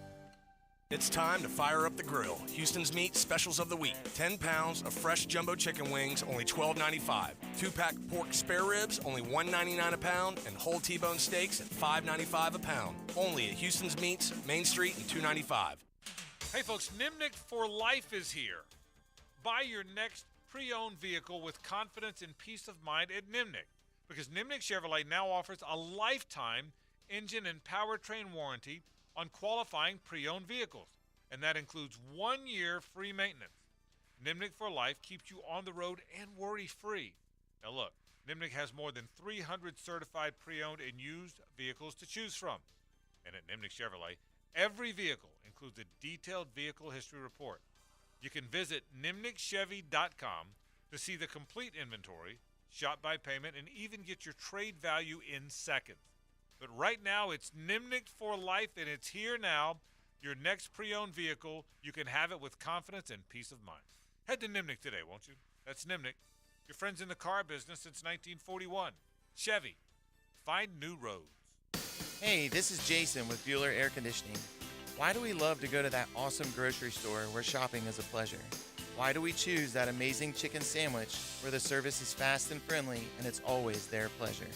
S17: It's time to fire up the grill. Houston's Meat Specials of the Week. 10 pounds of fresh jumbo chicken wings, only $12.95. 2-pack pork spare ribs, only $1.99 a pound. And whole T-bone steaks at $5.95 a pound. Only at Houston's Meats, Main Street and 295.
S4: Hey folks, Nimnik for Life is here. Buy your next pre-owned vehicle with confidence and peace of mind at Nimnik. Because Nimnik Chevrolet now offers a lifetime engine and powertrain warranty on qualifying pre-owned vehicles, and that includes 1 year free maintenance. Nimnik for Life keeps you on the road and worry-free. Now look, Nimnik has more than 300 certified pre-owned and used vehicles to choose from. And at Nimnik Chevrolet, every vehicle includes a detailed vehicle history report. You can visit nimnikchevy.com to see the complete inventory, shop by payment, and even get your trade value in seconds. But right now, it's Nimnik for Life, and it's here now. Your next pre-owned vehicle, you can have it with confidence and peace of mind. Head to Nimnik today, won't you? That's Nimnik. Your friends in the car business since 1941. Chevy. Find new roads.
S18: Hey, this is Jason with Bueller Air Conditioning. Why do we love to go to that awesome grocery store where shopping is a pleasure? Why do we choose that amazing chicken sandwich where the service is fast and friendly and it's always their pleasure?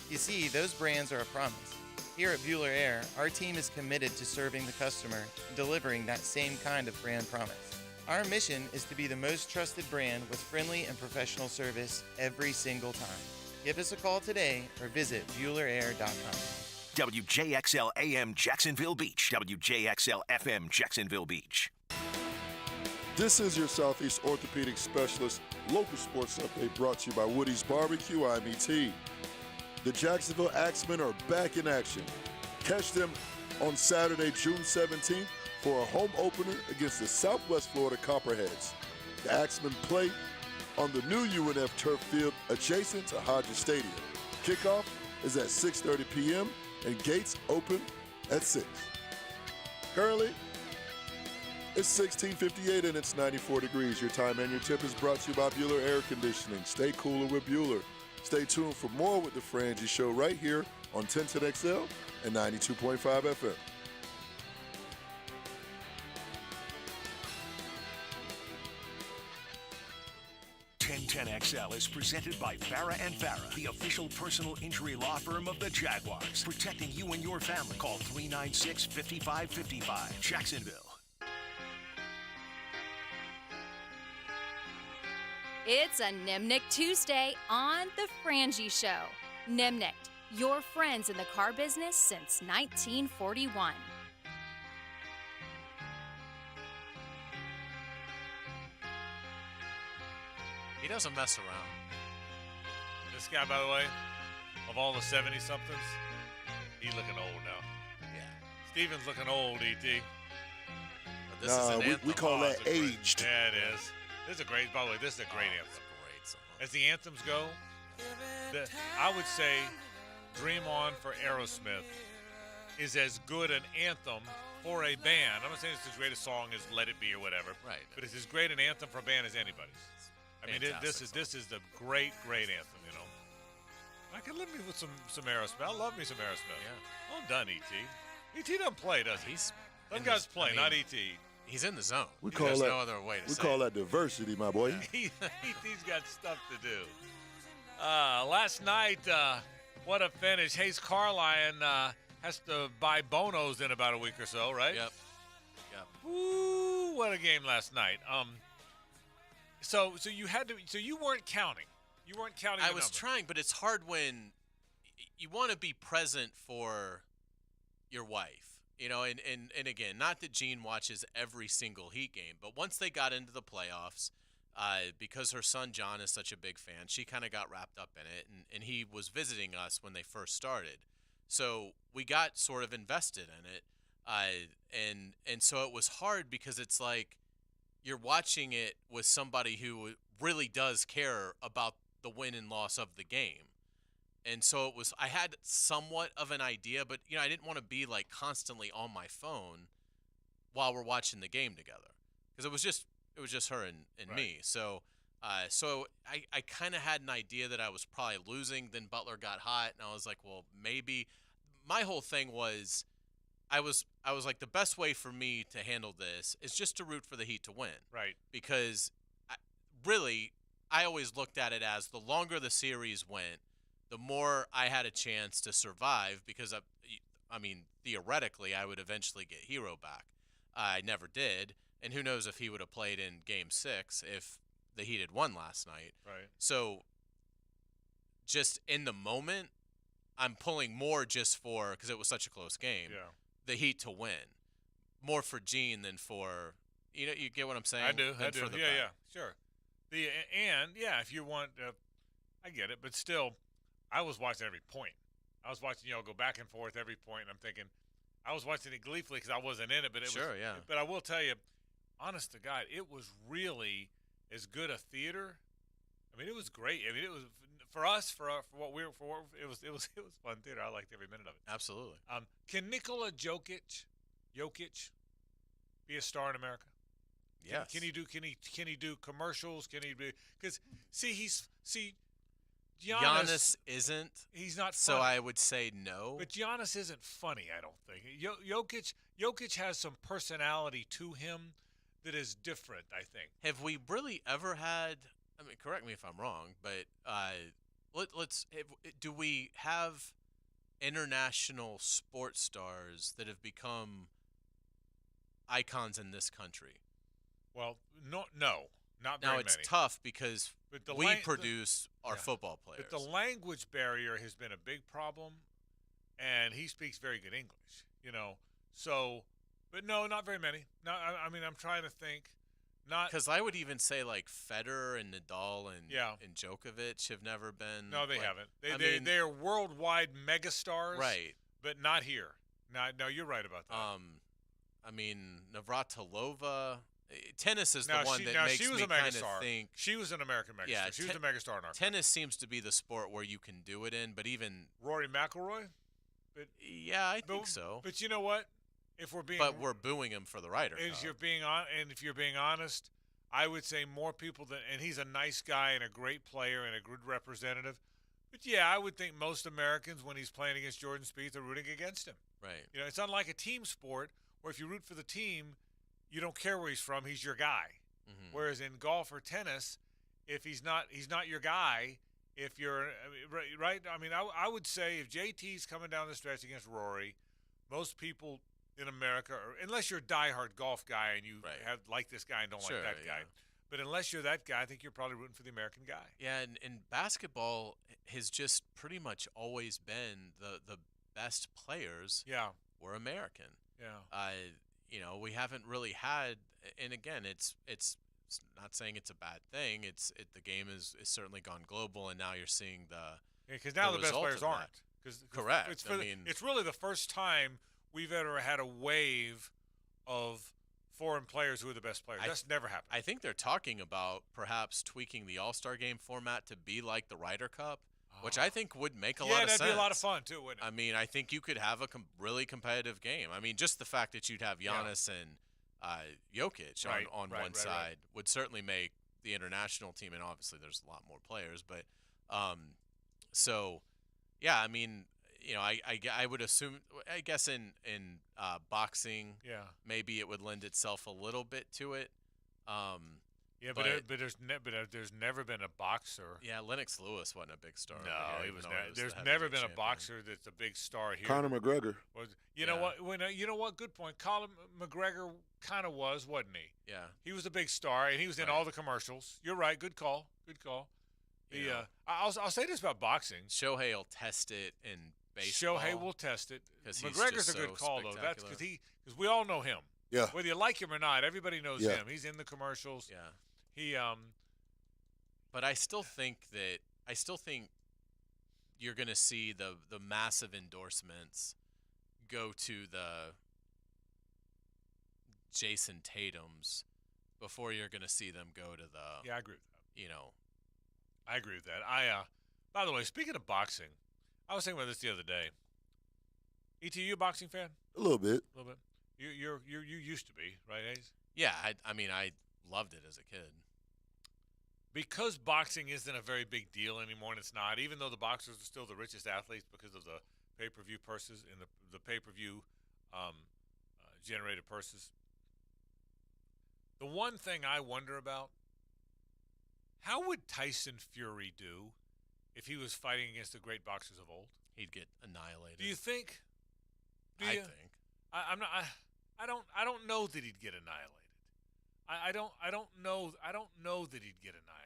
S18: You see, those brands are a promise. Here at Bueller Air, our team is committed to serving the customer and delivering that same kind of brand promise. Our mission is to be the most trusted brand with friendly and professional service every single time. Give us a call today or visit BuellerAir.com.
S1: WJXL AM Jacksonville Beach. WJXL FM Jacksonville Beach.
S11: This is your Southeast Orthopedic Specialist local sports update brought to you by Woody's Barbecue. I'm E.T. The Jacksonville Axemen are back in action. Catch them on Saturday, June 17th for a home opener against the Southwest Florida Copperheads. The Axemen play on the new UNF turf field adjacent to Hodges Stadium. Kickoff is at 6:30 p.m. and gates open at 6. Currently, it's 16:58 and it's 94 degrees. Your time and your tip is brought to you by Bueller Air Conditioning. Stay cooler with Bueller. Stay tuned for more with the Frangie Show right here on 1010XL and 92.5 FM.
S1: XL is presented by Farah and Farah, the official personal injury law firm of the Jaguars. Protecting you and your family. Call 396-5555. Jacksonville.
S22: It's a Nimnik Tuesday on The Frangie Show. Nimnik, your friends in the car business since 1941.
S6: He doesn't mess around.
S4: This guy, by the way, of all the 70-somethings, he's looking old now.
S6: Yeah.
S4: Steven's looking old, E.T.
S6: But this is an anthem.
S11: We call that aged.
S4: Yeah, it is. This is a great, by the way, this is a great anthem.
S6: Great song.
S4: As the anthems go, I would say Dream On for Aerosmith is as good an anthem for a band. I'm not saying it's as great a song as Let It Be or whatever.
S6: Right.
S4: But it's as great an anthem for a band as anybody's. I mean, this is the great anthem, you know. I can live me with some Aerosmith. I love me some Aerosmith.
S6: Yeah.
S4: Well done, E.T. E.T. doesn't play, does he? Some guys play, not E.T.
S6: He's in the zone.
S11: There's
S6: no other way to say
S11: call that diversity, my boy.
S4: E.T.'s got stuff to do. Last night, what a finish. Hayes Carline has to buy Bonos in about a week or so, right?
S6: Yep.
S4: Ooh, what a game last night. So you had to. So you weren't counting. You weren't counting.
S6: I was trying, but it's hard when you want to be present for your wife, you know. And again, not that Jean watches every single Heat game, but once they got into the playoffs, because her son John is such a big fan, she kind of got wrapped up in it, and he was visiting us when they first started. So we got sort of invested in it, and so it was hard because it's like you're watching it with somebody who really does care about the win and loss of the game. And so I had somewhat of an idea, but I didn't want to be like constantly on my phone while we're watching the game together, because it was just her and
S4: Right.
S6: me. So I kind of had an idea that I was probably losing. Then Butler got hot, and I was like, well, maybe. My whole thing was, I was like, the best way for me to handle this is just to root for the Heat to win.
S4: Right.
S6: Because I always looked at it as the longer the series went, the more I had a chance to survive, because I mean, theoretically, I would eventually get Hero back. I never did, and who knows if he would have played in Game 6 if the Heat had won last night.
S4: Right.
S6: So, just in the moment, I'm pulling more just for, because it was such a close game, the Heat to win. More for Gene than for, you get what I'm saying?
S4: I do.
S6: Than for the
S4: Yeah,
S6: bet.
S4: yeah, sure. If you want, I get it, but still, I was watching every point. I was watching go back and forth every point, and I'm thinking, I was watching it gleefully because I wasn't in it, but it was.
S6: Yeah.
S4: But I will tell you, honest to God, it was really as good a theater. I mean, it was great. I mean, it was for us for what it was fun theater. I liked every minute of it.
S6: Absolutely.
S4: Can Nikola Jokic be a star in America?
S6: Yes.
S4: Can he do commercials? Can he be? Because
S6: Giannis isn't.
S4: He's not funny.
S6: So I would say no.
S4: But Giannis isn't funny, I don't think. Jokic has some personality to him that is different, I think.
S6: Have we really ever had? I mean, correct me if I'm wrong, but do we have international sports stars that have become icons in this country?
S4: Well, no, not very
S6: now
S4: many.
S6: it's tough because we produce our football players.
S4: But the language barrier has been a big problem, and he speaks very good English. So, but no, not very many. No, I mean, I'm trying to think. Not
S6: because I would even say like Federer and Nadal and Djokovic have never been.
S4: No, they
S6: like,
S4: haven't. They are worldwide megastars,
S6: right?
S4: But not here. No, you're right about that.
S6: I mean, Navratilova. Tennis is the one that makes
S4: she was
S6: me
S4: a
S6: kind
S4: megastar.
S6: of think.
S4: She was an American megastar.
S6: Yeah,
S4: she was a megastar in our
S6: tennis seems to be the sport where you can do it in, but even
S4: Rory McIlroy. But
S6: yeah, I think so.
S4: But you know what? If we're being,
S6: but we're booing him for the Ryder Cup.
S4: If you're being honest, I would say more people than, and he's a nice guy and a great player and a good representative. But yeah, I would think most Americans, when he's playing against Jordan Spieth, are rooting against him.
S6: Right.
S4: It's unlike a team sport where if you root for the team, you don't care where he's from; he's your guy.
S6: Mm-hmm.
S4: Whereas in golf or tennis, if he's not your guy. If you're right, I mean, I would say if JT's coming down the stretch against Rory, most people in America, unless you're a diehard golf guy and you have like this guy and don't like that guy, but unless you're that guy, I think you're probably rooting for the American guy.
S6: Yeah, and basketball has just pretty much always been the best players.
S4: Yeah,
S6: were American.
S4: Yeah.
S6: We haven't really had, and again, it's not saying it's a bad thing. The game is certainly gone global, and now you're seeing
S4: because now the best players aren't.
S6: Correct.
S4: It's really the first time we've ever had a wave of foreign players who are the best players. That's never happened.
S6: I think they're talking about perhaps tweaking the All-Star Game format to be like the Ryder Cup, which I think would make a lot of sense.
S4: Yeah, that'd be a lot of fun too, wouldn't it?
S6: I mean, I think you could have a really competitive game. I mean, just the fact that you'd have Giannis and Jokic on one side would certainly make the international team, and obviously there's a lot more players, but so yeah, I mean, I would assume, I guess in boxing, maybe it would lend itself a little bit to it.
S4: But there's never been a boxer.
S6: Yeah, Lennox Lewis wasn't a big star.
S4: No, he was not. There's never been a boxer that's a big star here.
S11: Conor McGregor.
S4: You know what? Good point. Colin McGregor kind of was, wasn't he?
S6: Yeah.
S4: He was a big star, and he was in all the commercials. You're right. Good call. I'll say this about boxing.
S6: Shohei will test it in baseball.
S4: Shohei will test it.
S6: McGregor's
S4: a good call, though. That's because we all know him.
S11: Yeah.
S4: Whether you like him or not, everybody knows
S11: Yeah.
S4: him. He's in the commercials.
S6: Yeah.
S4: He
S6: But I still think you're going to see the massive endorsements go to the Jason Tatums before you're going to see them go to the.
S4: Yeah, I agree with that.
S6: You know,
S4: I agree with that. By the way, speaking of boxing, I was thinking about this the other day. E.T., you a boxing fan?
S11: A little bit.
S4: A little bit. You used to be, right, Hayes?
S6: Yeah, I mean, I loved it as a kid.
S4: Because boxing isn't a very big deal anymore, and it's not, even though the boxers are still the richest athletes because of the pay-per-view purses and the pay-per-view generated purses. The one thing I wonder about, how would Tyson Fury do if he was fighting against the great boxers of old?
S6: He'd get annihilated.
S4: Do you think?
S6: I think.
S4: I'm not. I don't know that he'd get annihilated. I don't know that he'd get annihilated.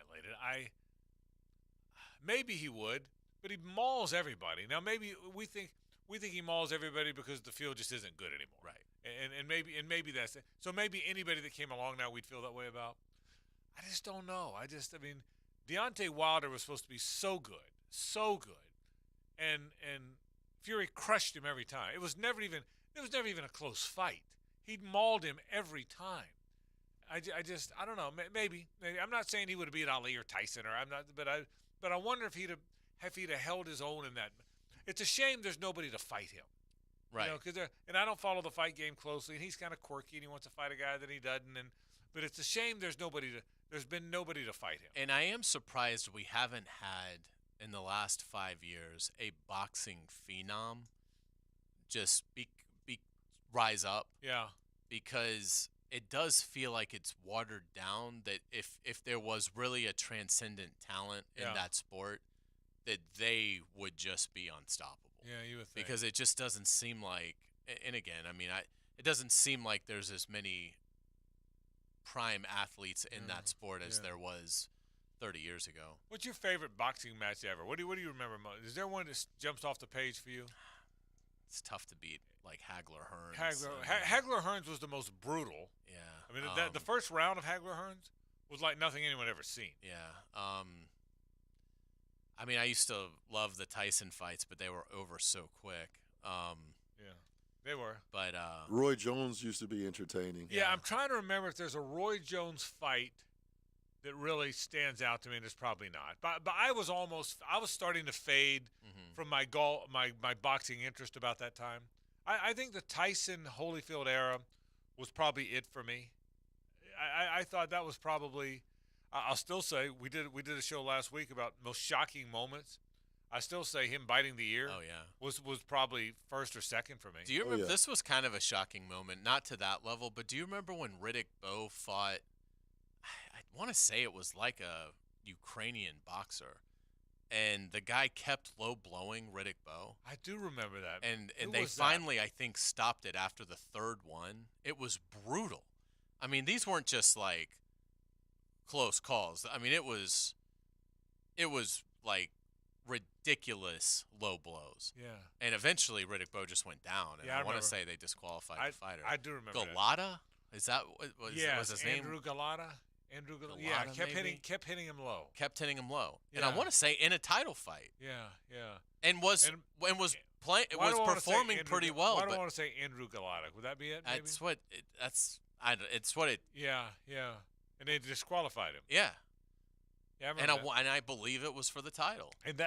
S4: Maybe he would, but he mauls everybody. Now maybe we think he mauls everybody because the field just isn't good anymore.
S6: Right.
S4: And maybe that's it. So maybe anybody that came along now we'd feel that way about. I just don't know. I mean, Deontay Wilder was supposed to be so good, and Fury crushed him every time. It was never even a close fight. He mauled him every time. I don't know. Maybe I'm not saying he would have beat Ali or Tyson, or I'm not. But I wonder if he'd have held his own in that. It's a shame there's nobody to fight him.
S6: Right.
S4: You know, and I don't follow the fight game closely, and he's kind of quirky, and he wants to fight a guy that he doesn't. But it's a shame there's been nobody to fight him.
S6: And I am surprised we haven't had in the last 5 years a boxing phenom just rise up.
S4: Yeah.
S6: Because it does feel like it's watered down, that if there was really a transcendent talent in that sport, that they would just be unstoppable.
S4: Yeah, you would think.
S6: Because it just doesn't seem like, and again, I mean, it doesn't seem like there's as many prime athletes in that sport as there was 30 years ago.
S4: What's your favorite boxing match ever? What do you remember most? Is there one that jumps off the page for you?
S6: It's tough to beat, like Hagler Hearns.
S4: Hagler Hearns was the most brutal.
S6: Yeah.
S4: I mean, the first round of Hagler Hearns was like nothing anyone ever seen.
S6: Yeah. I mean, I used to love the Tyson fights, but they were over so quick.
S4: Yeah, they were.
S6: But
S11: Roy Jones used to be entertaining.
S4: Yeah, I'm trying to remember if there's a Roy Jones fight that really stands out to me, and there's probably not. But I was starting to fade from my boxing interest about that time. I think the Tyson Holyfield era was probably it for me. I thought that was probably. I'll still say we did a show last week about most shocking moments. I still say him biting the ear.
S6: Oh yeah,
S4: was probably first or second for me.
S6: Do you remember this was kind of a shocking moment, not to that level, but do you remember when Riddick Bowe fought? I want to say it was like a Ukrainian boxer, and the guy kept low blowing Riddick Bowe.
S4: I do remember that.
S6: And they finally, I think, stopped it after the third one. It was brutal. I mean, these weren't just like close calls. I mean, it was like ridiculous low blows.
S4: Yeah.
S6: And eventually Riddick Bowe just went down. And I want to say they disqualified the fighter.
S4: I do remember
S6: Galata? Is that was his name?
S4: Andrew Galata? Yeah, kept hitting him low.
S6: Kept hitting him low.
S4: Yeah.
S6: And I want to say in a title fight.
S4: Yeah.
S6: And was performing pretty well.
S4: Why do I want to say Andrew Galata? Would that be it? Maybe?
S6: It's what it.
S4: Yeah. And they disqualified him.
S6: Yeah.
S4: Yeah, I remember
S6: and I believe it was for the title.
S4: And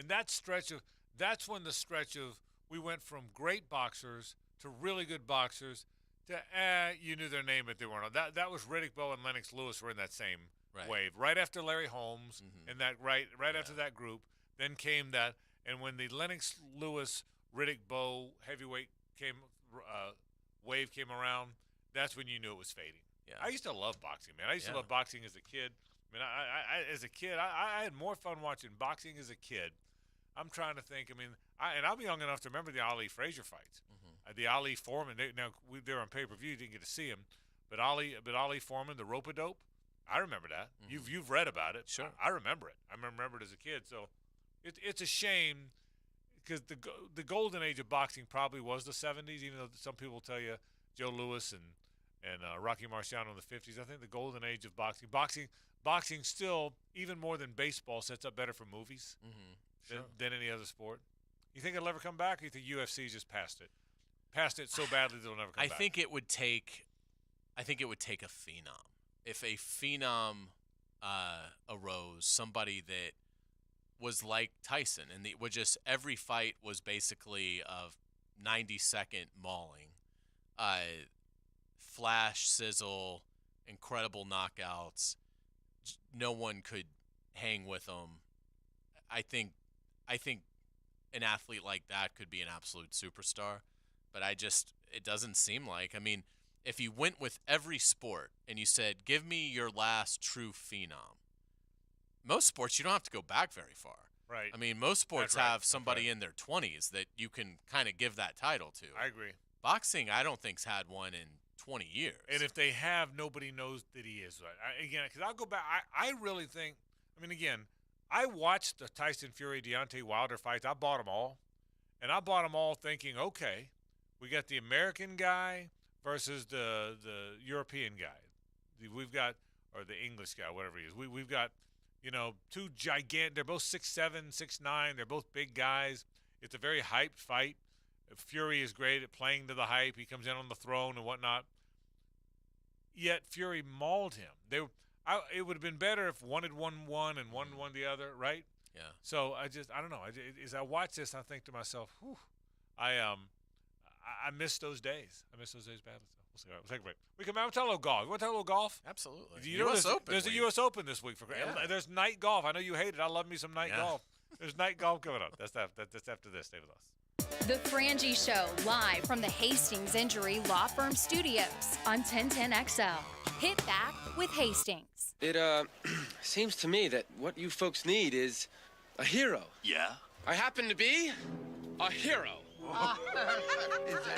S4: that's when the stretch of we went from great boxers to really good boxers to you knew their name but they weren't. That was Riddick Bowe and Lennox Lewis were in that same wave. Right after Larry Holmes and that right after that group, then came that, and when the Lennox Lewis Riddick Bowe heavyweight wave came around, that's when you knew it was fading.
S6: Yeah.
S4: I used to love boxing, man. I used to love boxing as a kid. I mean, as a kid, I had more fun watching boxing as a kid. I'm trying to think. I mean, I'm young enough to remember the Ali Frazier fights, the Ali Foreman. They're on pay-per-view. You didn't get to see them, but Ali Foreman, the rope-a-dope. I remember that. You've read about it.
S6: Sure.
S4: I remember it. I remember it as a kid. So it's a shame because the golden age of boxing probably was the 70s. Even though some people tell you Joe Louis and Rocky Marciano in the 50s. I think the golden age of boxing boxing still, even more than baseball, sets up better for movies than any other sport. You think it'll ever come back, or you think UFC just passed it? Passed it so badly that it'll never come back?
S6: I think it would take a phenom. If a phenom arose, somebody that was like Tyson, and every fight was basically a 90-second mauling, flash, sizzle, incredible knockouts. No one could hang with them. I think an athlete like that could be an absolute superstar, but it doesn't seem like. I mean, if you went with every sport and you said, give me your last true phenom, most sports you don't have to go back very far.
S4: Right.
S6: I mean, most sports have somebody in their 20s that you can kind of give that title to.
S4: I agree.
S6: Boxing, I don't think's had one in 20 years.
S4: And if they have, nobody knows that he is. Again, because I'll go back. I really think, I watched the Tyson Fury, Deontay Wilder fights. I bought them all. And I bought them all thinking, okay, we got the American guy versus the European guy. We've got, or the English guy, whatever he is. We've got, two gigantic. They're both 6'7", 6'9". They're both big guys. It's a very hyped fight. Fury is great at playing to the hype. He comes in on the throne and whatnot. Yet Fury mauled him. It would have been better if one had won one and one won the other, right?
S6: Yeah.
S4: So I don't know. As I watch this, I think to myself, whew, I miss those days. I miss those days badly. So we'll take a break. We come out and tell a little golf. You want to tell a little golf?
S6: Absolutely.
S4: U.S. Open. There's a U.S. Open this week. There's night golf. I know you hate it. I love me some night golf. There's night golf coming up. That's after this. Stay with us.
S22: The Frangie Show, live from the Hastings Injury Law Firm Studios on 1010XL. Hit back with Hastings.
S2: It seems to me that what you folks need is a hero.
S9: Yeah?
S2: I happen to be a hero.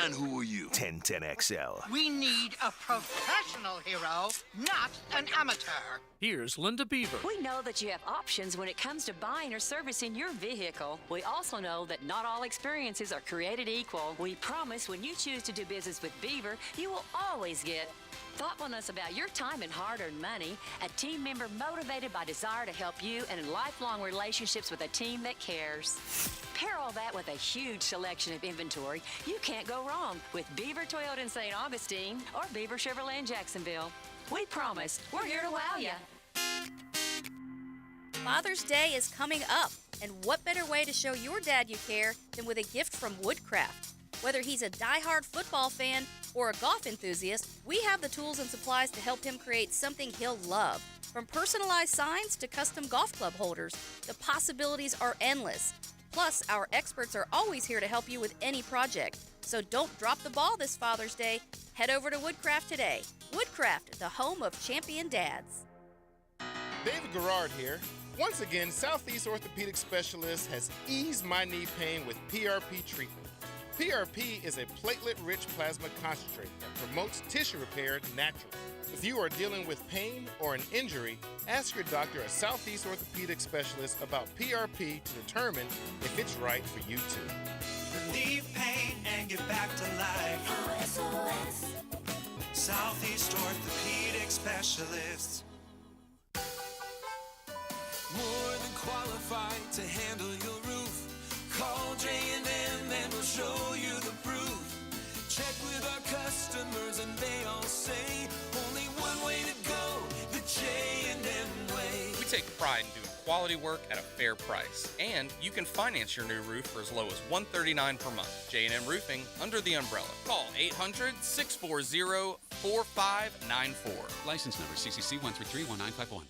S9: And who are you?
S12: 1010XL.
S19: We need a professional hero, not an amateur.
S20: Here's Linda Beaver.
S21: We know that you have options when it comes to buying or servicing your vehicle. We also know that not all experiences are created equal. We promise when you choose to do business with Beaver, you will always get thoughtfulness about your time and hard-earned money, a team member motivated by desire to help you, and in lifelong relationships with a team that cares. Pair all that with a huge selection of inventory. You can't go wrong with Beaver Toyota in St. Augustine or Beaver Chevrolet in Jacksonville. We promise we're here to wow ya.
S22: Father's Day is coming up, and what better way to show your dad you care than with a gift from Woodcraft? Whether he's a diehard football fan or a golf enthusiast, we have the tools and supplies to help him create something he'll love. From personalized signs to custom golf club holders, the possibilities are endless. Plus, our experts are always here to help you with any project. So don't drop the ball this Father's Day. Head over to Woodcraft today. Woodcraft, the home of champion dads.
S23: David Garrard here. Once again, Southeast Orthopedic Specialist has eased my knee pain with PRP treatment. PRP is a platelet-rich plasma concentrate that promotes tissue repair naturally. If you are dealing with pain or an injury, ask your doctor, a Southeast Orthopedic Specialist, about PRP to determine if it's right for you too.
S24: Relieve pain and get back to life. SOS. Southeast Orthopedic Specialists. More than qualified to handle your roof. Call J&M and we'll show you the proof. Check with our customers and they all say only one way to go, the J&M way.
S28: We take pride in doing quality work at a fair price, and you can finance your new roof for as low as $139 per month. J&M Roofing, under the umbrella. Call 800-640-4594.
S25: License number CCC 1331951.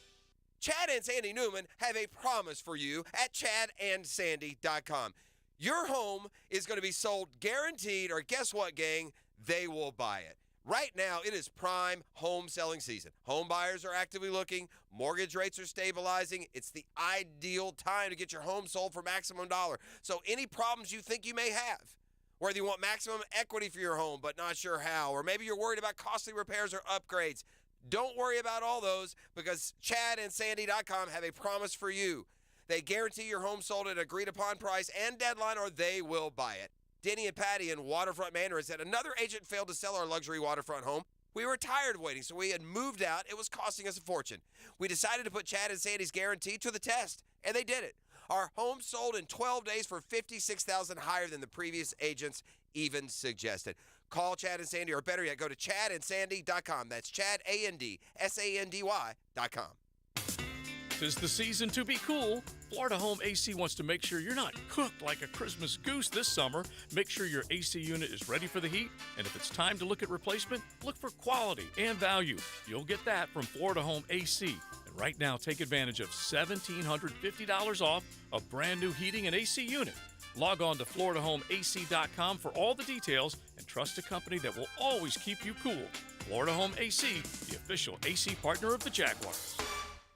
S15: Chad and Sandy Newman have a promise for you at chadandsandy.com. Your home is going to be sold guaranteed, or guess what, gang? They will buy it. Right now, it is prime home selling season. Home buyers are actively looking. Mortgage rates are stabilizing. It's the ideal time to get your home sold for maximum dollar. So any problems you think you may have, whether you want maximum equity for your home but not sure how, or maybe you're worried about costly repairs or upgrades, don't worry about all those, because chadandsandy.com have a promise for you. They guarantee your home sold at agreed upon price and deadline, or they will buy it. Denny and Patty in Waterfront Manor said another agent failed to sell our luxury waterfront home.
S3: We were tired of waiting, so we had moved out. It was costing us a fortune. We decided to put Chad and Sandy's guarantee to the test, and they did it. Our home sold in 12 days for $56,000 higher than the previous agents even suggested. Call Chad and Sandy, or better yet, go to chadandsandy.com. That's ChadAndySandy.com.
S20: 'Tis the season to be cool. Florida Home AC wants to make sure you're not cooked like a Christmas goose this summer. Make sure your AC unit is ready for the heat, and if it's time to look at replacement, look for quality and value. You'll get that from Florida Home AC. And right now, take advantage of $1,750 off a brand new heating and AC unit. Log on to FloridaHomeAC.com for all the details and trust a company that will always keep you cool. Florida Home AC, the official AC partner of the Jaguars.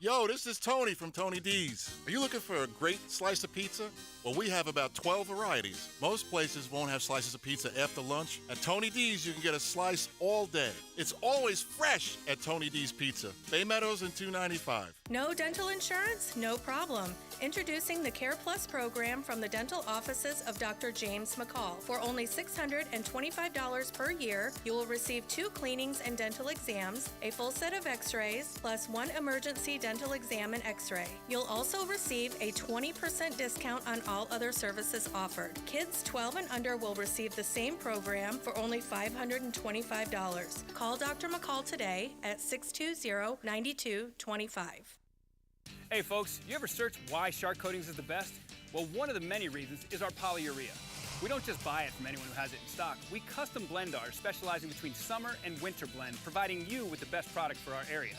S11: Yo, this is Tony from Tony D's. Are you looking for a great slice of pizza? Well, we have about 12 varieties. Most places won't have slices of pizza after lunch. At Tony D's, you can get a slice all day. It's always fresh at Tony D's Pizza. Bay Meadows and 295.
S7: No dental insurance? No problem. Introducing the Care Plus program from the dental offices of Dr. James McCall. For only $625 per year, you will receive 2 cleanings and dental exams, a full set of x-rays, plus 1 emergency dental exam and x-ray. You'll also receive a 20% discount on all other services offered. Kids 12 and under will receive the same program for only $525. Call Dr. McCall today at 620-9225.
S8: Hey folks, you ever search why Shark Coatings is the best? Well, one of the many reasons is our polyurea. We don't just buy it from anyone who has it in stock. We custom blend ours, specializing between summer and winter blend, providing you with the best product for our area.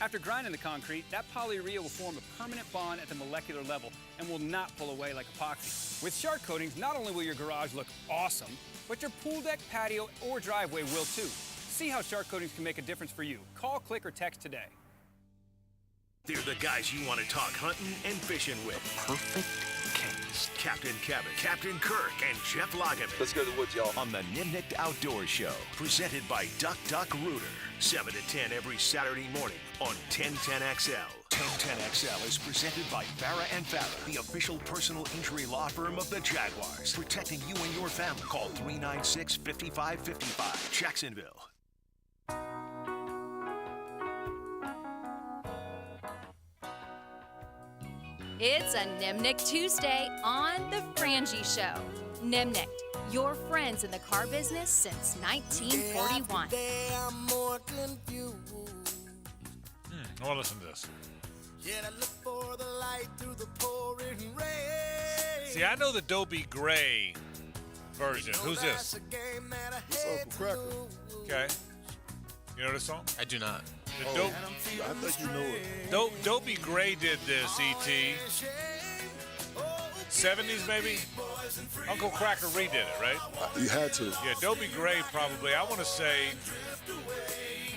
S8: After grinding the concrete, that polyurea will form a permanent bond at the molecular level and will not pull away like epoxy. With Shark Coatings, not only will your garage look awesome, but your pool deck, patio, or driveway will too. See how Shark Coatings can make a difference for you. Call, click, or text today.
S1: They're the guys you want to talk hunting and fishing with. Perfect case. Captain Kevin, Captain Kirk, and Jeff Lageman. Let's go to the woods, y'all. On the Nimnicht Outdoor Show, presented by Duck Duck Rooter. 7 to 10 every Saturday morning on 1010XL. 1010XL is presented by Farah and Farah, the official personal injury law firm of the Jaguars. Protecting you and your family. Call 396-5555. Jacksonville.
S22: It's a Nimnicht Tuesday on the Frangie Show. Nimnicht, your friends in the car business since 1941.
S4: I want to listen to this. See, I know the Dobie Gray version. Who's this?
S11: It's Uncle Cracker.
S4: Okay. You know this song?
S6: I do not.
S11: I think you know it.
S4: Dobie Gray did this, E.T. 70s, maybe? Uncle Cracker redid it, right?
S11: You had to.
S4: Yeah, Dobie Gray probably. I want to say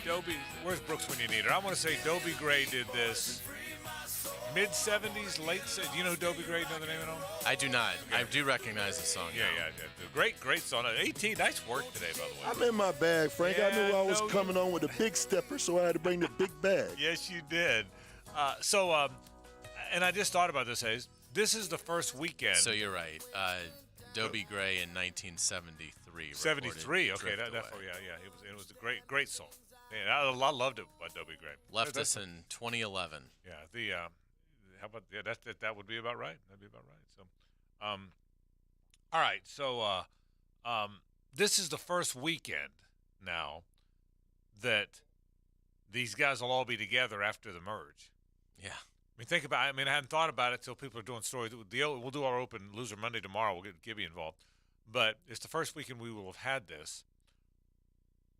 S4: Dobie. Where's Brooks when you need her? I want to say Dobie Gray did this mid-70s, late. Do you know who Dobie Gray? Know the name at all?
S6: I do not. Yeah. I do recognize the song.
S4: Yeah. Great song. 18, nice work today, by the way.
S11: I'm in my bag, Frank. I knew I was coming on with a big stepper, so I had to bring the big bag.
S4: Yes, you did. And I just thought about this, Hayes. This is the first weekend.
S6: So you're right. Dobie Gray in 1973.
S4: 73. Okay, yeah. It was a great song. Man, I loved it by Dobie Gray.
S6: Left us in 2011.
S4: Yeah. How about that would be about right. That'd be about right. So, all right. So, this is the first weekend now that these guys will all be together after the merge.
S6: Yeah.
S4: I mean, think about it. I mean, I hadn't thought about it till people are doing stories. We'll do our open loser Monday tomorrow. We'll get Gibby involved. But it's the first weekend we will have had this.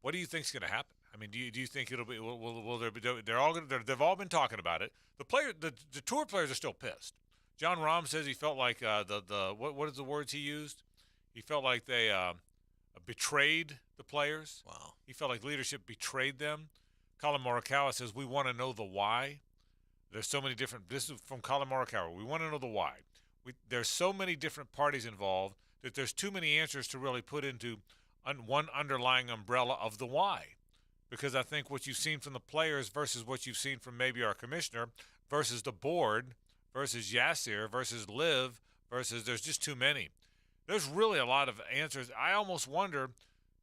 S4: What do you think's going to happen? I mean, do you think it'll be? Will there be? They've all been talking about it. The tour players are still pissed. John Rahm says he felt like what is the words he used? He felt like they betrayed the players.
S6: Wow.
S4: He felt like leadership betrayed them. Colin Morikawa says we want to know the why. There's so many different. This is from Colin Morikawa. We want to know the why. There's so many different parties involved that there's too many answers to really put into one underlying umbrella of the why. Because I think what you've seen from the players versus what you've seen from maybe our commissioner versus the board versus Yasir versus Liv versus there's just too many. There's really a lot of answers. I almost wonder,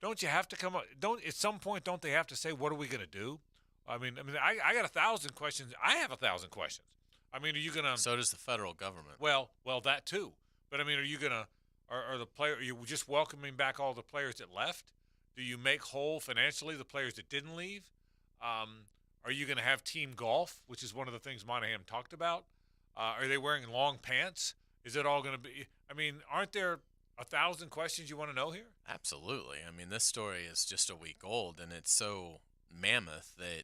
S4: don't you have to come up? Don't at some point don't they have to say what are we going to do? I got 1,000 questions. I have 1,000 questions. I mean, are you going to?
S6: So does the federal government.
S4: Well, that too. But I mean, are you going to? Are the player? Are you just welcoming back all the players that left? Do you make whole financially the players that didn't leave? Are you going to have team golf, which is one of the things Monahan talked about? Are they wearing long pants? Is it all going to be? I mean, aren't there 1,000 questions you want to know here?
S6: Absolutely. I mean, this story is just a week old, and it's so mammoth that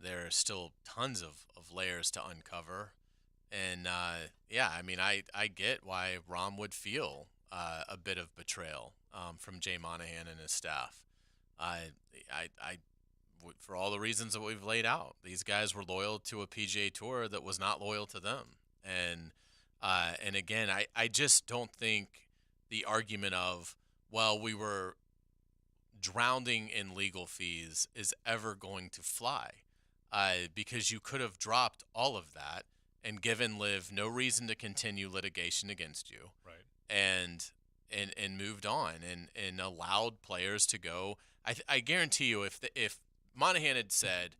S6: there are still tons of layers to uncover. And, I mean, I get why Rom would feel a bit of betrayal from Jay Monahan and his staff. For all the reasons that we've laid out, these guys were loyal to a PGA Tour that was not loyal to them. And again, I just don't think the argument of, well, we were drowning in legal fees is ever going to fly, because you could have dropped all of that and given Liv no reason to continue litigation against you,
S4: right?
S6: And moved on and allowed players to go. I guarantee you, if Monahan had said,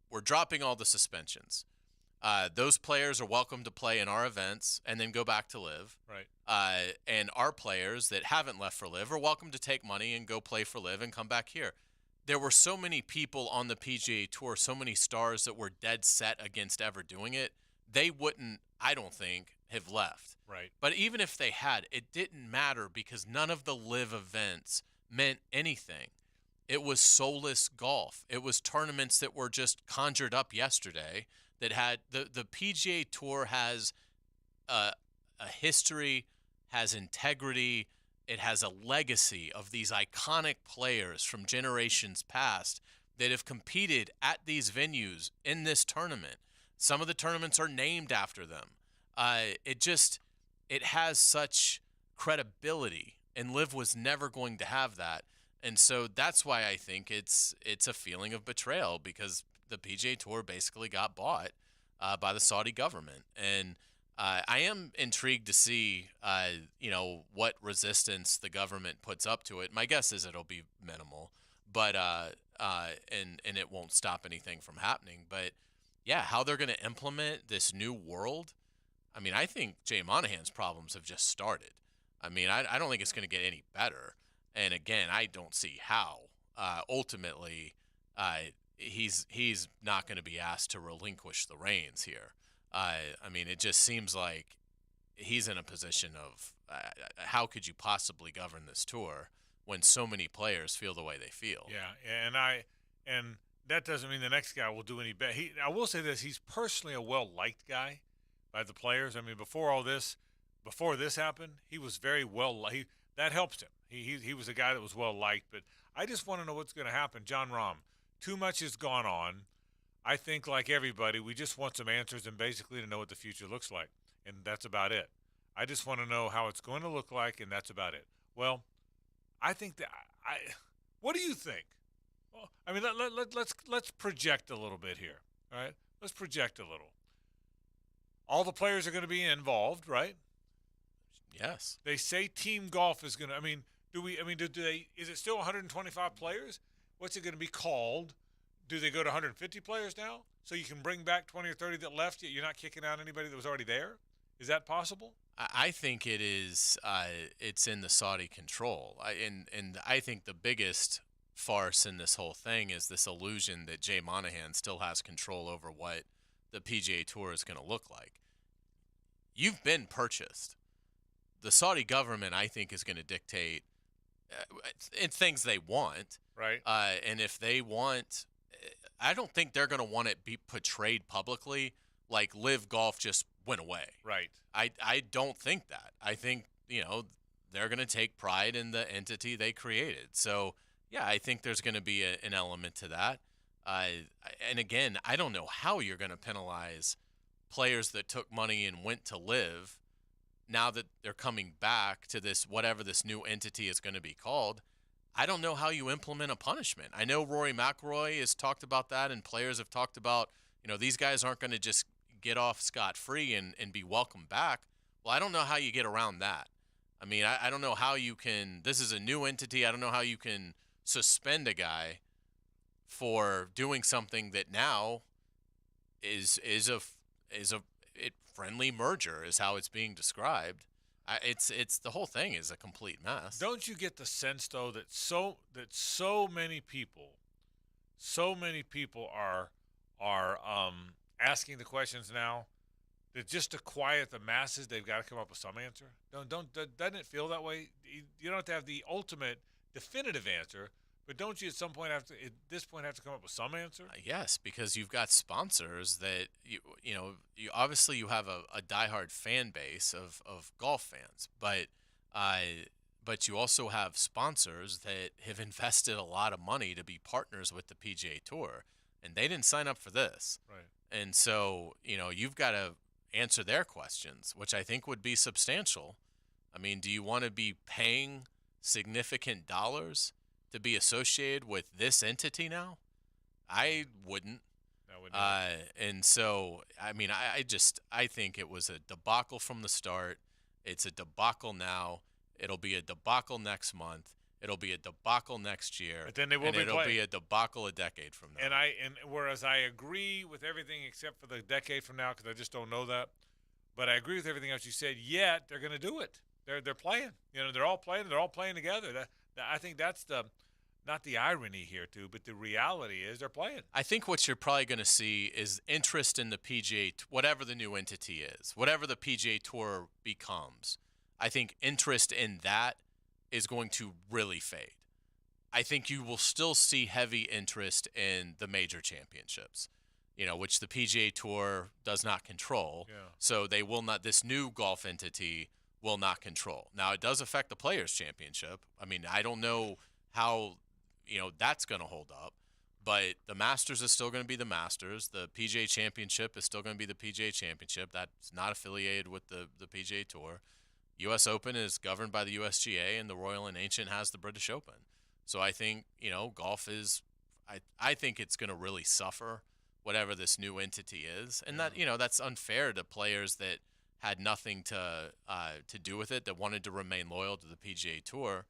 S6: we're dropping all the suspensions, those players are welcome to play in our events and then go back to Liv.
S4: Right.
S6: And our players that haven't left for Liv are welcome to take money and go play for Liv and come back here. There were so many people on the PGA Tour, so many stars that were dead set against ever doing it. They wouldn't, I don't think, have left.
S4: Right.
S6: But even if they had, it didn't matter because none of the Liv events meant anything. It was soulless golf. It was tournaments that were just conjured up yesterday that had the PGA Tour has a history, has integrity. It has a legacy of these iconic players from generations past that have competed at these venues in this tournament. Some of the tournaments are named after them. It has such credibility, and Liv was never going to have that. And so that's why I think it's a feeling of betrayal, because the PGA Tour basically got bought by the Saudi government. And I am intrigued to see, what resistance the government puts up to it. My guess is it'll be minimal, but and it won't stop anything from happening. But yeah, how they're going to implement this new world. I mean, I think Jay Monahan's problems have just started. I mean, I don't think it's going to get any better. And again, I don't see how. Ultimately, he's not going to be asked to relinquish the reins here. I mean, it just seems like he's in a position of how could you possibly govern this tour when so many players feel the way they feel?
S4: Yeah, and that doesn't mean the next guy will do any better. I will say this: he's personally a well-liked guy by the players. I mean, before this happened, he was very well-liked. That helped him. He was a guy that was well-liked. But I just want to know what's going to happen. John Rahm, too much has gone on. I think, like everybody, we just want some answers and basically to know what the future looks like, and that's about it. I just want to know how it's going to look like, and that's about it. Well, I think that what do you think? Well, I mean, let's project a little bit here, all right? Let's project a little. All the players are going to be involved, right?
S6: Yes.
S4: They say team golf is going to. I mean, do they? Is it still 125 players? What's it going to be called? Do they go to 150 players now? So you can bring back 20 or 30 that left, yet you're not kicking out anybody that was already there? Is that possible?
S6: I think it is. It's in the Saudi control. And I think the biggest farce in this whole thing is this illusion that Jay Monahan still has control over what the PGA Tour is going to look like. You've been purchased. The Saudi government, I think, is going to dictate things they want.
S4: Right.
S6: And if they want, I don't think they're going to want it be portrayed publicly like Live Golf just went away.
S4: Right.
S6: I don't think that. I think, they're going to take pride in the entity they created. So, yeah, I think there's going to be an element to that. And again, I don't know how you're going to penalize players that took money and went to Live now that they're coming back to this, whatever this new entity is going to be called. I don't know how you implement a punishment. I know Rory McIlroy has talked about that, and players have talked about, these guys aren't going to just get off scot-free and be welcomed back. Well, I don't know how you get around that. I mean, I don't know how you can. This is a new entity. I don't know how you can suspend a guy for doing something that now is a friendly merger, is how it's being described. It's the whole thing is a complete mess.
S4: Don't you get the sense though that so many people are asking the questions now that just to quiet the masses, they've got to come up with some answer? Doesn't it feel that way? You don't have to have the ultimate definitive answer, but don't you at some point at this point have to come up with some answer?
S6: Yes, because you've got sponsors that you obviously you have a diehard fan base of golf fans, but you also have sponsors that have invested a lot of money to be partners with the PGA Tour, and they didn't sign up for this.
S4: Right.
S6: And so, you've got to answer their questions, which I think would be substantial. I mean, do you want to be paying significant dollars to be associated with this entity now? I wouldn't. And so, I mean, I think it was a debacle from the start. It's a debacle now. It'll be a debacle next month. It'll be a debacle next year.
S4: But then they will be
S6: it'll
S4: playing.
S6: be a debacle a decade from now.
S4: And whereas I agree with everything except for the decade from now, because I just don't know that, but I agree with everything else you said. Yet they're going to do it. They're playing. They're all playing. They're all playing together. I think that's not the irony here too, but the reality is they're playing.
S6: I think what you're probably going to see is interest in the PGA, whatever the new entity is, whatever the PGA Tour becomes. I think interest in that is going to really fade. I think you will still see heavy interest in the major championships, which the PGA Tour does not control.
S4: Yeah.
S6: So they will not, this new golf entity will not control. Now, it does affect the Players' Championship. I mean, I don't know how, that's going to hold up, but the Masters is still going to be the Masters. The PGA Championship is still going to be the PGA Championship. That's not affiliated with the PGA Tour. U.S. Open is governed by the USGA, and the Royal and Ancient has the British Open. So I think, golf is I think it's going to really suffer, whatever this new entity is. And that, that's unfair to players that had nothing to do with it, that wanted to remain loyal to the PGA Tour.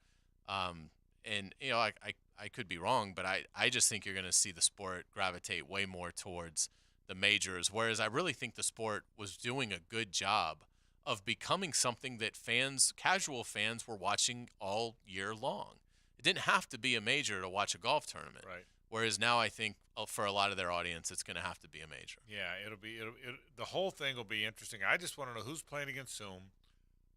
S6: And, I could be wrong, but I just think you're going to see the sport gravitate way more towards the majors, whereas I really think the sport was doing a good job of becoming something that casual fans were watching all year long. It didn't have to be a major to watch a golf tournament.
S4: Right.
S6: Whereas now I think for a lot of their audience, it's going to have to be a major.
S4: Yeah, the whole thing will be interesting. I just want to know who's playing against whom.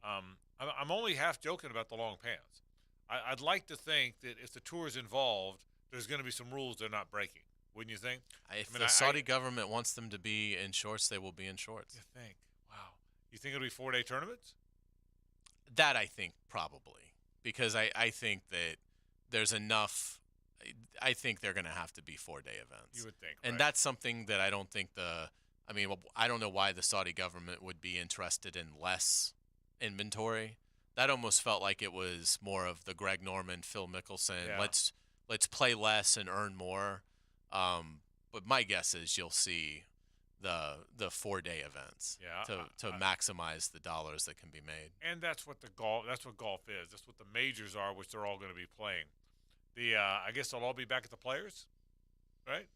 S4: I'm only half joking about the long pants. I'd like to think that if the tour is involved, there's going to be some rules they're not breaking. Wouldn't you think?
S6: If the Saudi government wants them to be in shorts, they will be in shorts.
S4: You think? Wow. You think it'll be 4-day tournaments?
S6: That I think probably, because I think that there's enough. I think they're going to have to be 4-day events.
S4: You would think,
S6: and
S4: right?
S6: That's something that I don't think I don't know why the Saudi government would be interested in less inventory. That almost felt like it was more of the Greg Norman, Phil Mickelson.
S4: Yeah.
S6: Let's play less and earn more. But my guess is you'll see the 4-day events to maximize the dollars that can be made.
S4: And that's what golf is. That's what the majors are, which they're all going to be playing. I guess they'll all be back at the Players, right?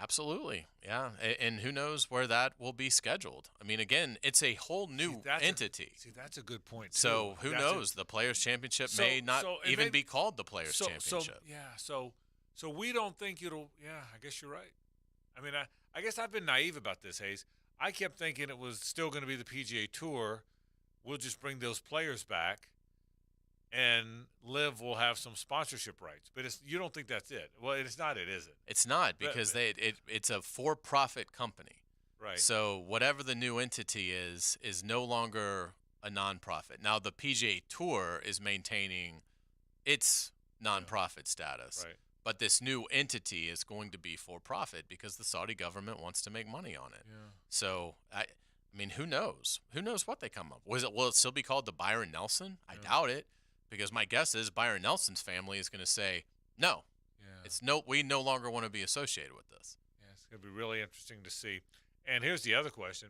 S6: Absolutely, yeah. And who knows where that will be scheduled? I mean, again, it's a whole new entity.
S4: That's a good point, too.
S6: So who knows? The Players' Championship may not even be called the Players' Championship.
S4: So we don't think it'll – yeah, I guess you're right. I mean, I guess I've been naive about this, Hayes. I kept thinking it was still going to be the PGA Tour. We'll just bring those players back, and Liv will have some sponsorship rights. But you don't think that's it. Well, it's not it, is it?
S6: It's not, because it's a for-profit company.
S4: Right.
S6: So whatever the new entity is no longer a nonprofit. Now, the PGA Tour is maintaining its nonprofit status.
S4: Right.
S6: But this new entity is going to be for profit because the Saudi government wants to make money on it.
S4: Yeah.
S6: So, I mean, who knows? Who knows what they come up with? Will it still be called the Byron Nelson? I doubt it, because my guess is Byron Nelson's family is going to say, no, we no longer want to be associated with this.
S4: Yeah, it's going to be really interesting to see. And here's the other question.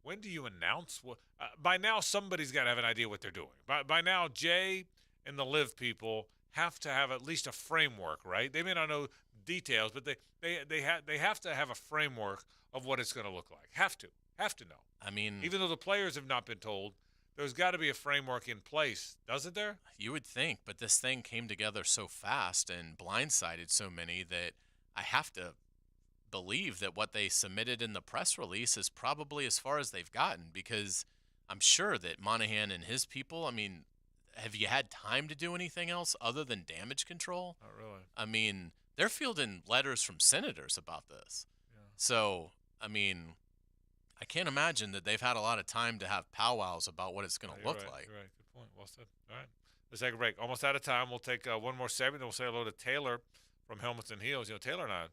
S4: when do you announce what? By now, somebody's got to have an idea what they're doing. By now, Jay and the Live people have to have at least a framework, right? They may not know details, but they have to have a framework of what it's going to look like. Have to know.
S6: I mean,
S4: even though the players have not been told, there's got to be a framework in place, doesn't there?
S6: You would think, but this thing came together so fast and blindsided so many that I have to believe that what they submitted in the press release is probably as far as they've gotten, because I'm sure that Monahan and his people, I mean, have you had time to do anything else other than damage control?
S4: Not really.
S6: I mean, they're fielding letters from senators about this.
S4: Yeah.
S6: So, I mean, I can't imagine that they've had a lot of time to have powwows about what it's going to look like.
S4: You're right. Good point. Well said. All right. Let's take a break. Almost out of time. We'll take one more segment, then we'll say hello to Taylor from Helmets and Heels. You know, Taylor and I,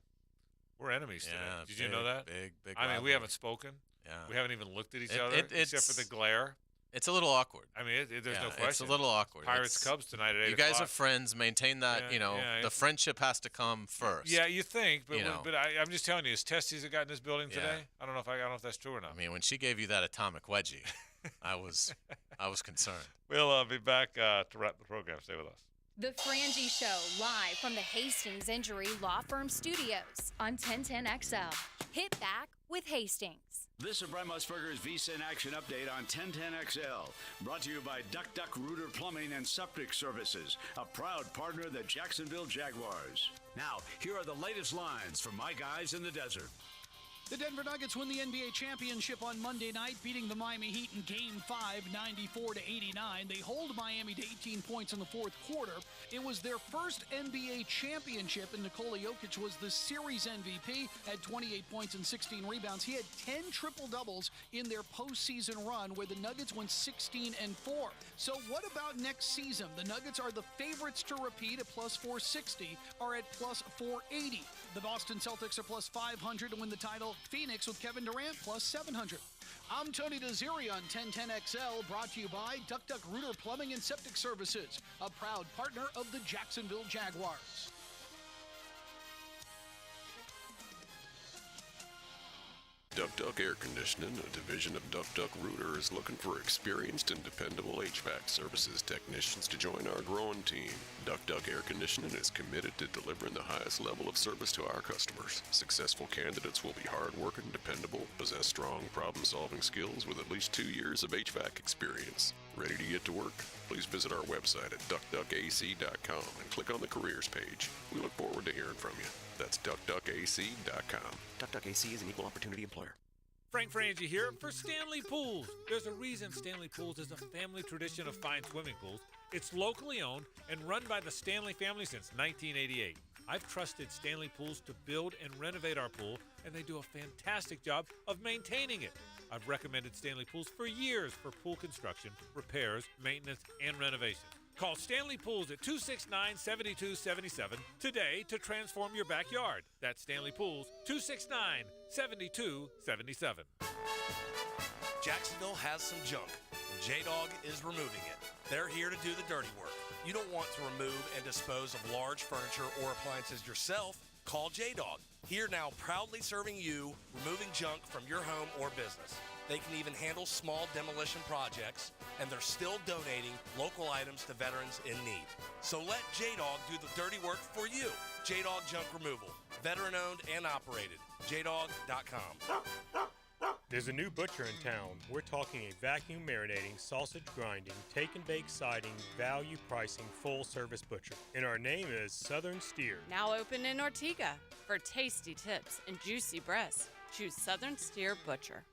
S4: we're enemies today. Did you know that?
S6: Big
S4: I mean,
S6: rivalry.
S4: we haven't spoken.
S6: Yeah.
S4: We haven't even looked at each other except for the glare.
S6: It's a little awkward.
S4: I mean, there's no question.
S6: It's a little awkward.
S4: Pirates-Cubs tonight at 8
S6: You guys
S4: o'clock.
S6: are friends. Maintain that, the friendship has to come first.
S4: Yeah, you think, but
S6: You
S4: I'm just telling you, is Testies that got in this building today? I don't know if that's true or not.
S6: I mean, when she gave you that atomic wedgie, I was concerned.
S4: We'll be back to wrap the program. Stay with us.
S5: The Frangie Show, live from the Hastings Injury Law Firm Studios on 1010XL. Hit back with Hastings.
S10: This is Brent Musburger's VSIN Action Update on 1010XL. Brought to you by Duck Duck Rooter Plumbing and Septic Services, a proud partner of the Jacksonville Jaguars. Now, here are the latest lines from my guys in the desert.
S12: The Denver Nuggets win the NBA championship on Monday night, beating the Miami Heat in Game 5, 94-89. They hold Miami to 18 points in the fourth quarter. It was their first NBA championship, and Nikola Jokic was the series MVP, had 28 points and 16 rebounds. He had 10 triple-doubles in their postseason run, where the Nuggets went 16-4. So what about next season? The Nuggets are the favorites to repeat at plus 460, or at plus 480. The Boston Celtics are plus 500 to win the title. Phoenix with Kevin Durant plus 700. I'm Tony Desiri on 1010XL, brought to you by Duck Duck Rooter Plumbing and Septic Services, a proud partner of the Jacksonville Jaguars.
S13: Duck Duck Air Conditioning, a division of Duck Duck Rooter, is looking for experienced and dependable HVAC services technicians to join our growing team. Duck Duck Air Conditioning is committed to delivering the highest level of service to our customers. Successful candidates will be hardworking, dependable, possess strong problem-solving skills with at least 2 years of HVAC experience. Ready to get to work? Please visit our website at duckduckac.com and click on the careers page. We look forward to hearing from you. That's duckduckac.com.
S14: Duck Duck AC is an equal opportunity employer.
S4: Frank Frangie here for Stanley Pools. There's a reason Stanley Pools is a family tradition of fine swimming pools. It's locally owned and run by the Stanley family since 1988. I've trusted Stanley Pools to build and renovate our pool, and they do a fantastic job of maintaining it. I've recommended Stanley Pools for years for pool construction, repairs, maintenance, and renovation. Call Stanley Pools at 269-7277 today to transform your backyard. That's Stanley Pools, 269-7277.
S17: Jacksonville has some junk, and J-Dog is removing it. They're here to do the dirty work. You don't want to remove and dispose of large furniture or appliances yourself? Call J-Dog. Here now, proudly serving you, removing junk from your home or business. They can even handle small demolition projects, and they're still donating local items to veterans in need. So let J-Dog do the dirty work for you. J-Dog Junk Removal. Veteran-owned and operated. JDog.com.
S16: There's a new butcher in town. We're talking a vacuum marinating, sausage grinding, take and bake siding, value pricing, full service butcher. And our name is Southern Steer.
S26: Now open in Ortega. For tasty tips and juicy breasts, choose Southern Steer Butcher.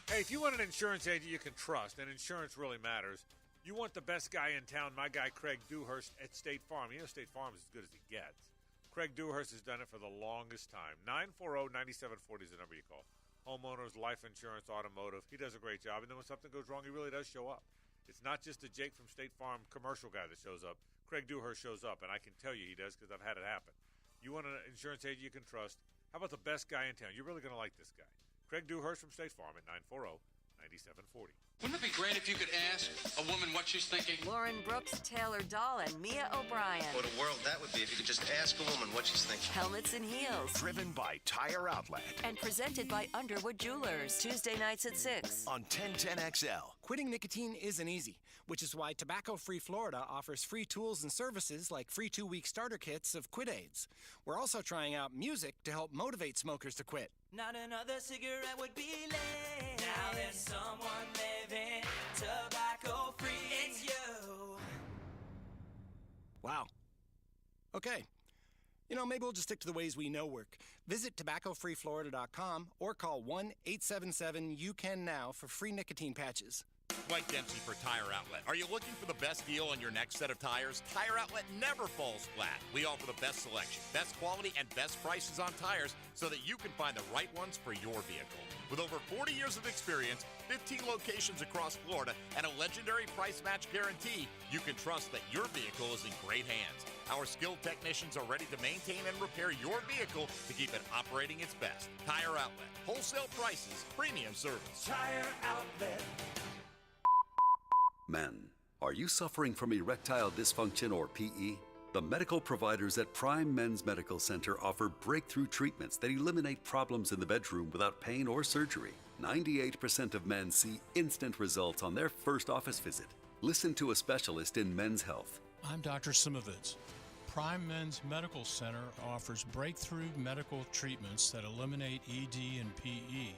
S4: Hey, if you want an insurance agent you can trust, and insurance really matters, you want the best guy in town, my guy Craig Dewhurst at State Farm. You know State Farm is as good as it gets. Craig Dewhurst has done it for the longest time. 940-9740 is the number you call. Homeowners, life insurance, automotive. He does a great job. And then when something goes wrong, he really does show up. It's not just a Jake from State Farm commercial guy that shows up. Craig Dewhurst shows up, and I can tell you he does because I've had it happen. You want an insurance agent you can trust? How about the best guy in town? You're really going to like this guy. Craig Dewhurst from State Farm at 9740.
S2: Wouldn't it be great if you could ask a woman what she's thinking?
S9: Lauren Brooks, Taylor Dahl, and Mia O'Brien.
S18: What a world that would be if you could just ask a woman what she's thinking.
S9: Helmets and Heels.
S1: Driven by Tire Outlet.
S9: And presented by Underwood Jewelers. Tuesday nights at 6.
S1: On 1010XL.
S19: Quitting nicotine isn't easy, which is why Tobacco Free Florida offers free tools and services like free 2-week starter kits of quit aids. We're also trying out music to help motivate smokers to quit.
S21: Not another cigarette would be late. Now there's someone living tobacco free. It's you.
S19: Wow. Okay. Maybe we'll just stick to the ways we know work. Visit tobaccofreeflorida.com or call 1-877-YOU-CAN-NOW for free nicotine patches.
S23: Mike Dempsey for Tire Outlet. Are you looking for the best deal on your next set of tires? Tire Outlet never falls flat. We offer the best selection, best quality, and best prices on tires so that you can find the right ones for your vehicle. With over 40 years of experience, 15 locations across Florida, and a legendary price match guarantee, you can trust that your vehicle is in great hands. Our skilled technicians are ready to maintain and repair your vehicle to keep it operating its best. Tire Outlet. Wholesale prices, premium service.
S21: Tire Outlet.
S24: Men, are you suffering from erectile dysfunction or PE? The medical providers at Prime Men's Medical Center offer breakthrough treatments that eliminate problems in the bedroom without pain or surgery. 98% of men see instant results on their first office visit. Listen to a specialist in men's health.
S27: I'm Dr. Simovitz. Prime Men's Medical Center offers breakthrough medical treatments that eliminate ED and PE.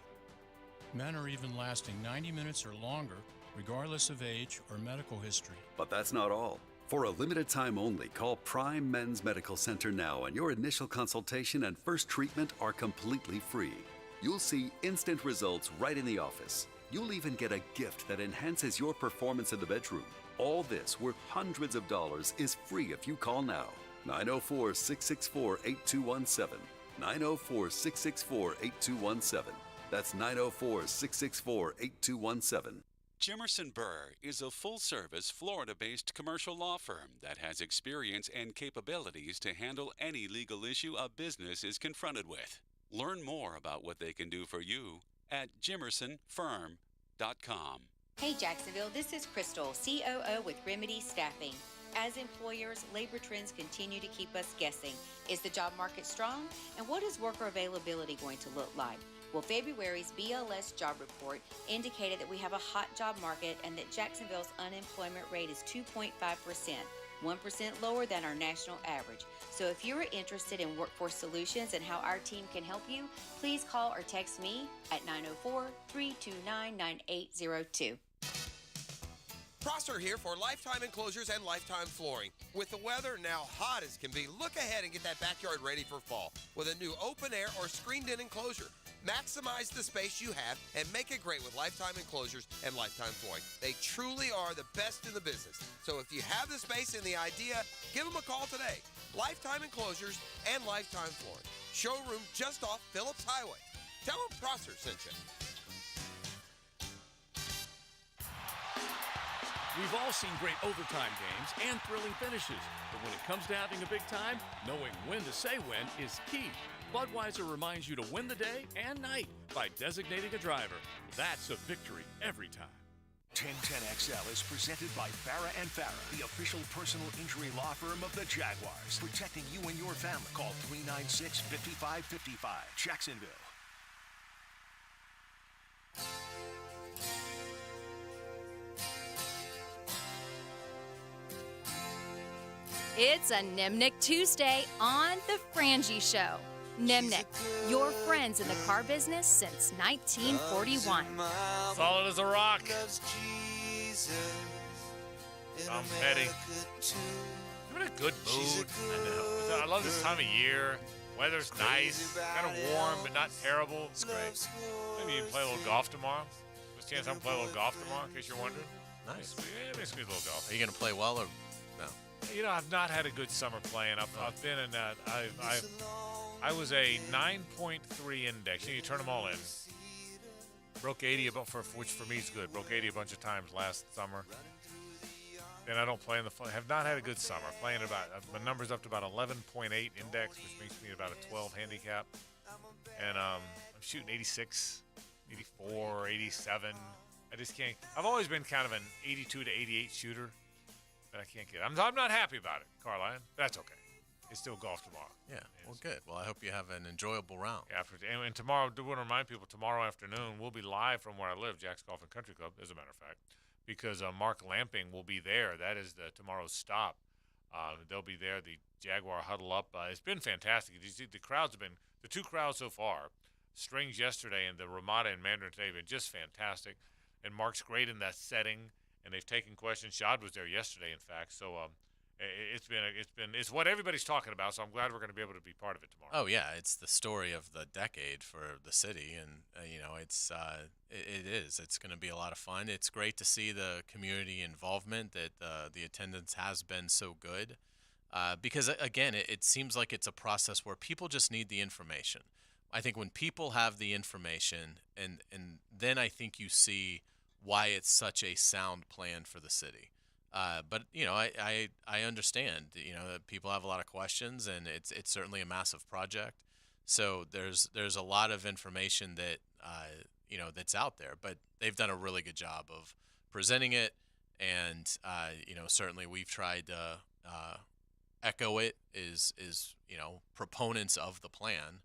S27: Men are even lasting 90 minutes or longer, regardless of age or medical history.
S24: But that's not all. For a limited time only, call Prime Men's Medical Center now, and your initial consultation and first treatment are completely free. You'll see instant results right in the office. You'll even get a gift that enhances your performance in the bedroom. All this, worth hundreds of dollars, is free if you call now. 904-664-8217. 904-664-8217. That's 904-664-8217.
S25: Jimerson Burr is a full-service, Florida-based commercial law firm that has experience and capabilities to handle any legal issue a business is confronted with. Learn more about what they can do for you at jimersonfirm.com.
S29: Hey Jacksonville, this is Crystal, COO with Remedy Staffing. As employers, labor trends continue to keep us guessing. Is the job market strong? And what is worker availability going to look like? Well, February's BLS job report indicated that we have a hot job market and that Jacksonville's unemployment rate is 2.5%, 1% lower than our national average. So if you're interested in workforce solutions and how our team can help you, please call or text me at 904-329-9802.
S3: Prosser here for Lifetime Enclosures and Lifetime Flooring. With the weather now hot as can be, look ahead and get that backyard ready for fall with a new open-air or screened-in enclosure. Maximize the space you have and make it great with Lifetime Enclosures and Lifetime Flooring. They truly are the best in the business. So if you have the space and the idea, give them a call today. Lifetime Enclosures and Lifetime Flooring. Showroom just off Phillips Highway. Tell them Prosser sent you.
S20: We've all seen great overtime games and thrilling finishes, but when it comes to having a big time, knowing when to say when is key. Budweiser reminds you to win the day and night by designating a driver. That's a victory every time.
S1: 1010XL is presented by Farah and Farah, the official personal injury law firm of the Jaguars, protecting you and your family. Call 396-5555, Jacksonville.
S5: It's a Nimnik Tuesday on The Frangie Show. Nimnik, your friends in the car business since 1941.
S4: Solid as a rock. I'm Petty. I'm in a good mood. I know. I love this time of year. Weather's nice. Kind of warm, but not terrible. It's great. Maybe you can play a little golf tomorrow. There's a chance I'm going to play a little golf tomorrow, in case you're wondering.
S6: Nice.
S4: Yeah, maybe a little golf.
S6: Are you going to play well or no?
S4: You know, I've not had a good summer playing. I've been in that. I was a 9.3 index. You turn them all in. Broke 80 which for me is good. Broke 80 a bunch of times last summer. Then I don't play in the. Have not had a good summer. Playing about my numbers up to about 11.8 index, which makes me about a 12 handicap. And I'm shooting 86, 84, 87. I just can't. I've always been kind of an 82 to 88 shooter, but I can't get it. I'm not happy about it, Carline. That's okay. It's still golf tomorrow.
S6: Yeah, well, good. Well, I hope you have an enjoyable round.
S4: Yeah, and tomorrow, I want to remind people, tomorrow afternoon, we'll be live from where I live, Jack's Golf and Country Club, as a matter of fact, because Mark Lamping will be there. That is tomorrow's stop. They'll be there, the Jaguar Huddle Up. It's been fantastic. The crowds have been, the two crowds so far, Strings yesterday and the Ramada and Mandarin today, have been just fantastic. And Mark's great in that setting, and they've taken questions. Shad was there yesterday, in fact. So it's what everybody's talking about. So I'm glad we're going to be able to be part of it tomorrow.
S6: Oh yeah, it's the story of the decade for the city, and it is. It's going to be a lot of fun. It's great to see the community involvement. That the attendance has been so good, because again, it seems like it's a process where people just need the information. I think when people have the information, and then I think you see why it's such a sound plan for the city. But I understand. That people have a lot of questions, and it's certainly a massive project. So there's a lot of information that that's out there. But they've done a really good job of presenting it, and certainly we've tried to echo it. Is proponents of the plan.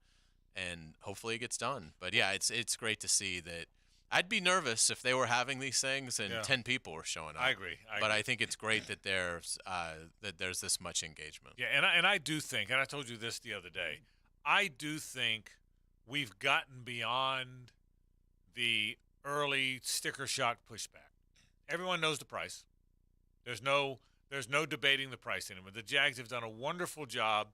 S6: And hopefully it gets done. But yeah, it's great to see that. I'd be nervous if they were having these things and 10 people were showing up.
S4: I agree.
S6: But I think it's great that there's this much engagement.
S4: Yeah, and I do think, and I told you this the other day, I do think we've gotten beyond the early sticker shock pushback. Everyone knows the price. There's no debating the price anymore. The Jags have done a wonderful job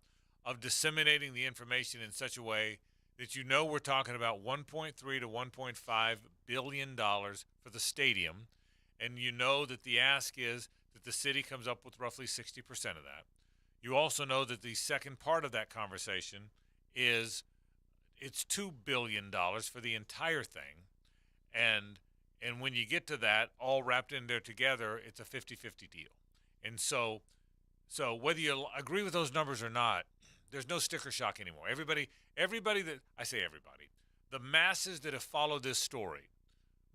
S4: of disseminating the information in such a way that we're talking about $1.3 to $1.5 billion for the stadium, and that the ask is that the city comes up with roughly 60% of that. You also know that the second part of that conversation is it's $2 billion for the entire thing, and when you get to that, all wrapped in there together, it's a 50-50 deal. And so whether you agree with those numbers or not, there's no sticker shock anymore. Everybody that I say everybody, the masses that have followed this story,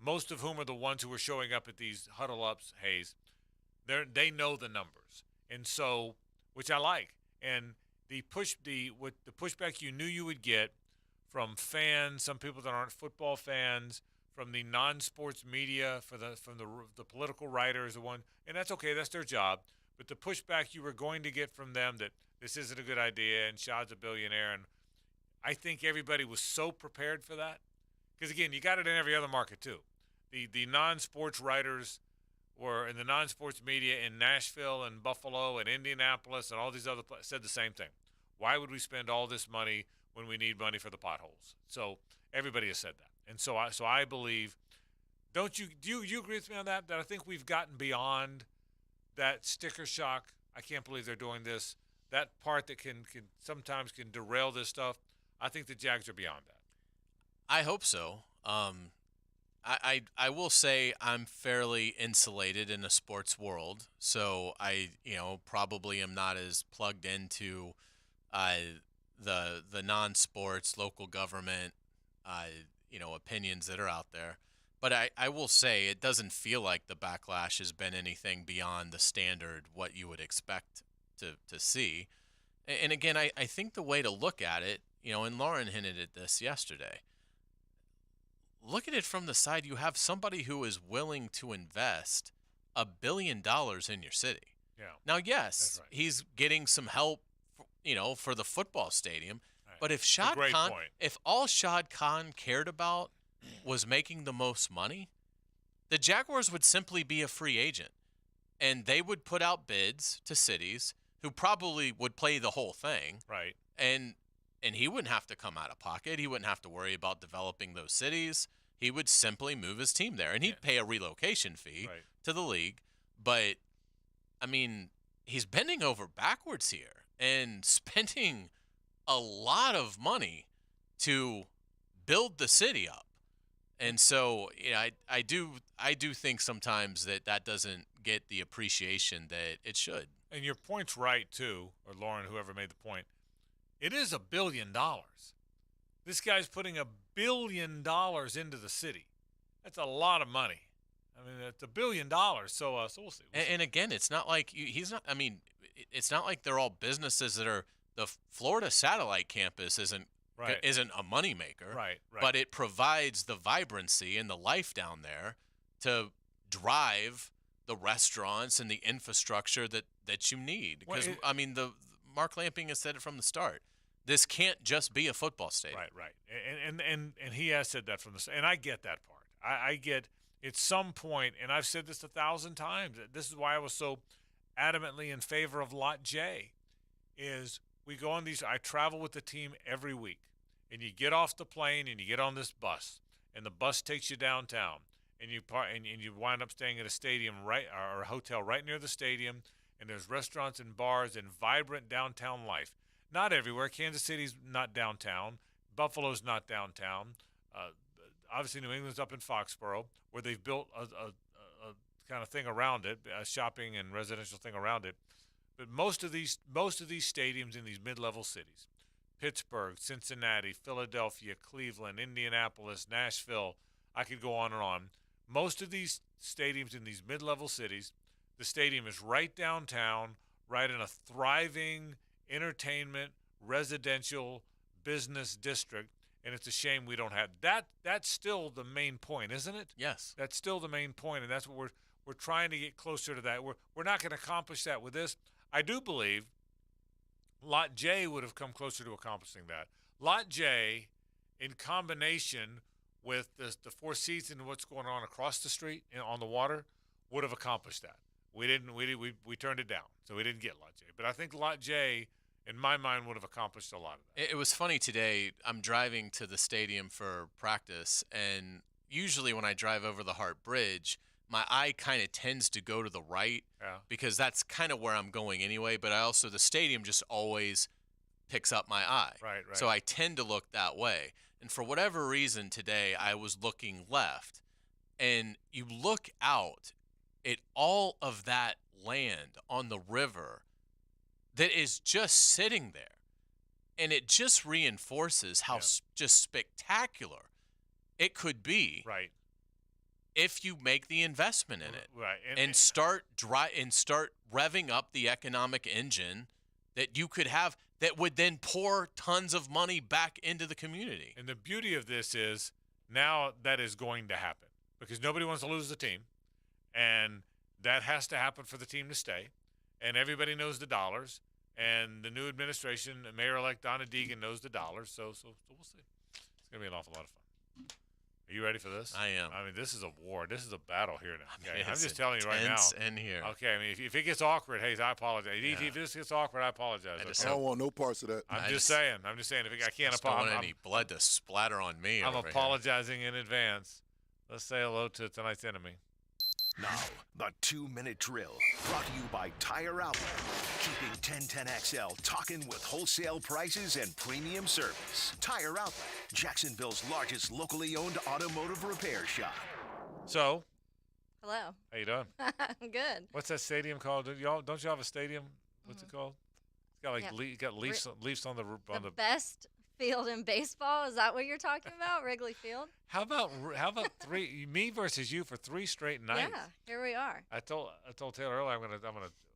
S4: most of whom are the ones who are showing up at these huddle ups, Hayes, they know the numbers, and so which I like. And the pushback you knew you would get from fans, some people that aren't football fans, from the non-sports media, from the political writers, and that's okay, that's their job. But the pushback you were going to get from them that this isn't a good idea and Shad's a billionaire, and I think everybody was so prepared for that. Because, again, you got it in every other market, too. The non-sports writers were in the non-sports media in Nashville and Buffalo and Indianapolis and all these other places said the same thing. Why would we spend all this money when we need money for the potholes? So everybody has said that. And so I believe, do you agree with me on that? That I think we've gotten beyond that sticker shock. I can't believe they're doing this. That part that can sometimes derail this stuff. I think the Jags are beyond that.
S6: I hope so. I will say I'm fairly insulated in the sports world, so I probably am not as plugged into the non-sports local government opinions that are out there. But I will say it doesn't feel like the backlash has been anything beyond the standard what you would expect to see. And again, I think the way to look at it, and Lauren hinted at this yesterday, look at it from the side. You have somebody who is willing to invest $1 billion in your city.
S4: Yeah.
S6: Now, yes, right. He's getting some help, for the football stadium. Right. But if all Shad Khan cared about was making the most money, the Jaguars would simply be a free agent, and they would put out bids to cities who probably would play the whole thing.
S4: Right.
S6: And he wouldn't have to come out of pocket. He wouldn't have to worry about developing those cities. He would simply move his team there, and he'd pay a relocation fee to the league. But, I mean, he's bending over backwards here and spending a lot of money to build the city up. And so, I do think sometimes that doesn't get the appreciation that it should.
S4: And your point's right, too, or Lauren, whoever made the point. It is $1 billion. This guy's putting $1 billion into the city. That's a lot of money. I mean, it's $1 billion. So we'll see. We'll see.
S6: And again, it's not like he's not. I mean, it's not like they're all businesses that are. The Florida satellite campus isn't a moneymaker,
S4: right?
S6: But it provides the vibrancy and the life down there to drive the restaurants and the infrastructure that you need. Because I mean, the Mark Lamping has said it from the start. This can't just be a football stadium.
S4: Right. And he has said that from the start, and I get that part. I get at some point, and I've said this 1,000 times. This is why I was so adamantly in favor of Lot J. Is we go on these. I travel with the team every week, and you get off the plane and you get on this bus, and the bus takes you downtown, and you wind up staying at a stadium or a hotel right near the stadium, and there's restaurants and bars and vibrant downtown life. Not everywhere. Kansas City's not downtown. Buffalo's not downtown. Obviously, New England's up in Foxborough, where they've built a kind of thing around it, a shopping and residential thing around it. But most of these stadiums in these mid-level cities, Pittsburgh, Cincinnati, Philadelphia, Cleveland, Indianapolis, Nashville, I could go on and on. Most of these stadiums in these mid-level cities, the stadium is right downtown, right in a thriving entertainment, residential, business district, and it's a shame we don't have that. That's still the main point, isn't it?
S6: Yes.
S4: That's still the main point, and that's what we're trying to get closer to that. We're not going to accomplish that with this. I do believe Lot J would have come closer to accomplishing that. Lot J, in combination with the Four Seasons and what's going on across the street on the water, would have accomplished that. We didn't. We turned it down, so we didn't get Lot J. But I think Lot J, in my mind, would have accomplished a lot of that.
S6: It was funny today. I'm driving to the stadium for practice, and usually when I drive over the Hart Bridge, my eye kind of tends to go to the right because that's kind of where I'm going anyway. But the stadium just always picks up my eye.
S4: Right.
S6: So I tend to look that way. And for whatever reason today, I was looking left. And you look out at all of that land on the river that is just sitting there. And it just reinforces how just spectacular it could be.
S4: Right.
S6: If you make the investment in it,
S4: right,
S6: and start revving up the economic engine that you could have, that would then pour tons of money back into the community.
S4: And the beauty of this is now that is going to happen because nobody wants to lose the team, and that has to happen for the team to stay. And everybody knows the dollars, and the new administration, Mayor-elect Donna Deegan knows the dollars. So we'll see. It's going to be an awful lot of fun. Are you ready for this?
S6: I am.
S4: I mean, this is a war. This is a battle here now. Okay? I'm
S6: It's
S4: just telling you right now.
S6: intense in here.
S4: Okay, I mean, if it gets awkward, hey, I apologize. If this gets awkward, I apologize.
S7: I don't want no parts of that.
S4: I'm just saying. If I can't
S6: Don't want any blood to splatter on me.
S4: I'm
S6: over
S4: apologizing in advance. Let's say hello to tonight's enemy.
S1: Now, the 2-minute drill, brought to you by Tire Outlet. Keeping 1010XL talking with wholesale prices and premium service. Tire Outlet, Jacksonville's largest locally owned automotive repair shop.
S4: So,
S8: hello.
S4: How you doing?
S8: I'm good.
S4: What's that stadium called? Don't you have a stadium? What's it called? It's got leaves on the
S8: best field in baseball. Is that what you're talking about? Wrigley Field?
S4: How about me versus you for 3 straight nights?
S8: Yeah, here we are.
S4: I told Taylor earlier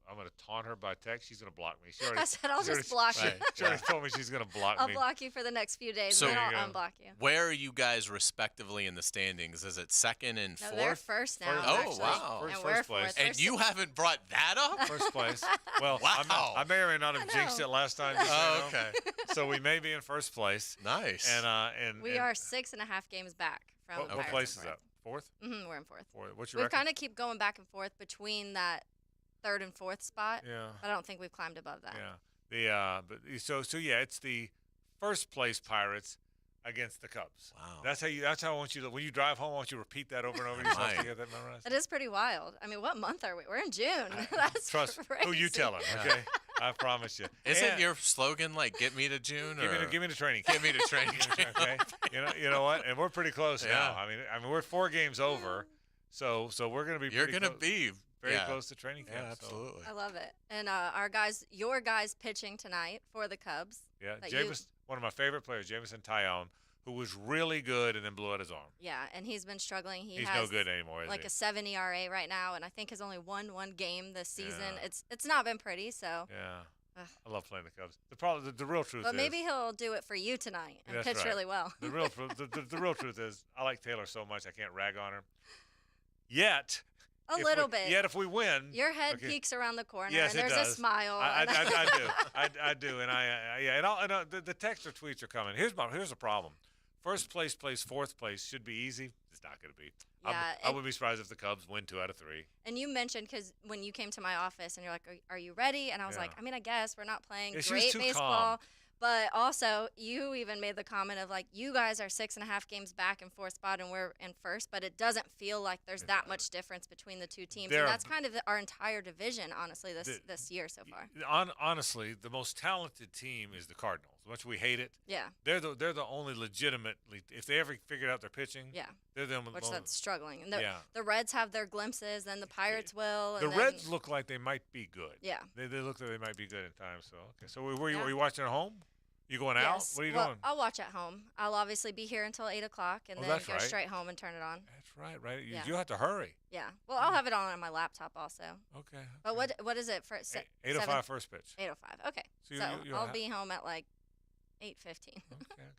S4: I'm gonna taunt her by text. She's gonna block me.
S8: I said I'll just block you.
S4: She already told me she's gonna block
S8: I'll
S4: me.
S8: block you for the next few days,
S6: So
S8: and then I'll unblock you.
S6: Where are you guys respectively in the standings? Is it second and fourth?
S8: No, they're first now.
S6: Oh,
S8: actually.
S6: wow.
S8: And we're
S4: First place.
S8: fourth.
S6: And you haven't brought that up?
S4: First place. Well,
S6: wow.
S4: I may or may not have jinxed it last time.
S6: Oh, okay.
S4: So we may be in first place.
S6: Nice.
S4: And
S8: we are 6.5 games back from the
S4: what
S8: Pirates
S4: place
S8: in
S4: is that? Fourth?
S8: Mm-hmm, we're in fourth.
S4: What's your
S8: We
S4: record?
S8: kind of keep going back and forth between that third and fourth spot.
S4: Yeah.
S8: But I don't think we've climbed above that.
S4: Yeah. It's the first place Pirates against the Cubs.
S6: Wow.
S4: That's how I want you to, when you drive home, I want you to repeat that over and over. You have to get that memorized.
S8: That is pretty wild. I mean, what month are we? We're in June. That's
S4: Trust
S8: crazy.
S4: who you telling, okay? I promise you.
S6: Isn't your slogan like "Get me to June"?
S4: Give me the training.
S6: Get me to training.
S4: Okay. You know what? And we're pretty close now. I mean, we're 4 games over, so we're gonna be.
S6: You're gonna be
S4: very close to training camp.
S6: Yeah, absolutely.
S8: I love it. And your guys pitching tonight for the Cubs.
S4: Yeah, one of my favorite players, Jameson Tyone, who was really good and then blew out his arm.
S8: Yeah, and he's been struggling.
S4: He's
S8: has
S4: no good anymore, is
S8: like
S4: he?
S8: a 7 ERA right now, and I think has only won one game this season.
S4: Yeah.
S8: It's not been pretty, so.
S4: Yeah. I love playing the Cubs. The problem, the real truth
S8: But
S4: is.
S8: maybe he'll do it for you tonight and
S4: That's
S8: pitch
S4: right.
S8: really well.
S4: The real truth is, I like Taylor so much I can't rag on her. Yet.
S8: A little bit.
S4: Yet if we win.
S8: Your head peeks around the corner,
S4: yes,
S8: and there's
S4: it does.
S8: a smile.
S4: I do. I do, and the text or tweets are coming. Here's the problem. First place plays fourth place should be easy. It's not going to be.
S8: Yeah,
S4: I wouldn't be surprised if the Cubs win 2 out of 3.
S8: And you mentioned, because when you came to my office and you're like, are you ready? And I was like, I mean, I guess we're not playing great baseball.
S4: Calm.
S8: But also, you even made the comment of, like, you guys are 6.5 games back in fourth spot and we're in first, but it doesn't feel like there's that much difference between the two teams. And that's kind of our entire division, honestly, this year so far.
S4: Honestly, the most talented team is the Cardinals. As much as we hate it,
S8: yeah,
S4: they're the only legitimately, if they ever figured out their pitching,
S8: yeah,
S4: they're the only.
S8: Which that's struggling. And
S4: yeah.
S8: The Reds have their glimpses, then the Pirates will.
S4: The Reds look like they might be good.
S8: Yeah,
S4: they look like they might be good in time. So okay, so were you watching at home? You going out?
S8: Yes.
S4: What are you
S8: well,
S4: doing?
S8: I'll watch at home. I'll obviously be here until 8 o'clock and then go straight home and turn it on.
S4: That's right. You have to hurry.
S8: Yeah. Well, I'll have it on my laptop also.
S4: Okay.
S8: But what is it for?
S4: 8:05 first pitch.
S8: 8:05. Okay. So I'll be home at like 8:15.
S4: Okay.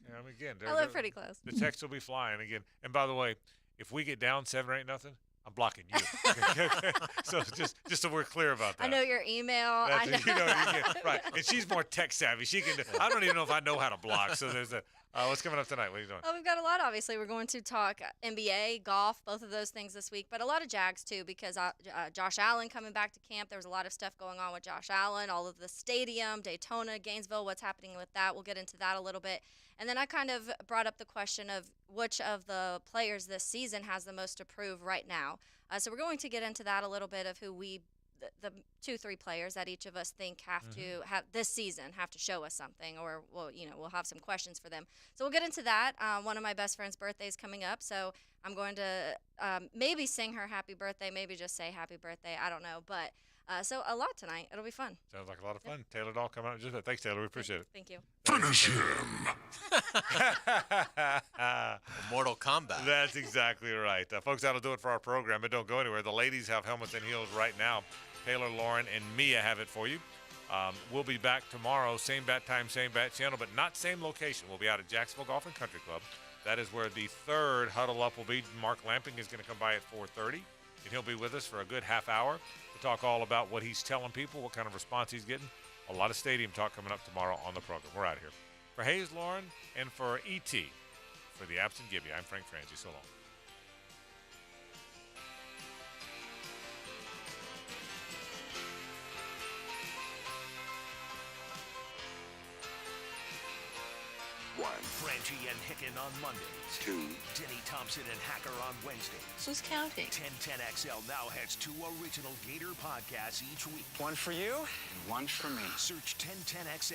S4: I mean, again,
S8: I live pretty close.
S4: The text will be flying again. And by the way, if we get down 7 or 8 nothing, I'm blocking you. So just so we're clear about that.
S8: I know your email.
S4: I know. Right. And she's more tech savvy. She can. I don't even know if I know how to block. So there's a. What's coming up tonight? What are you doing?
S8: Oh, we've got a lot. Obviously, we're going to talk NBA, golf, both of those things this week, but a lot of Jags too, because Josh Allen coming back to camp. There was a lot of stuff going on with Josh Allen, all of the stadium, Daytona, Gainesville. What's happening with that? We'll get into that a little bit. And then I kind of brought up the question of which of the players this season has the most to prove right now. So we're going to get into that a little bit of who the 2-3 players that each of us think have to have this season have to show us something, or we'll have some questions for them. So we'll get into that. One of my best friend's birthday is coming up, so I'm going to maybe sing her happy birthday, maybe just say happy birthday. I don't know, but so a lot tonight. It'll be fun.
S4: Sounds like a lot of fun. Taylor Dahl coming out. Thanks, Taylor. We appreciate it.
S8: Thank you.
S4: Finish him.
S6: Mortal Kombat.
S4: That's exactly right. Folks, that'll do it for our program, but don't go anywhere. The ladies have helmets and heels right now. Taylor, Lauren, and Mia have it for you. We'll be back tomorrow, same bat time, same bat channel, but not same location. We'll be out at Jacksonville Golf and Country Club. That is where the third huddle up will be. Mark Lamping is going to come by at 4:30, and he'll be with us for a good half hour to talk all about what he's telling people, what kind of response he's getting. A lot of stadium talk coming up tomorrow on the program. We're out of here. For Hayes, Lauren, and for E.T., for the absent Gibby, I'm Frank Frangie. So long.
S1: Frangie and Hicken on Mondays. 2. Denny Thompson and Hacker on Wednesdays.
S9: Who's counting?
S1: 1010XL now has 2 original Gator podcasts each week.
S19: One for you and one for me.
S1: Search 1010XL